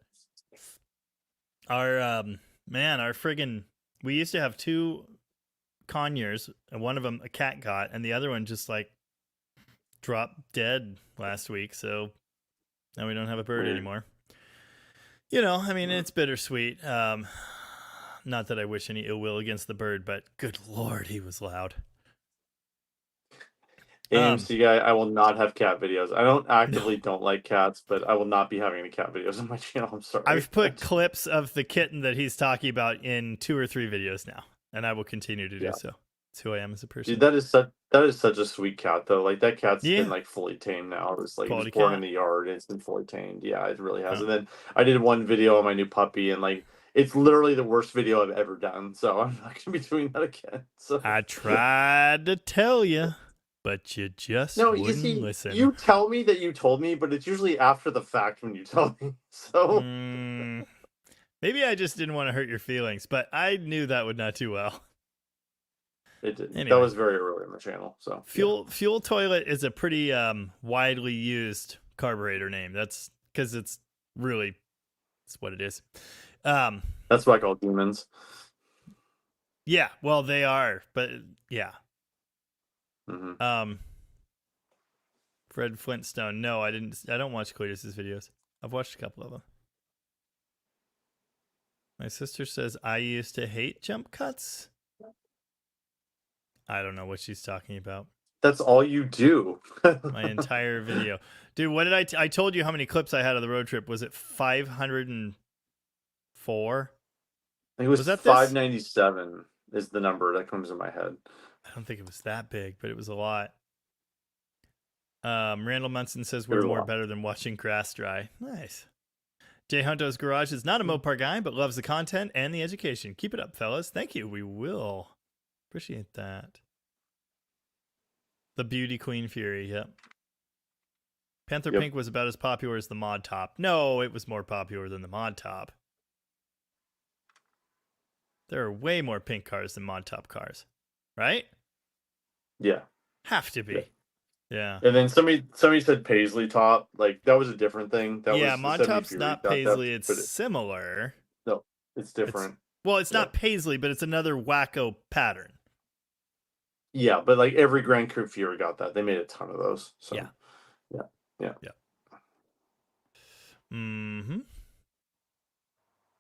Our man, our friggin', we used to have 2 conures, and one of them a cat got, and the other one just like dropped dead last week. So now we don't have a bird Weird. anymore. You know, I mean, it's bittersweet. Not that I wish any ill will against the bird, but good Lord, he was loud. AMC guy, I will not have cat videos. I don't actively don't like cats, but I will not be having any cat videos on my channel. I'm sorry. I've put clips of the kitten that he's talking about in 2 or 3 videos now, and I will continue to do so. It's who I am as a person. Dude, that is such a sweet cat though. Like that cat's Yeah. been like fully tamed now. It was like Quality it was born cat. in the yard and it's been fully tamed. Yeah, it really has. Huh. And then I did one video on my new puppy and like it's literally the worst video I've ever done. So I'm not gonna be doing that again. So I tried to tell you, but you just wouldn't listen. You tell me that you told me, but it's usually after the fact when you tell me. So maybe I just didn't want to hurt your feelings, but I knew that would not do well. it didn't. Anyway. That was very early in the channel. So fuel toilet is a pretty widely used carburetor name. That's because it's what it is. That's what I call demons. Yeah, well they are, but yeah. Mm-hmm. Fred Flintstone. No, I don't watch Cletus's videos. I've watched a couple of them. My sister says I used to hate jump cuts. I don't know what she's talking about. That's all you do. My entire video. Dude, what did I told you how many clips I had of the road trip. Was it 504? I think it was that 597 is the number that comes in my head. I don't think it was that big, but it was a lot. Randall Munson says we're There's a more lot. better than watching grass dry. Nice. Jay Hunto's Garage is not a Mopar guy, but loves the content and the education. Keep it up, fellas. Thank you. We will. Appreciate that. The Beauty Queen Fury, yep. Panther Yep. Pink was about as popular as the Mod Top. No, it was more popular than the Mod Top. There are way more pink cars than Mod Top cars. Right? Yeah. Have to be. Yeah. Yeah. And then somebody said Paisley top. Like that was a different thing. That Yeah, was the Mod 70 Top's Fury. not Paisley. It's similar. No, it's different. Well, it's not Paisley, but it's another wacko pattern. Yeah, but like every Grand Coupe Fury got that. They made a ton of those. So Yeah. Mm-hmm.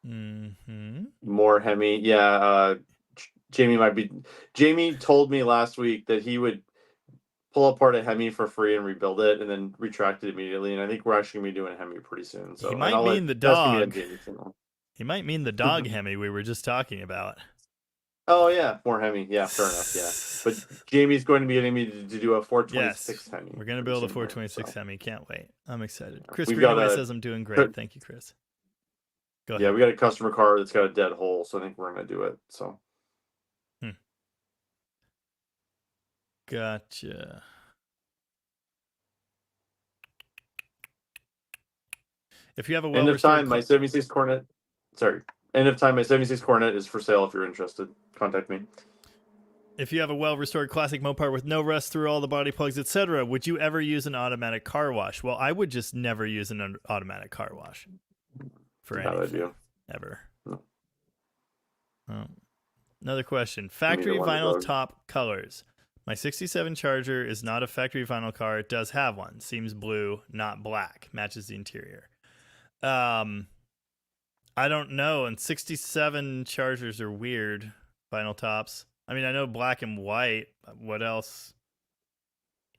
Mm-hmm. More Hemi. Yeah, Jamie told me last week that he would pull apart a Hemi for free and rebuild it and then retract it immediately. And I think we're actually gonna be doing a Hemi pretty soon. So He might mean the that's gonna be dog. on Jamie's channel. He might mean the dog Hemi we were just talking about. Oh yeah, more Hemi. Yeah, fair enough. Yeah, but Jamie's going to be getting me to do a 426 Hemi. We're gonna build a pretty 426 soon, Hemi. Can't wait. I'm excited. Chris We've Greenaway got says I'm doing great. Thank you, Chris. Go ahead. Yeah, we got a customer car that's got a dead hole, so I think we're gonna do it. So. Gotcha. If you have a End of time, my 76 Coronet. Sorry. End of time, my 76 Coronet is for sale if you're interested. Contact me. If you have a well-restored classic Mopar with no rust through all the body plugs, etc., would you ever use an automatic car wash? Well, I would just never use an automatic car wash for Bad anything idea. ever. No. Oh. Another question. Factory one of vinyl those. top colors. My 67 Charger is not a factory vinyl car. It does have one. Seems blue, not black. Matches the interior. I don't know. And 67 Chargers are weird vinyl tops. I mean, I know black and white. What else?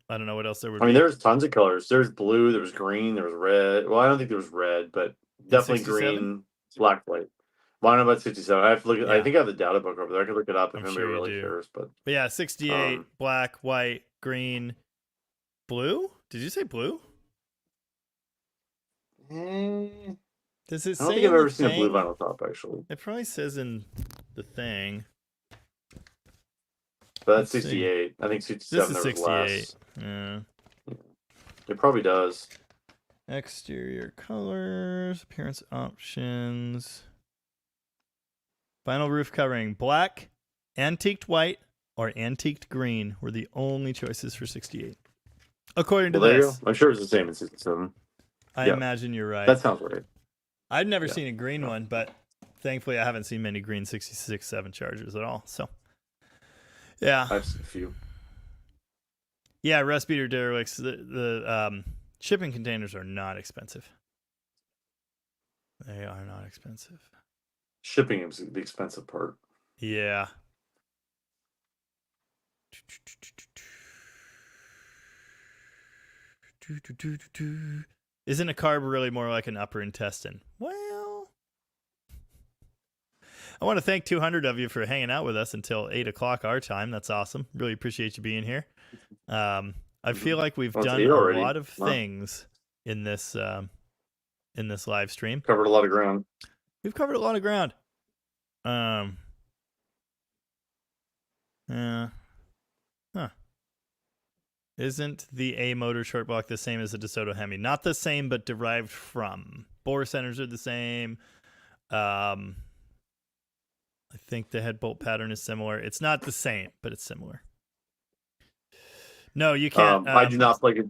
I don't know what else there would be. I mean, there's tons of colors. There's blue, there was green, there was red. Well, I don't think there was red, but definitely 67? green, black, white. Well, I don't know about 67. I have to look at, Yeah. I think I have the data book over there. I could look it up if I'm anybody sure you really do. cares. But yeah, 68, black, white, green, blue? Did you say blue? Does it I say don't think I've in the ever seen a blue thing? vinyl top, actually. It probably says in the thing. But that's Let's see. 68. I think This 67 is there was 68. less. Yeah. It probably does. Exterior colors, appearance options. Vinyl roof covering, black, antiqued white, or antiqued green were the only choices for 68. According to Well, there you this, go. I'm sure it's the same in 67. I yeah. imagine you're right. That sounds right. I've never Yeah. seen a green one, but thankfully I haven't seen many green 66.7 Chargers at all. So Yeah. I've seen a few. Yeah, rust beater derelicts. The shipping containers are not expensive. They are not expensive. Shipping is the expensive part. Yeah. Isn't a carb really more like an upper intestine? Well, I want to thank 200 of you for hanging out with us until 8 o'clock our time. That's awesome. Really appreciate you being here. I feel like we've Well, it's done 8 a already. lot of Wow. things in this live stream. Covered a lot of ground. We've covered a lot of ground. Yeah. Huh. Isn't the A motor short block the same as the DeSoto Hemi? Not the same, but derived from. Bore centers are the same. I think the head bolt pattern is similar. It's not the same, but it's similar. No, you can't. I do not play.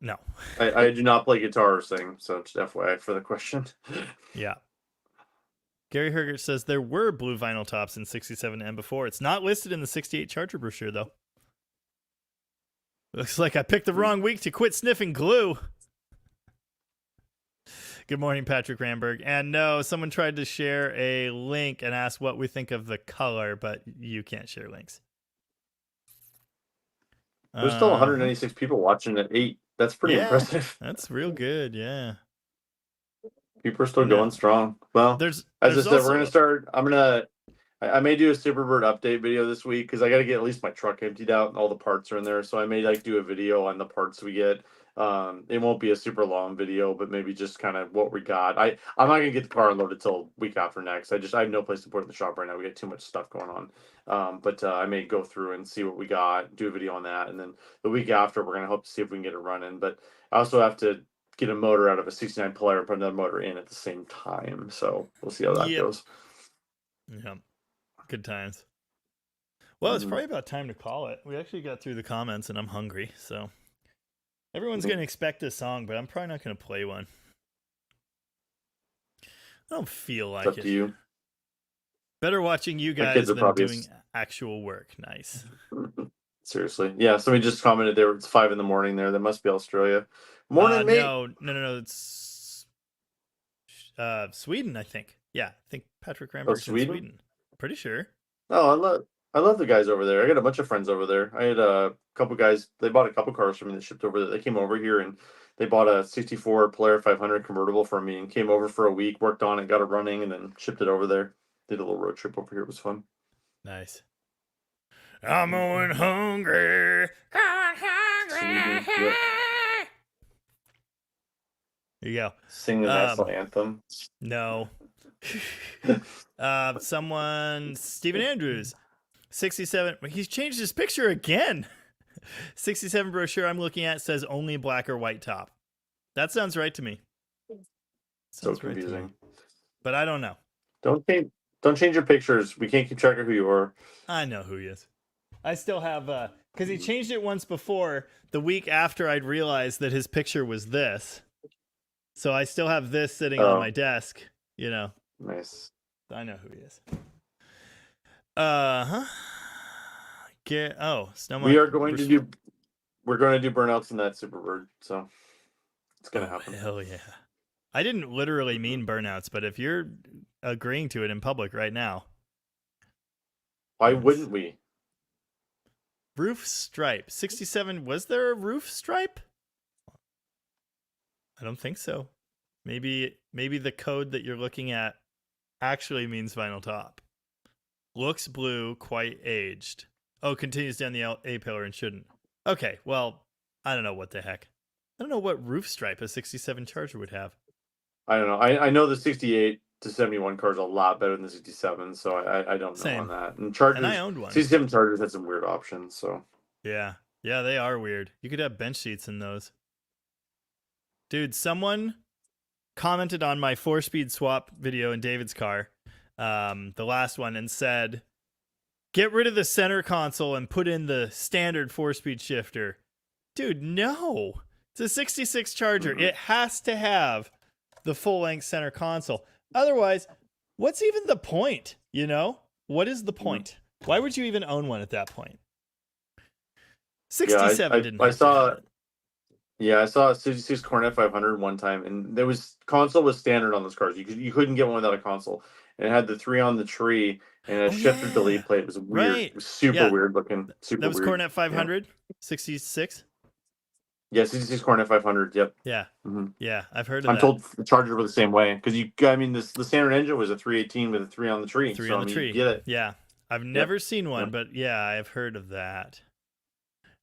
No. I do not play guitar or sing, so just FYI for the question. Yeah. Gary Hergert says there were blue vinyl tops in 67 and before. It's not listed in the 68 Charger brochure, though. Looks like I picked the wrong week to quit sniffing glue. Good morning, Patrick Ramberg. And no, someone tried to share a link and ask what we think of the color, but you can't share links. There's still 196 people watching at 8. That's pretty impressive. That's real good, yeah. People are still going strong. Well, there's as I said, also we're going to start. I may do a Superbird update video this week because I got to get at least my truck emptied out and all the parts are in there. So I may do a video on the parts we get. It won't be a super long video, but maybe just kind of what we got. I'm not going to get the car unloaded till week after next. I have no place to put it in the shop right now. We got too much stuff going on. But I may go through and see what we got, do a video on that. And then the week after, we're going to hope to see if we can get it running. But I also have to get a motor out of a 69 Polaire and put another motor in at the same time. So we'll see how that goes. Yeah. Good times. Well, it's probably about time to call it. We actually got through the comments and I'm hungry, so everyone's going to expect a song, but I'm probably not going to play one. I don't feel like it's up to you. Better watching you guys than doing actual work. Nice. Seriously. Yeah, somebody just commented there. It's 5 a.m. there. That must be Australia. Morning, mate. No. It's Sweden, I think. Yeah, I think Patrick Ramberg's in Sweden. Pretty sure. Oh, I love the guys over there. I got a bunch of friends over there. I had a couple guys. They bought a couple cars from me that shipped over there. They came over here and they bought a 64 Polaire 500 convertible from me and came over for a week, worked on it, got it running, and then shipped it over there. Did a little road trip over here. It was fun. Nice. I'm going hungry. Yep. There you go. Sing the national anthem. No. Someone, Stephen Andrews, 67. He's changed his picture again. 67 brochure I'm looking at says only black or white top. That sounds right to me. So confusing. Right, but I don't know. Don't change your pictures. We can't keep track of who you are. I know who he is. I still have because he changed it once before. The week after I'd realized that his picture was this, so I still have this sitting on my desk. You know. Nice. I know who he is. Snowman. We're going to do burnouts in that Superbird, so it's gonna happen. Hell yeah! I didn't literally mean burnouts, but if you're agreeing to it in public right now, why wouldn't we? Roof stripe 67. Was there a roof stripe? I don't think so. Maybe the code that you're looking at actually means vinyl top. Looks blue, quite aged. Oh, continues down the A pillar and shouldn't. Okay, well, I don't know what the heck. I don't know what roof stripe a 67 Charger would have. I don't know. I know the 68 to 71 car is a lot better than the 67, so I don't know on that. And Chargers, and I owned one. 67 Chargers had some weird options, so. Yeah, they are weird. You could have bench seats in those. Dude, someone commented on my 4-speed swap video in David's car, the last one, and said, get rid of the center console and put in the standard 4-speed shifter. Dude, no. It's a 66 Charger. It has to have the full-length center console. Otherwise, what's even the point? You know? What is the point? Why would you even own one at that point? Yeah, 67 didn't I have to saw have it. Yeah, I saw a 66 Cornet 500 one time, and there was console was standard on those cars. You couldn't get one without a console, and it had the 3 on the tree and a Oh, shifter yeah. delete plate. It was weird. Right. It was super Yeah. weird looking. Super That was weird. Cornet 500, 66. Yeah, 66 Cornet 500. Yep. Yeah. hmm Yeah, I've heard of I'm that. told the Chargers were the same way because the standard engine was a 318 with a 3 on the tree. 3 so on I the mean, tree. you get it. Yeah. I've never seen one, Yep. but yeah, I've heard of that.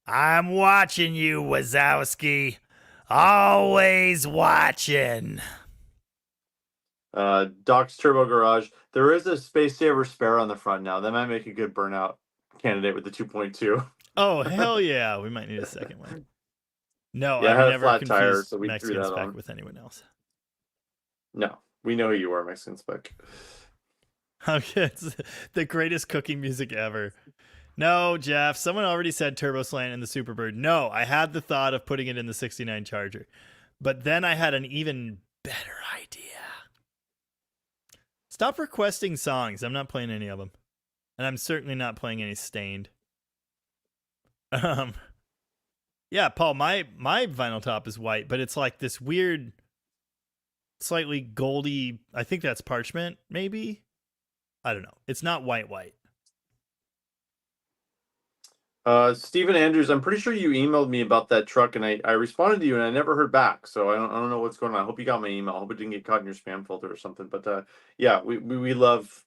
I'm watching you, Wazowski. Always watching. Doc's Turbo Garage. There is a Space Saver spare on the front now. That might make a good burnout candidate with the 2.2. Oh, hell yeah. We might need a second one. No, Yeah, I I've had a never flat tire, confused so we threw Mexican that spec on. with anyone else. No, we know who you are, Mexican spec. Okay, it's the greatest cooking music ever. No, Jeff, someone already said turbo slant in the Superbird. No, I had the thought of putting it in the 69 Charger, but then I had an even better idea. Stop requesting songs. I'm not playing any of them, and I'm certainly not playing any Stained. Yeah, Paul, my vinyl top is white, but it's like this weird, slightly goldy. I think that's parchment, maybe. I don't know. It's not white. Stephen Andrews, I'm pretty sure you emailed me about that truck, and I responded to you, and I never heard back. So I don't know what's going on. I hope you got my email. I hope it didn't get caught in your spam filter or something. But yeah, we love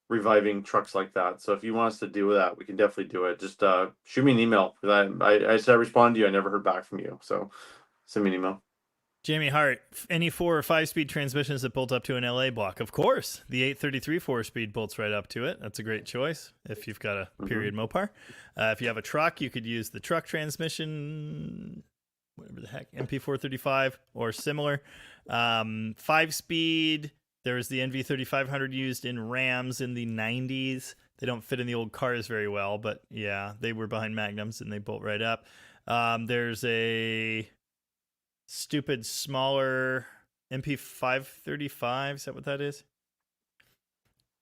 reviving trucks like that. So if you want us to do that, we can definitely do it. Just shoot me an email because I said I responded to you. I never heard back from you. So send me an email. Jamie Hart, any 4 or 5 speed transmissions that bolt up to an LA block? Of course. The 833 4-speed bolts right up to it. That's a great choice if you've got a period Mopar. If you have a truck, you could use the truck transmission, whatever the heck, MP435 or similar. 5-speed, there's the NV3500 used in Rams in the 90s. They don't fit in the old cars very well, but yeah, they were behind Magnums and they bolt right up. There's a stupid smaller MP535. Is that what that is?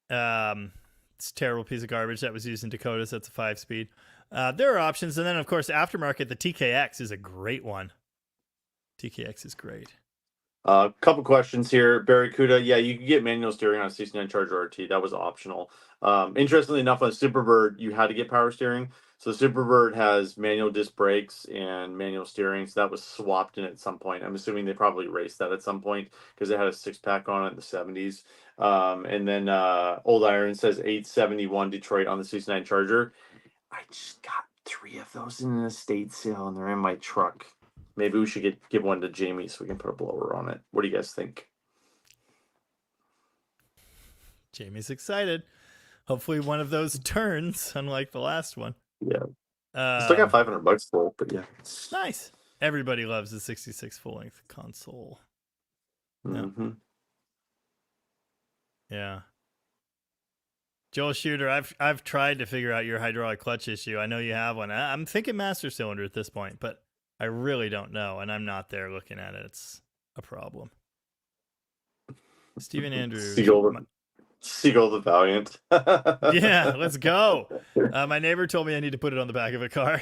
It's a terrible piece of garbage that was used in Dakotas. That's a 5-speed. There are options. And then, of course, aftermarket, the TKX is a great one. TKX is great. Couple questions here. Barracuda, yeah, you can get manual steering on a 69 Charger RT. That was optional. Interestingly enough, on Superbird, you had to get power steering. So the Superbird has manual disc brakes and manual steering. So that was swapped in at some point. I'm assuming they probably raced that at some point because it had a 6-pack on it in the 70s. And then Old Iron says 871 Detroit on the 69 Charger. I just got 3 of those in an estate sale, and they're in my truck. Maybe we should give one to Jamie so we can put a blower on it. What do you guys think? Jamie's excited. Hopefully one of those turns, unlike the last one. Yeah. Still got $500 for it, but yeah. Nice. Everybody loves the 66 full-length console. Mm-hmm. Yeah. Joel Shooter, I've tried to figure out your hydraulic clutch issue. I know you have one. I'm thinking master cylinder at this point, but I really don't know, and I'm not there looking at it. It's a problem. Stephen Andrews. Seagull the Valiant. Yeah, let's go. My neighbor told me I need to put it on the back of a car.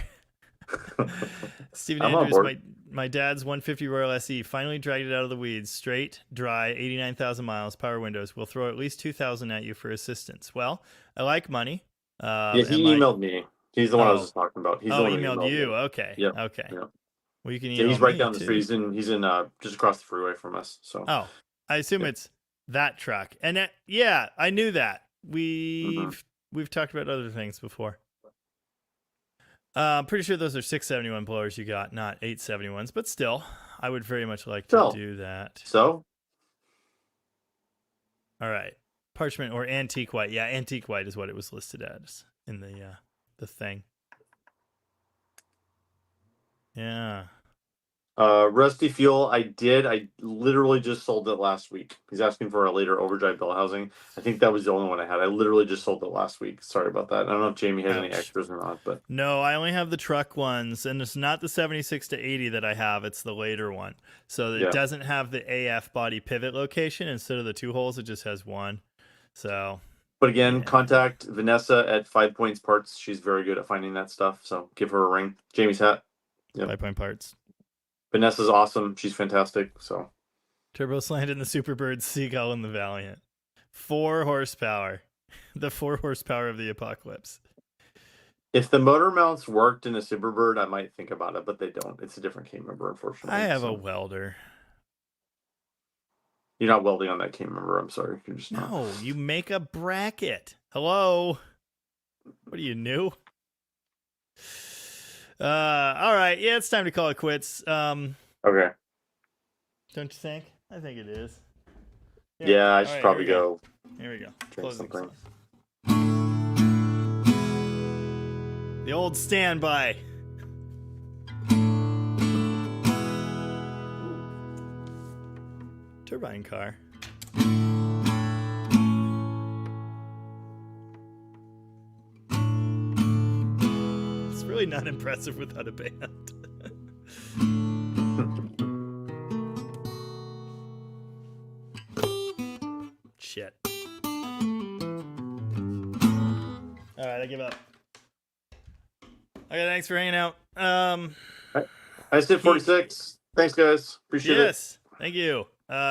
Stephen Andrews, my dad's 150 Royal SE finally dragged it out of the weeds. Straight, dry, 89,000 miles, power windows. We'll throw at least 2,000 at you for assistance. Well, I like money. Yeah, he emailed me. He's the one I was just talking about. He's the one who emailed you. Me. Okay. Yeah. Okay. Yeah. Well, you can Yeah, email he's right me down the too. street. He's in just across the freeway from us. So. Oh, I assume it's that truck. And yeah, I knew that. We've talked about other things before. I'm pretty sure those are 671 blowers you got, not 871s, but still, I would very much like to do that. So? All right. Parchment or antique white. Yeah, antique white is what it was listed as in the thing. Yeah. Rusty Fuel, I literally just sold it last week. He's asking for a later overdrive bell housing. I think that was the only one I had. I literally just sold it last week. Sorry about that. I don't know if Jamie has any extras or not, but no, I only have the truck ones, and it's not the 76 to 80 that I have. It's the later one. So it doesn't have the AF body pivot location. Instead of the 2 holes, it just has one. So, But again, Yeah. contact Vanessa at 5 Points Parts. She's very good at finding that stuff. So give her a ring. Jamie's hat. Yep. 5 Point Parts. Vanessa's awesome. She's fantastic. So Turbo Slant and the Superbird, Seagull and the Valiant. 4 horsepower. The 4 horsepower of the apocalypse. if the motor mounts worked in a Superbird, I might think about it, but they don't. It's a different K member, unfortunately. I have so. a welder. You're not welding on that K member. I'm sorry. You're just not. No, you make a bracket. Hello? What are you, new? All right. Yeah, it's time to call it quits. Okay. Don't you think? I think it is. Yeah, I all should right, probably here we go. Here we go. Drink Closing something. song. The old standby. Turbine car. It's really not impressive without a band. Shit. All right, I give up. Okay, thanks for hanging out. I did 46. Thanks, guys. Appreciate it. Yes, thank you.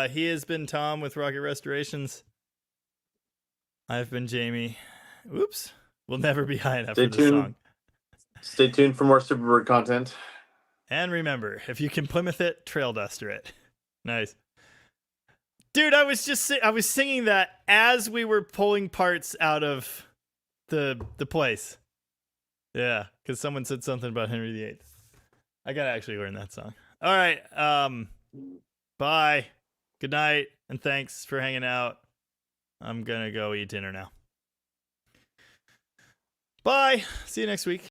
He has been Tom with Rocket Restorations. I've been Jamie. Oops. We'll never be high enough Stay for this tuned. song. Stay tuned for more Superbird content. And remember, if you can Plymouth it, trail duster it. Nice. Dude, I was singing that as we were pulling parts out of the place. Yeah, because someone said something about Henry VIII. I gotta actually learn that song. All right. Bye. Good night, and thanks for hanging out. I'm gonna go eat dinner now. Bye. See you next week.